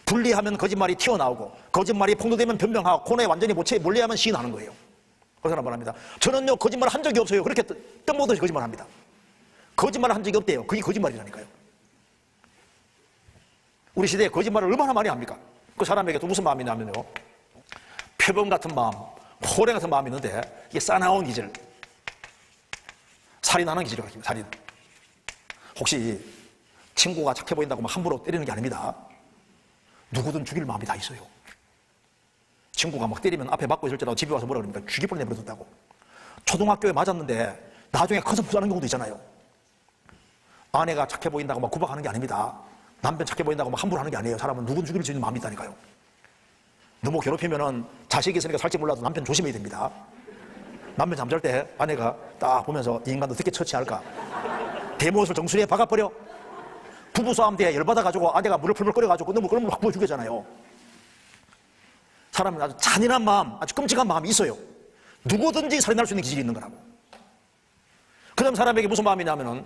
분리하면 거짓말이 튀어나오고, 거짓말이 폭로되면 변명하고, 코너에 완전히 몰래하면 시인하는 거예요. 그 사람 말합니다. 저는요, 거짓말 한 적이 없어요. 그렇게 떡먹듯이 거짓말 합니다. 거짓말 한 적이 없대요. 그게 거짓말이라니까요. 우리 시대에 거짓말을 얼마나 많이 합니까? 그 사람에게 또 무슨 마음이 나면요, 표범 같은 마음, 호랭 같은 마음이 있는데, 이게 싸나운 기질, 살인하는 기질을 가르칩니다. 살인. 혹시 친구가 착해 보인다고 막 함부로 때리는 게 아닙니다. 누구든 죽일 마음이 다 있어요. 친구가 막 때리면 앞에 맞고 있을지라도 집에 와서 뭐라 그럽니까? 죽일 뻔 내버려뒀다고. 초등학교에 맞았는데 나중에 커서 부자는 경우도 있잖아요. 아내가 착해 보인다고 막 구박하는 게 아닙니다. 남편 착해 보인다고 막 함부로 하는 게 아니에요. 사람은 누군 죽일 수 있는 마음이 있다니까요. 너무 괴롭히면은 자식이 있으니까 살지 몰라도 남편 조심해야 됩니다. 남편 잠잘 때 아내가 딱 보면서 이 인간도 어떻게 처치할까? 대못을 정수리에 박아버려? 부부싸움 때 열받아가지고 아내가 물을 풀풀 끓여가지고 너무 그러면 확 부어 죽였잖아요. 사람은 아주 잔인한 마음, 아주 끔찍한 마음이 있어요. 누구든지 살인할 수 있는 기질이 있는 거라고. 그 다음 사람에게 무슨 마음이냐면은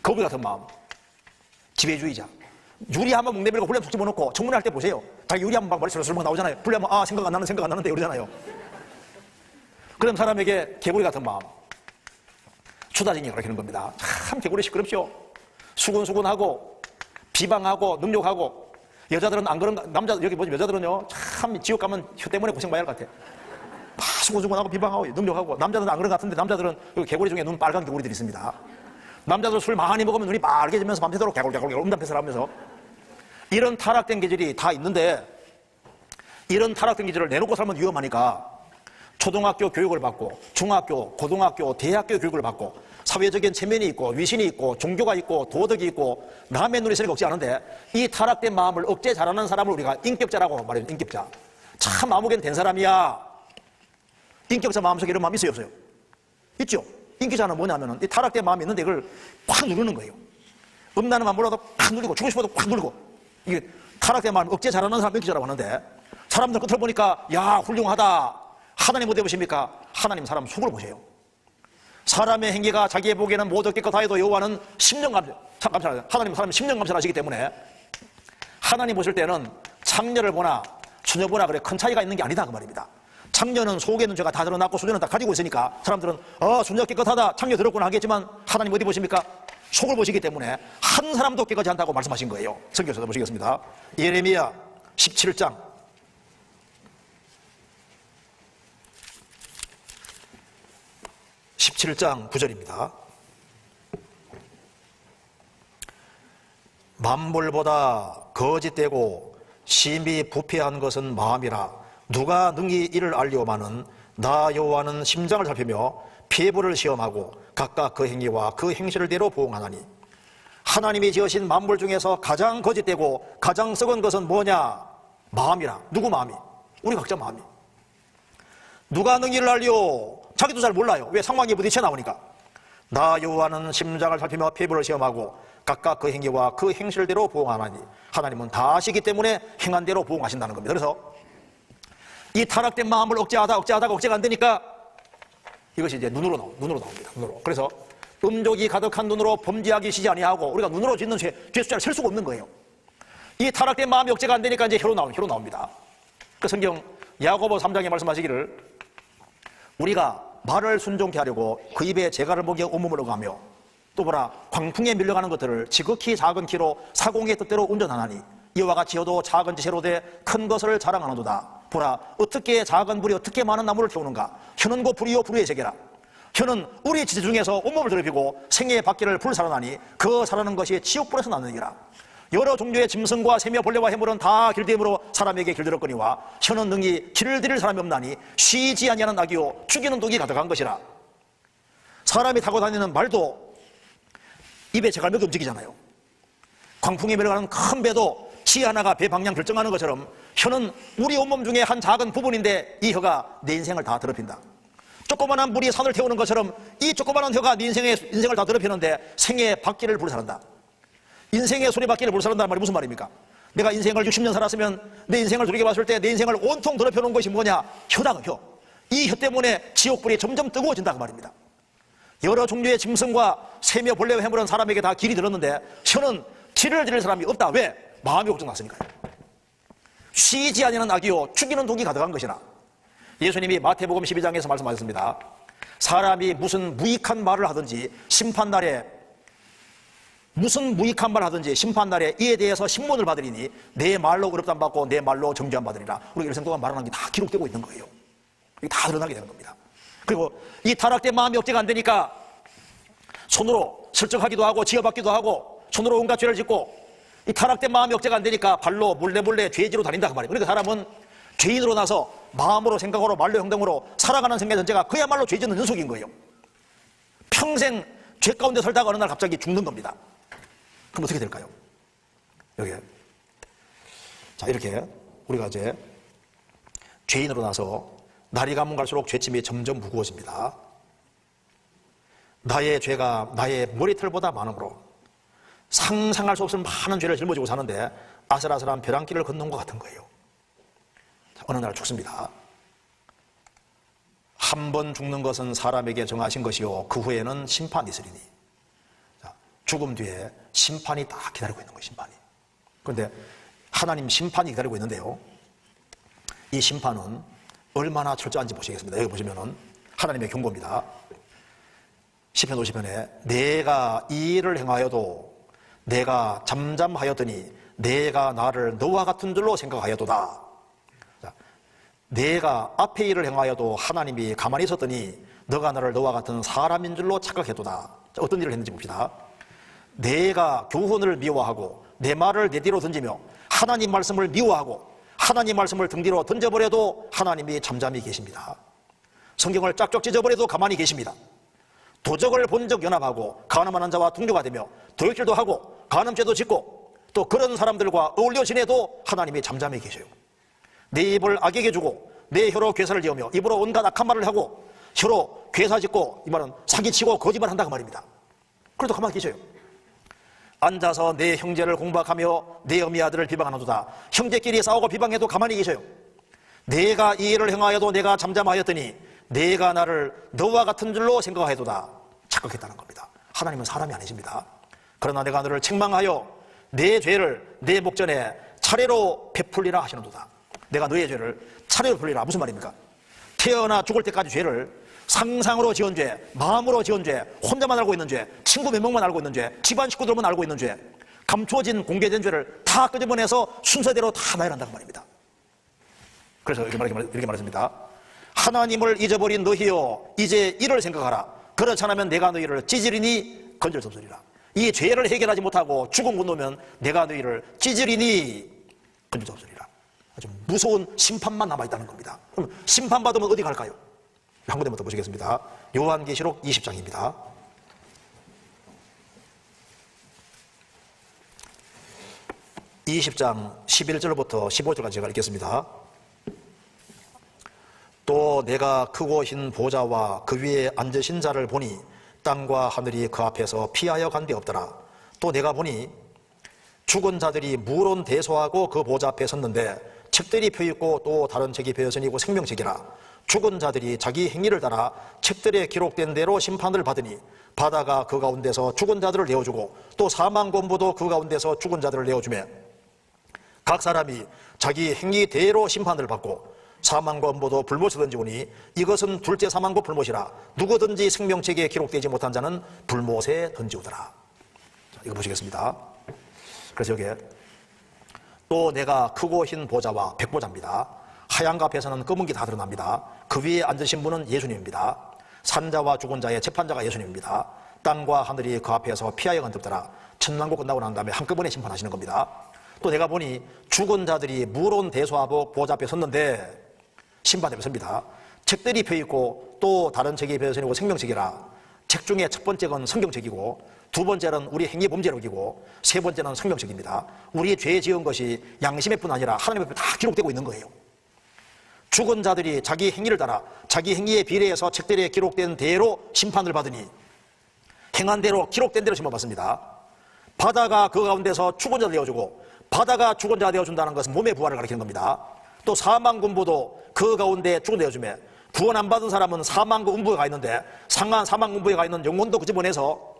거기 같은 마음, 지배주의자, 유리 한번 목 내밀고 불량 푹 집어넣고 청문회 할 때 보세요. 자기 유리 한번 머리 슬슬 나오잖아요. 불량하면 아 생각 안 나는데 이러잖아요. 그럼 사람에게 개구리 같은 마음, 추다징이 가르치는 겁니다. 참 개구리 시끄럽죠. 수근수근하고 비방하고 능욕하고. 여자들은 안 그런가? 여기 보시면 여자들은요 참 지옥 가면 혀 때문에 고생 많이 할 것 같아. 막 수근수근하고 비방하고 능욕하고. 남자들은 안 그런 것 같은데 남자들은 여기 개구리 중에 눈 빨간 개구리들이 있습니다. 남자들 술 많이 먹으면 눈이 빨개지면서 밤새도록 개굴개굴 음담패설 하면서. 이런 타락된 기질이 다 있는데 이런 타락된 기질을 내놓고 살면 위험하니까 초등학교 교육을 받고 중학교, 고등학교, 대학교 교육을 받고 사회적인 체면이 있고 위신이 있고 종교가 있고 도덕이 있고 남의 눈에 쓰니까 없지 않은데 이 타락된 마음을 억제 잘하는 사람을 우리가 인격자라고 말해요. 인격자. 참 아무개나 된 사람이야. 인격자 마음속에 이런 마음이 있어요, 없어요? 있죠? 인격자는 뭐냐면은 이 타락된 마음이 있는데 이걸 확 누르는 거예요. 음란한 마음 몰라도 확 누르고 죽고 싶어도 확 누르고. 이게 타락된 마음을 억제 잘하는 사람 인격자라고 하는데 사람들 끝을 보니까 야 훌륭하다. 하나님 어디 보십니까? 하나님 사람 속을 보세요. 사람의 행위가 자기의 보기에는 모두 깨끗하다 해도 여호와는 심령 감찰, 하나님 사람 심령 감찰하시기 때문에 하나님 보실 때는 창녀를 보나 수녀 보나 그래 큰 차이가 있는 게 아니다 그 말입니다. 창녀는 속에 있는 죄가 다 드러났고 수녀는 다 가지고 있으니까 사람들은 수녀 깨끗하다 창녀 더럽구나 하겠지만 하나님 어디 보십니까? 속을 보시기 때문에 한 사람도 깨끗하지 않다고 말씀하신 거예요. 성경에서 보시겠습니다. 예레미야 17장 17장 9절입니다. 만물보다 거짓되고 심히 부패한 것은 마음이라 누가 능히 이를 알리오마는 나 여호와는 심장을 살피며 피부를 시험하고 각각 그 행위와 그 행실을 대로 보응하나니 하나님이 지으신 만물 중에서 가장 거짓되고 가장 썩은 것은 뭐냐? 마음이라. 누구 마음이? 우리 각자 마음이. 누가 능히 이를 알리오? 자기도 잘 몰라요. 왜? 상황이 부딪혀 나오니까. 나 여호와는 심장을 살피며 피부를 시험하고 각각 그 행위와 그 행실대로 보응하나니 하나님은 다 아시기 때문에 행한 대로 보응하신다는 겁니다. 그래서 이 타락된 마음을 억제하다가 억제가 안 되니까 이것이 이제 눈으로 나옵니다. 눈으로. 그래서 음욕이 가득한 눈으로 범죄하기 시지 아니하고 우리가 눈으로 짓는 죄 숫자를 셀 수가 없는 거예요. 이 타락된 마음이 억제가 안 되니까 이제 혀로 나옵니다. 그 성경 야고보 3장에 말씀하시기를 우리가 말을 순종케 하려고 그 입에 재갈을 먹여 온몸을 어가며 또 보라 광풍에 밀려가는 것들을 지극히 작은 키로 사공의 뜻대로 운전하나니 이와 같이 혀도 작은 지체로 돼 큰 것을 자랑하는도다. 보라 어떻게 작은 불이 어떻게 많은 나무를 태우는가. 혀는 곧 불이요 불의 세계라. 혀는 우리 지체 중에서 온몸을 더럽히고 생애의 밖에를 불살아나니 그 살아나는 것이 지옥불에서 나느니라. 여러 종류의 짐승과 새며 벌레와 해물은 다 길들임으로 사람에게 길들었거니와 혀는 능히 길을 들일 사람이 없나니 쉬지 아니하는 악이요 죽이는 독이 가득한 것이라. 사람이 타고 다니는 말도 입에 재갈매기 움직이잖아요. 광풍에 밀려가는 큰 배도 지 하나가 배 방향 결정하는 것처럼 혀는 우리 온몸 중에 한 작은 부분인데 이 혀가 내 인생을 다 더럽힌다. 조그만한 물이 산을 태우는 것처럼 이 조그만한 혀가 네 인생을 다 더럽히는데 생애의 밖기를 불살한다. 인생의 소리밖에를 못 살았다는 말이 무슨 말입니까? 내가 인생을 60년 살았으면 내 인생을 돌이켜봤을 때 내 인생을 온통 더럽혀놓은 것이 뭐냐? 혀다, 혀. 이 혀 때문에 지옥불이 점점 뜨거워진다 그 말입니다. 여러 종류의 짐승과 새며 벌레와 해물은 사람에게 다 길이 들었는데 혀는 길을 들일 사람이 없다. 왜? 마음이 걱정났으니까요. 쉬지 아니하는 악이요 죽이는 독이 가득한 것이라. 예수님이 마태복음 12장에서 말씀하셨습니다. 사람이 무슨 무익한 말을 하든지 심판날에 무슨 무익한 말을 하든지 심판날에 이에 대해서 신문을 받으리니 내 말로 의롭다함 받고 내 말로 정죄함 받으리라. 우리가 일생 동안 말하는 게 다 기록되고 있는 거예요. 이게 다 드러나게 되는 겁니다. 그리고 이 타락된 마음이 억제가 안 되니까 손으로 설정하기도 하고 지어받기도 하고 손으로 온갖 죄를 짓고 이 타락된 마음이 억제가 안 되니까 발로 몰래 죄지로 다닌다 그 말이에요. 그러니까 사람은 죄인으로 나서 마음으로 생각으로 말로 행동으로 살아가는 생애 전체가 그야말로 죄 짓는 연속인 거예요. 평생 죄 가운데 살다가 어느 날 갑자기 죽는 겁니다. 그럼 어떻게 될까요? 여기. 자, 이렇게 우리가 이제 죄인으로 나서 날이 가면 갈수록 죄짐이 점점 무거워집니다. 나의 죄가 나의 머리털보다 많으므로 상상할 수 없을 많은 죄를 짊어지고 사는데 아슬아슬한 벼랑길을 걷는 것 같은 거예요. 자, 어느 날 죽습니다. 한 번 죽는 것은 사람에게 정하신 것이요 그 후에는 심판이 있으리니. 자, 죽음 뒤에 심판이 딱 기다리고 있는 거예요. 심판이. 그런데 하나님 심판이 기다리고 있는데요. 이 심판은 얼마나 철저한지 보시겠습니다. 여기 보시면은 하나님의 경고입니다. 시편 50편에 내가 이 일을 행하여도 내가 잠잠하였더니 내가 나를 너와 같은 줄로 생각하여도다. 자, 내가 앞에 일을 행하여도 하나님이 가만히 있었더니 너가 나를 너와 같은 사람인 줄로 착각해도다. 자, 어떤 일을 했는지 봅시다. 내가 교훈을 미워하고 내 말을 내 뒤로 던지며 하나님 말씀을 미워하고 하나님 말씀을 등 뒤로 던져버려도 하나님이 잠잠히 계십니다. 성경을 짝짝 찢어버려도 가만히 계십니다. 도적을 본 적 연합하고 간음하는 자와 동료가 되며 도둑질도 하고 간음죄도 짓고 또 그런 사람들과 어울려 지내도 하나님이 잠잠히 계셔요. 내 입을 악에게 주고 내 혀로 괴사를 지으며 입으로 온갖 악한 말을 하고 혀로 괴사 짓고 이 말은 사기치고 거짓말 한다 그 말입니다. 그래도 가만히 계셔요. 앉아서 내 형제를 공박하며 내 어미 아들을 비방하노도다. 형제끼리 싸우고 비방해도 가만히 계셔요. 내가 이 일을 행하여도 내가 잠잠하였더니 내가 나를 너와 같은 줄로 생각하여도다. 착각했다는 겁니다. 하나님은 사람이 아니십니다. 그러나 내가 너를 책망하여 내 죄를 내 목전에 차례로 베풀리라 하시는도다. 내가 너의 죄를 차례로 베풀리라. 무슨 말입니까? 태어나 죽을 때까지 죄를 상상으로 지은 죄, 마음으로 지은 죄, 혼자만 알고 있는 죄, 친구 몇 명만 알고 있는 죄, 집안 식구들만 알고 있는 죄, 감춰진 공개된 죄를 다 끄집어내서 순서대로 다 나열한다고 말입니다. 그래서 이렇게 말했습니다. 하나님을 잊어버린 너희여 이제 이를 생각하라. 그렇지 않으면 내가 너희를 찌질이니 건질 수 없으리라. 이 죄를 해결하지 못하고 죽은 것 놓으면 내가 너희를 찌질이니 건질 수 없으리라. 아주 무서운 심판만 남아있다는 겁니다. 그럼 심판받으면 어디 갈까요? 한 군데부터 보시겠습니다. 요한계시록 20장입니다. (20장) 11절부터 15절까지 제가 읽겠습니다. 또 내가 크고 흰 보좌와 그 위에 앉으신 자를 보니 땅과 하늘이 그 앞에서 피하여 간 데 없더라. 또 내가 보니 죽은 자들이 무론 대소하고 그 보좌 앞에 섰는데 책들이 펴있고 또 다른 책이 펴있으니 이고 생명책이라. 죽은 자들이 자기 행위를 따라 책들에 기록된 대로 심판을 받으니 바다가 그 가운데서 죽은 자들을 내어주고 또 사망권부도 그 가운데서 죽은 자들을 내어주며 각 사람이 자기 행위대로 심판을 받고 사망권부도 불못에 던지오니 이것은 둘째 사망고 불못이라. 누구든지 생명책에 기록되지 못한 자는 불못에 던지오더라. 자, 이거 보시겠습니다. 그래서 여기에 또 내가 크고 흰 보좌와 백보자입니다. 하얀 값에서는 검은 게 다 드러납니다. 그 위에 앉으신 분은 예수님입니다. 산자와 죽은 자의 재판자가 예수님입니다. 땅과 하늘이 그 앞에서 피하여 간섭더라. 천만국 끝나고 난 다음에 한꺼번에 심판하시는 겁니다. 또 내가 보니 죽은 자들이 무론 대소하고 보좌 앞에 섰는데 심판에 섭니다. 책들이 펴있고 또 다른 책이 펴있으니 생명책이라. 책 중에 첫 번째는 성경책이고 두 번째는 우리 행위 범죄록이고 세 번째는 성경책입니다. 우리 죄 지은 것이 양심의 뿐 아니라 하나님 앞에 다 기록되고 있는 거예요. 죽은 자들이 자기 행위를 따라 자기 행위에 비례해서 책들에 기록된 대로 심판을 받으니 행한 대로 기록된 대로 심판받습니다. 바다가 그 가운데서 죽은 자를 내어주고 바다가 죽은 자가 되어준다는 것은 몸의 부활을 가리키는 겁니다. 또 사망군부도 그 가운데 죽은 내어주며 구원 안 받은 사람은 사망구 음부에 가 있는데 상한 사망 음부에 가 있는 영혼도 끄집어내서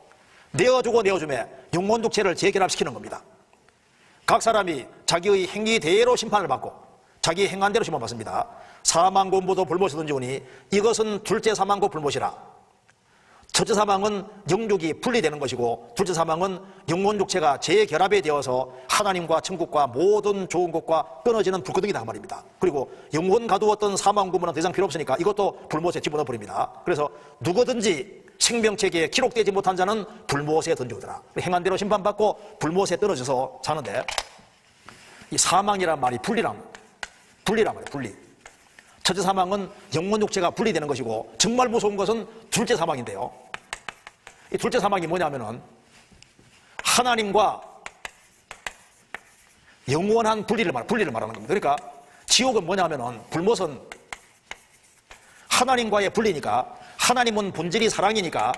내어주고 내어주며 영혼독체를 재결합시키는 겁니다. 각 사람이 자기의 행위대로 심판을 받고 자기 행한 대로 심판받습니다. 사망권부도 불못에 던지오니 이것은 둘째 사망고 불못이라. 첫째 사망은 영육이 분리되는 것이고 둘째 사망은 영혼육체가 재결합이 되어서 하나님과 천국과 모든 좋은 것과 끊어지는 불구덩이다 말입니다. 그리고 영혼 가두었던 사망군부는 더 이상 필요 없으니까 이것도 불못에 집어넣어 버립니다. 그래서 누구든지 생명책에 기록되지 못한 자는 불못에 던져오더라. 행한 대로 심판받고 불못에 떨어져서 사는데 이 사망이란 말이 분리란 말이에요. 분리. 첫째 사망은 영혼 육체가 분리되는 것이고 정말 무서운 것은 둘째 사망인데요. 이 둘째 사망이 뭐냐면은 하나님과 영원한 분리를 말하는 겁니다. 그러니까 지옥은 뭐냐면은 불못은 하나님과의 분리니까 하나님은 본질이 사랑이니까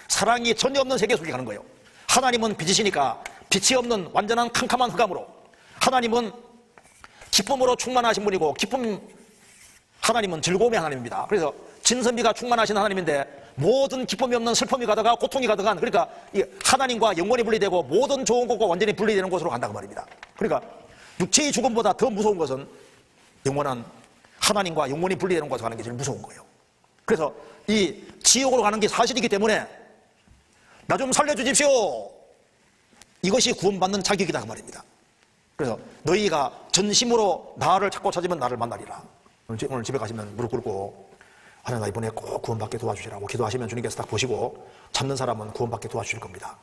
사랑이 전혀 없는 세계 속에 가는 거예요. 하나님은 빛이시니까 빛이 없는 완전한 캄캄한 흑암으로 하나님은 기쁨으로 충만하신 분이고 하나님은 즐거움의 하나님입니다. 그래서 진선비가 충만하신 하나님인데 모든 기쁨이 없는 슬픔이 가다가 고통이 가다가 그러니까 하나님과 영원히 분리되고 모든 좋은 것과 완전히 분리되는 곳으로 간다고 말입니다. 그러니까 육체의 죽음보다 더 무서운 것은 영원한 하나님과 영원히 분리되는 곳에 가는 게 제일 무서운 거예요. 그래서 이 지옥으로 가는 게 사실이기 때문에 나 좀 살려주십시오. 이것이 구원받는 자격이다 그 말입니다. 그래서 너희가 전심으로 나를 찾고 찾으면 나를 만나리라. 오늘 집에 가시면 무릎 꿇고 하나님 나 이번에 꼭 구원받게 도와주시라고 기도하시면 주님께서 딱 보시고 찾는 사람은 구원받게 도와주실 겁니다.